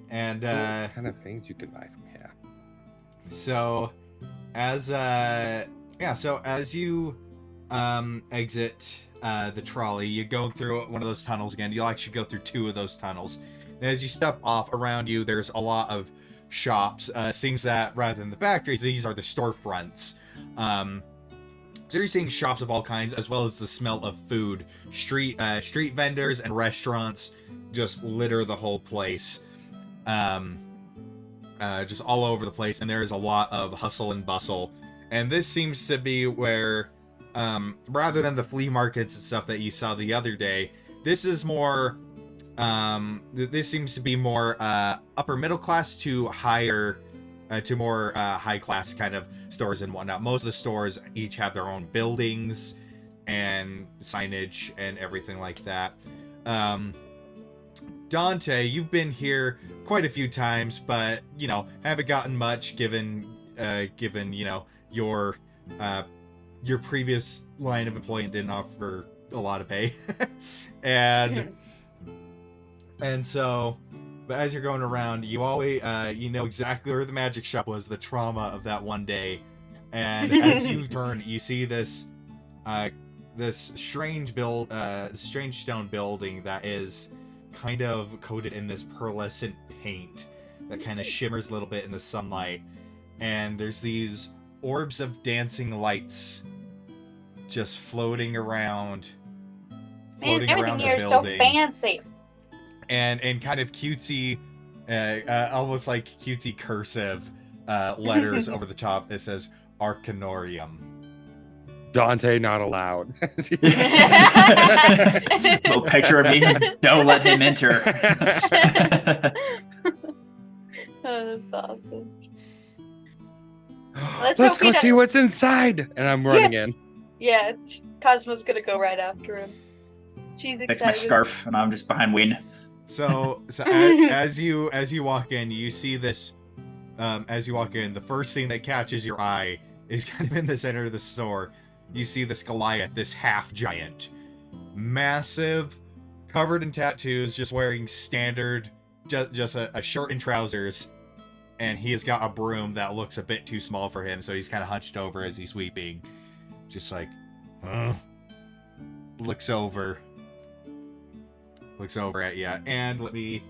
And What kind of things you can buy from here? so as you exit the trolley, you go through one of those tunnels again. You'll actually go through 2 of those tunnels. And as you step off, around you there's a lot of shops. Seems that rather than the factories, these are the storefronts. So you're seeing shops of all kinds, as well as the smell of food. Street vendors and restaurants just litter the whole place. Just all over the place, and there is a lot of hustle and bustle. And this seems to be where, rather than the flea markets and stuff that you saw the other day, this is more, this seems to be more upper middle class to higher, to more high class kind of stores and whatnot. Most of the stores each have their own buildings and signage and everything like that. Dante, you've been here quite a few times, but haven't gotten much given your previous line of employment didn't offer a lot of pay. and so, but as you're going around, you always you know exactly where the magic shop was, the trauma of that one day. And as you turn, you see this strange stone building that is kind of coated in this pearlescent paint that kind of shimmers a little bit in the sunlight, and there's these orbs of dancing lights just floating around Man, everything the here is so building, fancy. and kind of cutesy, almost like cutesy cursive letters over the top. It says Arcanorium. Dante not allowed. Little picture of me. Don't let him enter. Oh, that's awesome. Let's go see what's inside. And I'm running in. Yeah, Cosmo's gonna go right after him. She's Fix excited. my scarf, and I'm just behind Wayne. So as you walk in, you see this. As you walk in, the first thing that catches your eye is kind of in the center of the store. You see this Goliath, this half giant, massive, covered in tattoos, just wearing standard, just a shirt and trousers, and he has got a broom that looks a bit too small for him, so he's kind of hunched over as he's sweeping, just like, huh? Looks over at you, and let me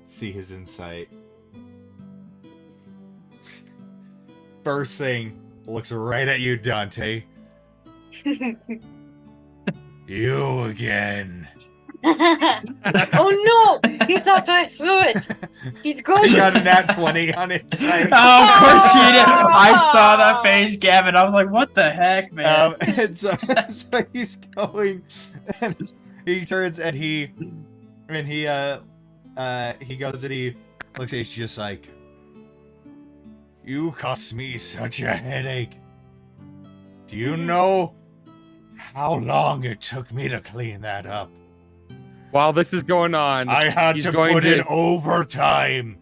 see his insight. First thing, looks right at you, Dante. You again. Oh no! He thought I threw it. He's going. He got a nat 20 on his side. Oh, of course he did. I saw that face, Gavin. I was like, what the heck, man? And so he's going, and he turns and he goes and he looks at you just like, you cost me such a headache. Do you know how long it took me to clean that up? While this is going on, I had he's to going put to- in overtime.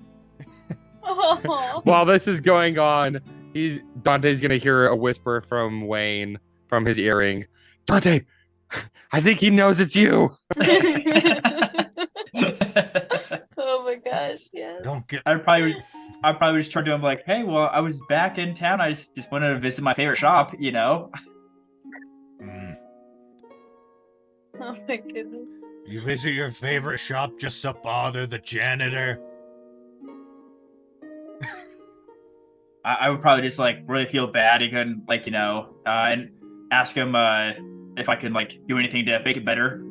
Oh. while this is going on, Dante's gonna hear a whisper from Wayne from his earring. Dante, I think he knows it's you. Oh my gosh! Yeah. Don't get. I'd probably just turn to him like, hey, well, I was back in town. I just wanted to visit my favorite shop, you know? Oh my goodness. You visit your favorite shop just to bother the janitor? I would probably just like really feel bad and like, you know, and ask him if I can like do anything to make it better.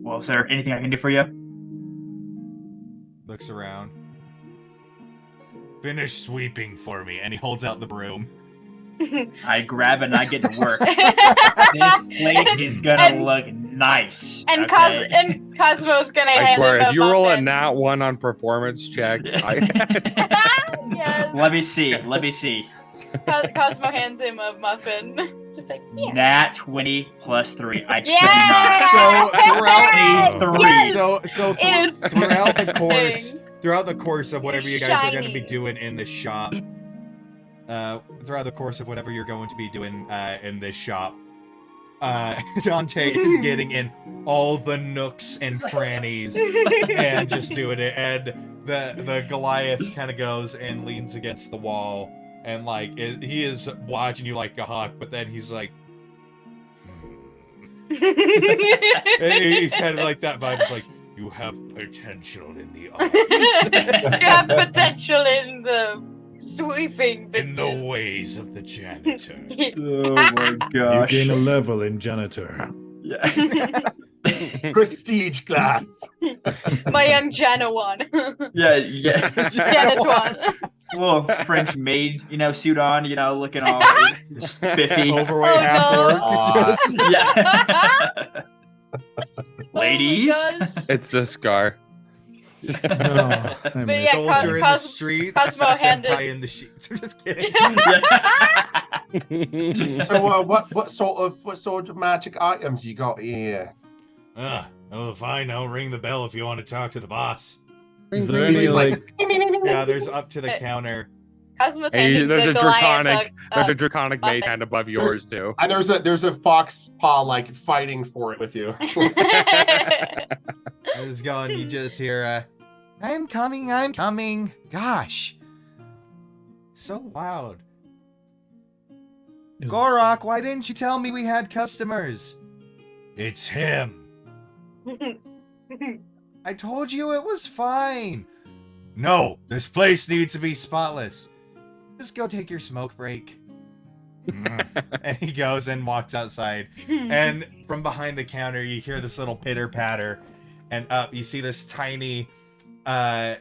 Well, is there anything I can do for you? Looks around. Finish sweeping for me, and he holds out the broom. I grab it and I get to work. This place is gonna look nice. And okay? Cosmo's gonna I hand swear, him if you roll a muffin. nat 1 on performance check, Yes. Let me see. Cosmo hands him a muffin. Just like, yeah. Nat 20 plus 3. I Yeah! cannot. Yes! So It is throughout the course of whatever you It's guys are going to be shiny. doing in the shop, throughout the course of whatever you're going to be doing in this shop, Dante is getting in all the nooks and crannies and just doing it. And the Goliath kind of goes and leans against the wall, and like he is watching you like a hawk, but then he's like, he's kind of like that vibe. It's like, you have potential in the arts. You have potential in the sweeping business. In the ways of the janitor. Oh my gosh. You gain a level in janitor. Yeah. Prestige class. My young Janawan. Yeah. Janatuan. Little French maid, suit on, looking all spiffy. Overweight Oh, half no. orc. Aw. Yeah. Ladies. Oh my gosh. It's a scar. Oh, I But miss- yeah, Soldier in the Cos- streets, Cosmo handed- senpai in the sheets. I'm just kidding. So, what sort of magic items you got here? Oh, fine. I'll ring the bell if you want to talk to the boss. Is there any He's like? Yeah, there's up to the counter. Cosmo's Hey, handing there's the a Goliath draconic. There's a a draconic mage hand above yours too. And there's a fox paw like fighting for it with you. I was going. You just hear, I'm coming. Gosh, so loud. Gorok, why didn't you tell me we had customers? It's him. I told you it was fine. No, this place needs to be spotless. Just go take your smoke break. And he goes and walks outside. And from behind the counter, you hear this little pitter patter. And up, you see this tiny red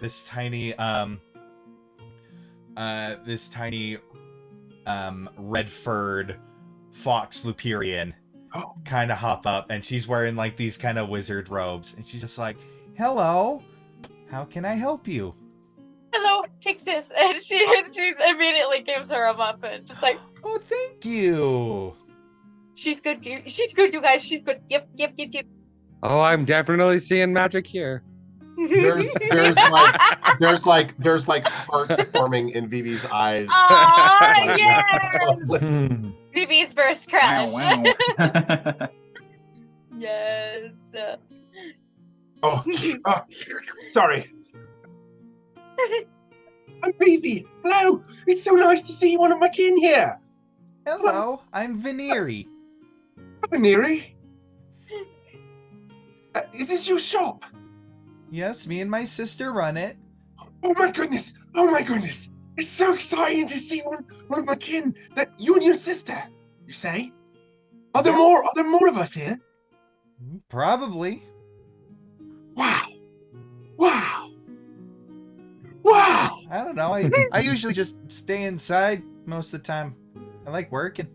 furred fox Lupirian kind of hop up, and she's wearing like these kind of wizard robes, and she's just like, hello, how can I help you? Hello, take this. And she immediately gives her a muffin. Just like, Oh, thank you. she's good, you guys, she's good. Yep. Oh, I'm definitely seeing magic here. There's like hearts forming in Vivi's eyes. Aw, yeah! Hmm. BB's first crush. Wow. Yes. Oh, sorry. I'm Vivi. Hello. It's so nice to see one of my kin here. Hello, I'm Veneri. Veneri. Is this your shop? Yes, me and my sister run it. Oh my goodness. It's so exciting to see one of my kin. That you and your sister, you say? Are there more of us here? Probably. Wow. I don't know. I usually just stay inside most of the time. I like working.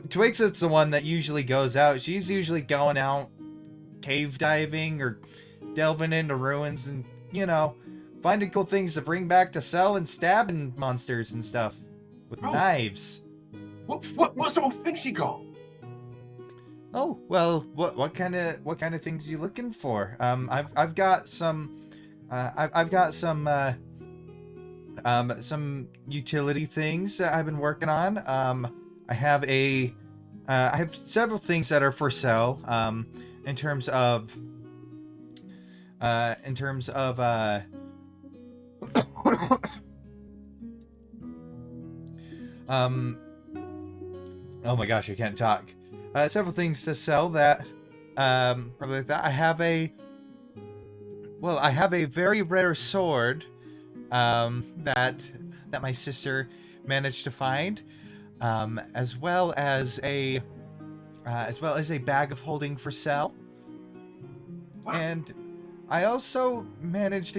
Twixit's the one that usually goes out. She's usually going out cave diving or delving into ruins and, finding cool things to bring back to sell and stabbing monsters and stuff with knives. What sort of things you got? Oh, well, what kind of things are you looking for? I've got some utility things that I've been working on. I have several things that are for sale. In terms of oh my gosh, I can't talk. Several things to sell that probably like that. I have a very rare sword that my sister managed to find, as well as a bag of holding for sale. And I also managed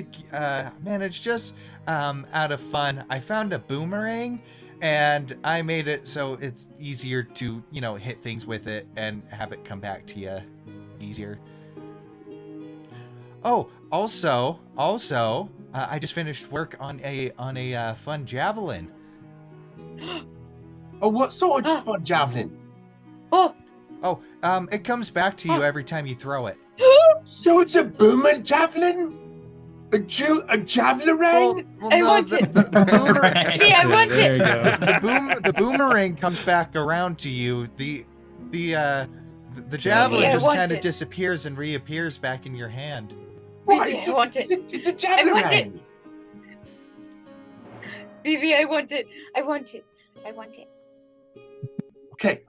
just out of fun, I found a boomerang, and I made it so it's easier to, hit things with it and have it come back to you easier. Oh, also, I just finished work on a fun javelin. Oh, what sort of fun javelin? Oh, It comes back to you every time you throw it. So it's a boomer javelin? A javelin? I want it. The boomerang. Me, I want There it. you go. The boomerang comes back around to you. The javelin Yeah, I just want kind of it. disappears and reappears back in your hand. Right, I want it. It's a javelin. want it. Vivi, I want it. I want it. I want it. Okay.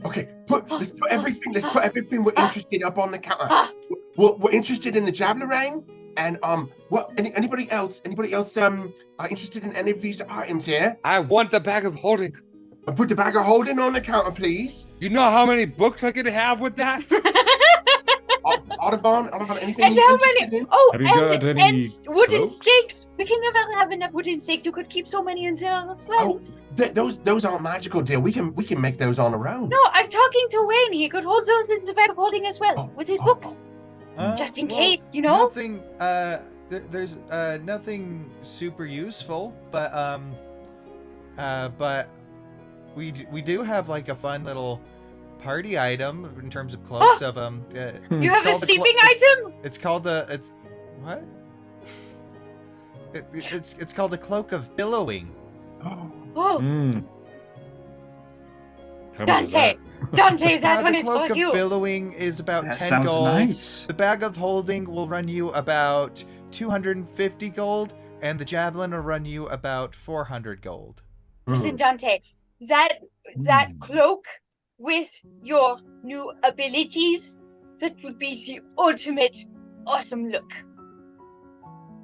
Let's put everything we're interested up on the counter. Ah. We're interested in the javelin, and anybody else are interested in any of these items here? I want the bag of holding. Put the bag of holding on the counter, please. You know how many books I could have with that? Audubon, anything? And you're how interested many? in? Oh, Have you got and any wooden cloaks? stakes. We can never have enough wooden stakes. You could keep so many in there as well. Oh, those aren't magical, dear. We can make those on our own. No, I'm talking to Wayne. He could hold those in the bag of holding as well with his books, just in case, you know. Nothing. There's nothing super useful, but we do have like a fun little party item in terms of cloaks of You have a sleeping item? It's called it's what? It's called a cloak of billowing. Oh, How much is Dante. Dante, that one The is cloak for of you. billowing is about That 10 sounds gold. nice. The bag of holding will run you about 250 gold, and the javelin will run you about 400 gold. Listen, Dante, that cloak with your new abilities, that would be the ultimate awesome look.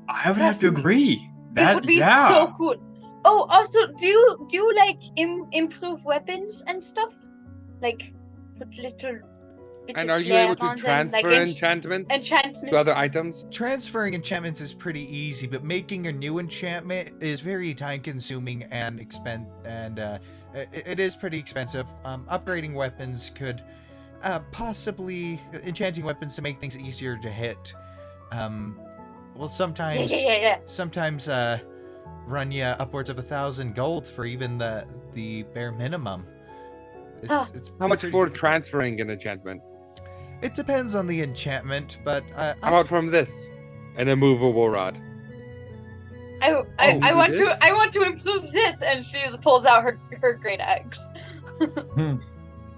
I would have to Trust me. agree. It would be so cool. Oh, also, do you like improve weapons and stuff? Like put little bits And of are you flair able to on them, transfer like enchantments enchantments to other items? Transferring enchantments is pretty easy, but making a new enchantment is very time-consuming and it is pretty expensive. Upgrading weapons could possibly enchanting weapons to make things easier to hit. Will sometimes sometimes run you upwards of 1,000 gold for even the bare minimum. It's How much pretty- for transferring an enchantment? It depends on the enchantment, but How about from this? An immovable rod. I do want this? to improve this, and she pulls out her great axe.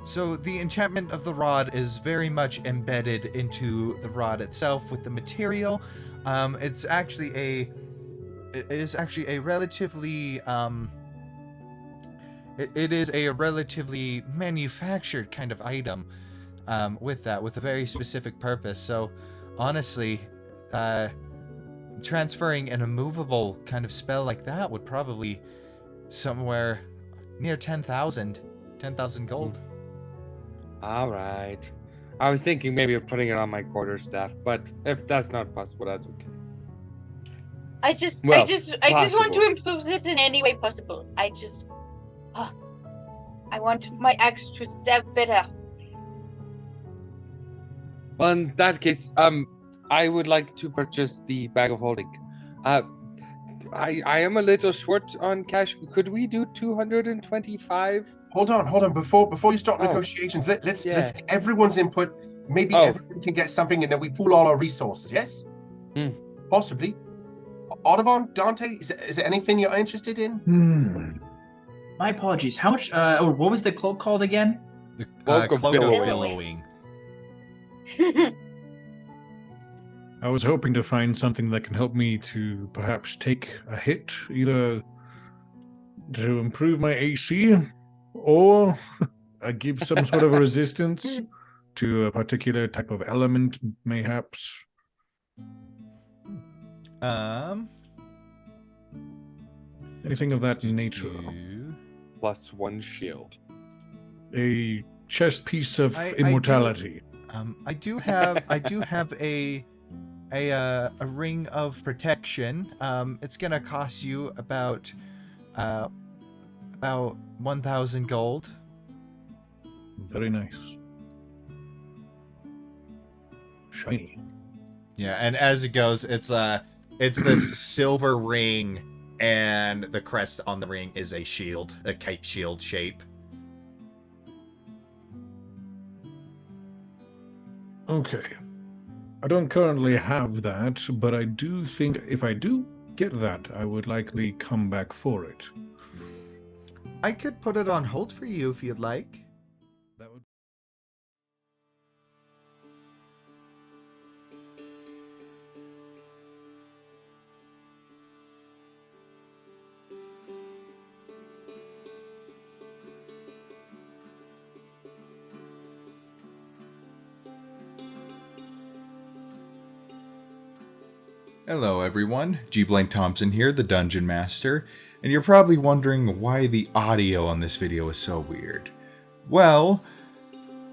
So the enchantment of the rod is very much embedded into the rod itself with the material. It is actually a relatively manufactured kind of item with a very specific purpose. So honestly, transferring an immovable kind of spell like that would probably somewhere near 10,000 gold. All right. I was thinking maybe of putting it on my quarterstaff, but if that's not possible, that's okay. I just Well, want to possible. improve this in any way possible. I want my axe to stab better. Well, in that case, I would like to purchase the bag of holding. I am a little short on cash. Could we do 225? Hold on. Before you start Oh. negotiations, let's Yeah. get everyone's input. Maybe Oh. everyone can get something, and then we pool all our resources. Yes, possibly. Audubon, Dante, is there anything you're interested in? My apologies. How much? What was the cloak called again? The Cloak of billowing. billowing. I was hoping to find something that can help me to perhaps take a hit, either to improve my AC or give some sort of a resistance to a particular type of element, mayhaps. Anything of that nature. +1 shield. A chest piece of I immortality. I do have a ring of protection. It's gonna cost you about 1,000 gold. Very nice. Shiny. Yeah, and as it goes, it's It's this silver ring, and the crest on the ring is a shield, a kite shield shape. Okay. I don't currently have that, but I do think if I do get that, I would likely come back for it. I could put it on hold for you if you'd like. That would. Hello everyone, G. Blaine Thompson here, the Dungeon Master, and you're probably wondering why the audio on this video is so weird. Well,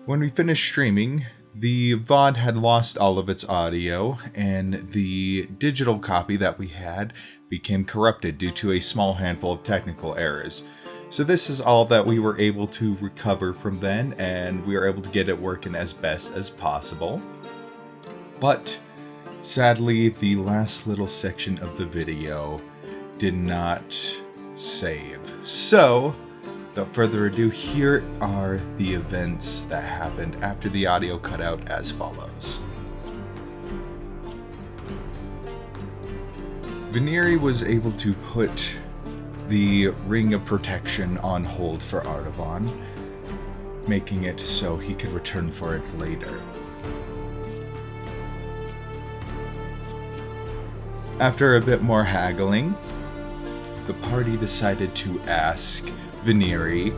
when we finished streaming, the VOD had lost all of its audio, and the digital copy that we had became corrupted due to a small handful of technical errors. So this is all that we were able to recover from then, and we were able to get it working as best as possible. But sadly, the last little section of the video did not save. So, without further ado, here are the events that happened after the audio cut out as follows. Veneri was able to put the Ring of Protection on hold for Artavan, making it so he could return for it later. After a bit more haggling, the party decided to ask Veneri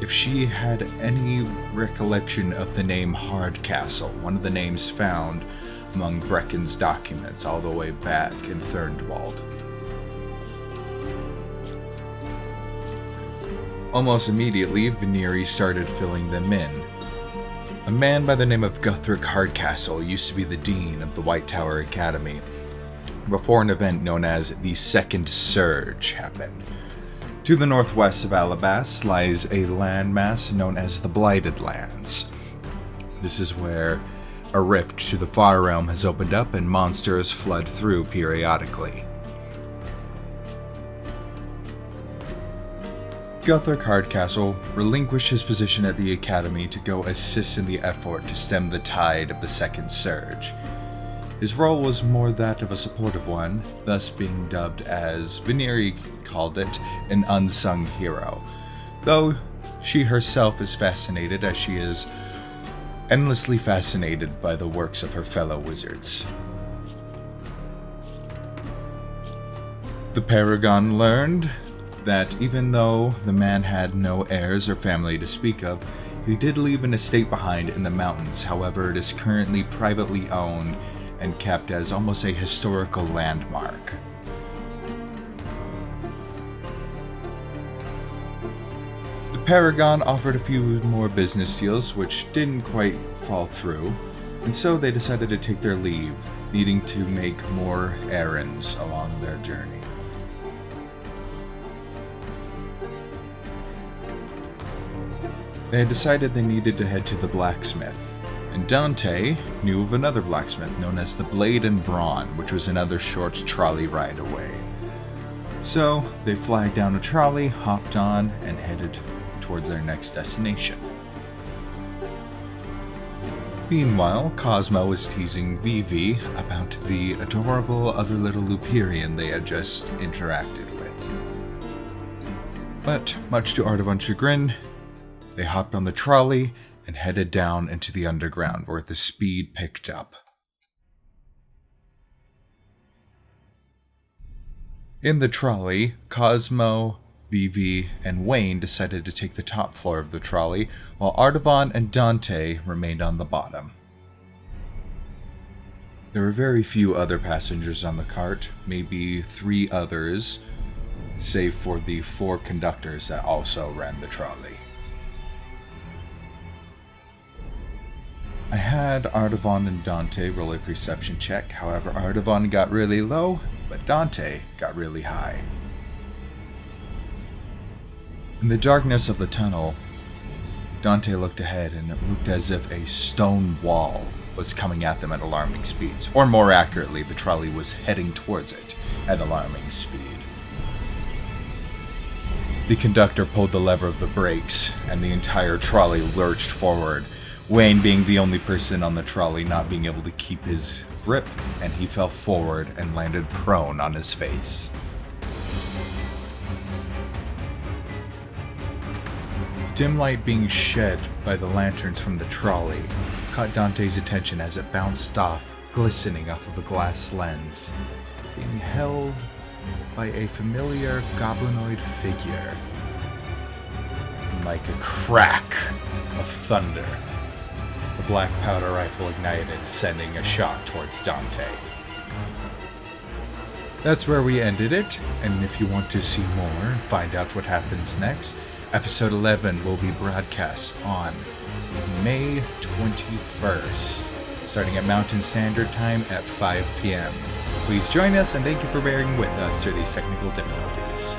if she had any recollection of the name Hardcastle, one of the names found among Brecken's documents all the way back in Thurnwald. Almost immediately, Veneri started filling them in. A man by the name of Guthric Hardcastle used to be the dean of the White Tower Academy before an event known as the Second Surge happened. To the northwest of Alabas lies a landmass known as the Blighted Lands. This is where a rift to the Far Realm has opened up and monsters flood through periodically. Guthric Hardcastle relinquished his position at the Academy to go assist in the effort to stem the tide of the Second Surge. His role was more that of a supportive one, thus being dubbed, as Veneri called it, an unsung hero, though she herself is fascinated as she is endlessly fascinated by the works of her fellow wizards. The Paragon learned that even though the man had no heirs or family to speak of, he did leave an estate behind in the mountains. However, it is currently privately owned and kept as almost a historical landmark. The Paragon offered a few more business deals which didn't quite fall through, and so they decided to take their leave, needing to make more errands along their journey. They had decided they needed to head to the blacksmith, and Dante knew of another blacksmith known as the Blade and Brawn, which was another short trolley ride away. So they flagged down a trolley, hopped on, and headed towards their next destination. Meanwhile, Cosmo was teasing Vivi about the adorable other little Lupirian they had just interacted with. But, much to Artavan's chagrin, they hopped on the trolley and headed down into the underground where the speed picked up. In the trolley, Cosmo, Vivi, and Wayne decided to take the top floor of the trolley, while Artavan and Dante remained on the bottom. There were very few other passengers on the cart, maybe 3 others, save for the 4 conductors that also ran the trolley. I had Artavan and Dante roll a perception check, however Artavan got really low, but Dante got really high. In the darkness of the tunnel, Dante looked ahead and it looked as if a stone wall was coming at them at alarming speeds. Or more accurately, the trolley was heading towards it at alarming speed. The conductor pulled the lever of the brakes, and the entire trolley lurched forward, Wayne being the only person on the trolley not being able to keep his grip, and he fell forward and landed prone on his face. The dim light being shed by the lanterns from the trolley caught Dante's attention as it bounced off, glistening off of a glass lens, being held by a familiar goblinoid figure. Like a crack of thunder, the black powder rifle ignited, sending a shot towards Dante. That's where we ended it, and if you want to see more and find out what happens next, episode 11 will be broadcast on May 21st, starting at Mountain Standard Time at 5 p.m. Please join us, and thank you for bearing with us through these technical difficulties.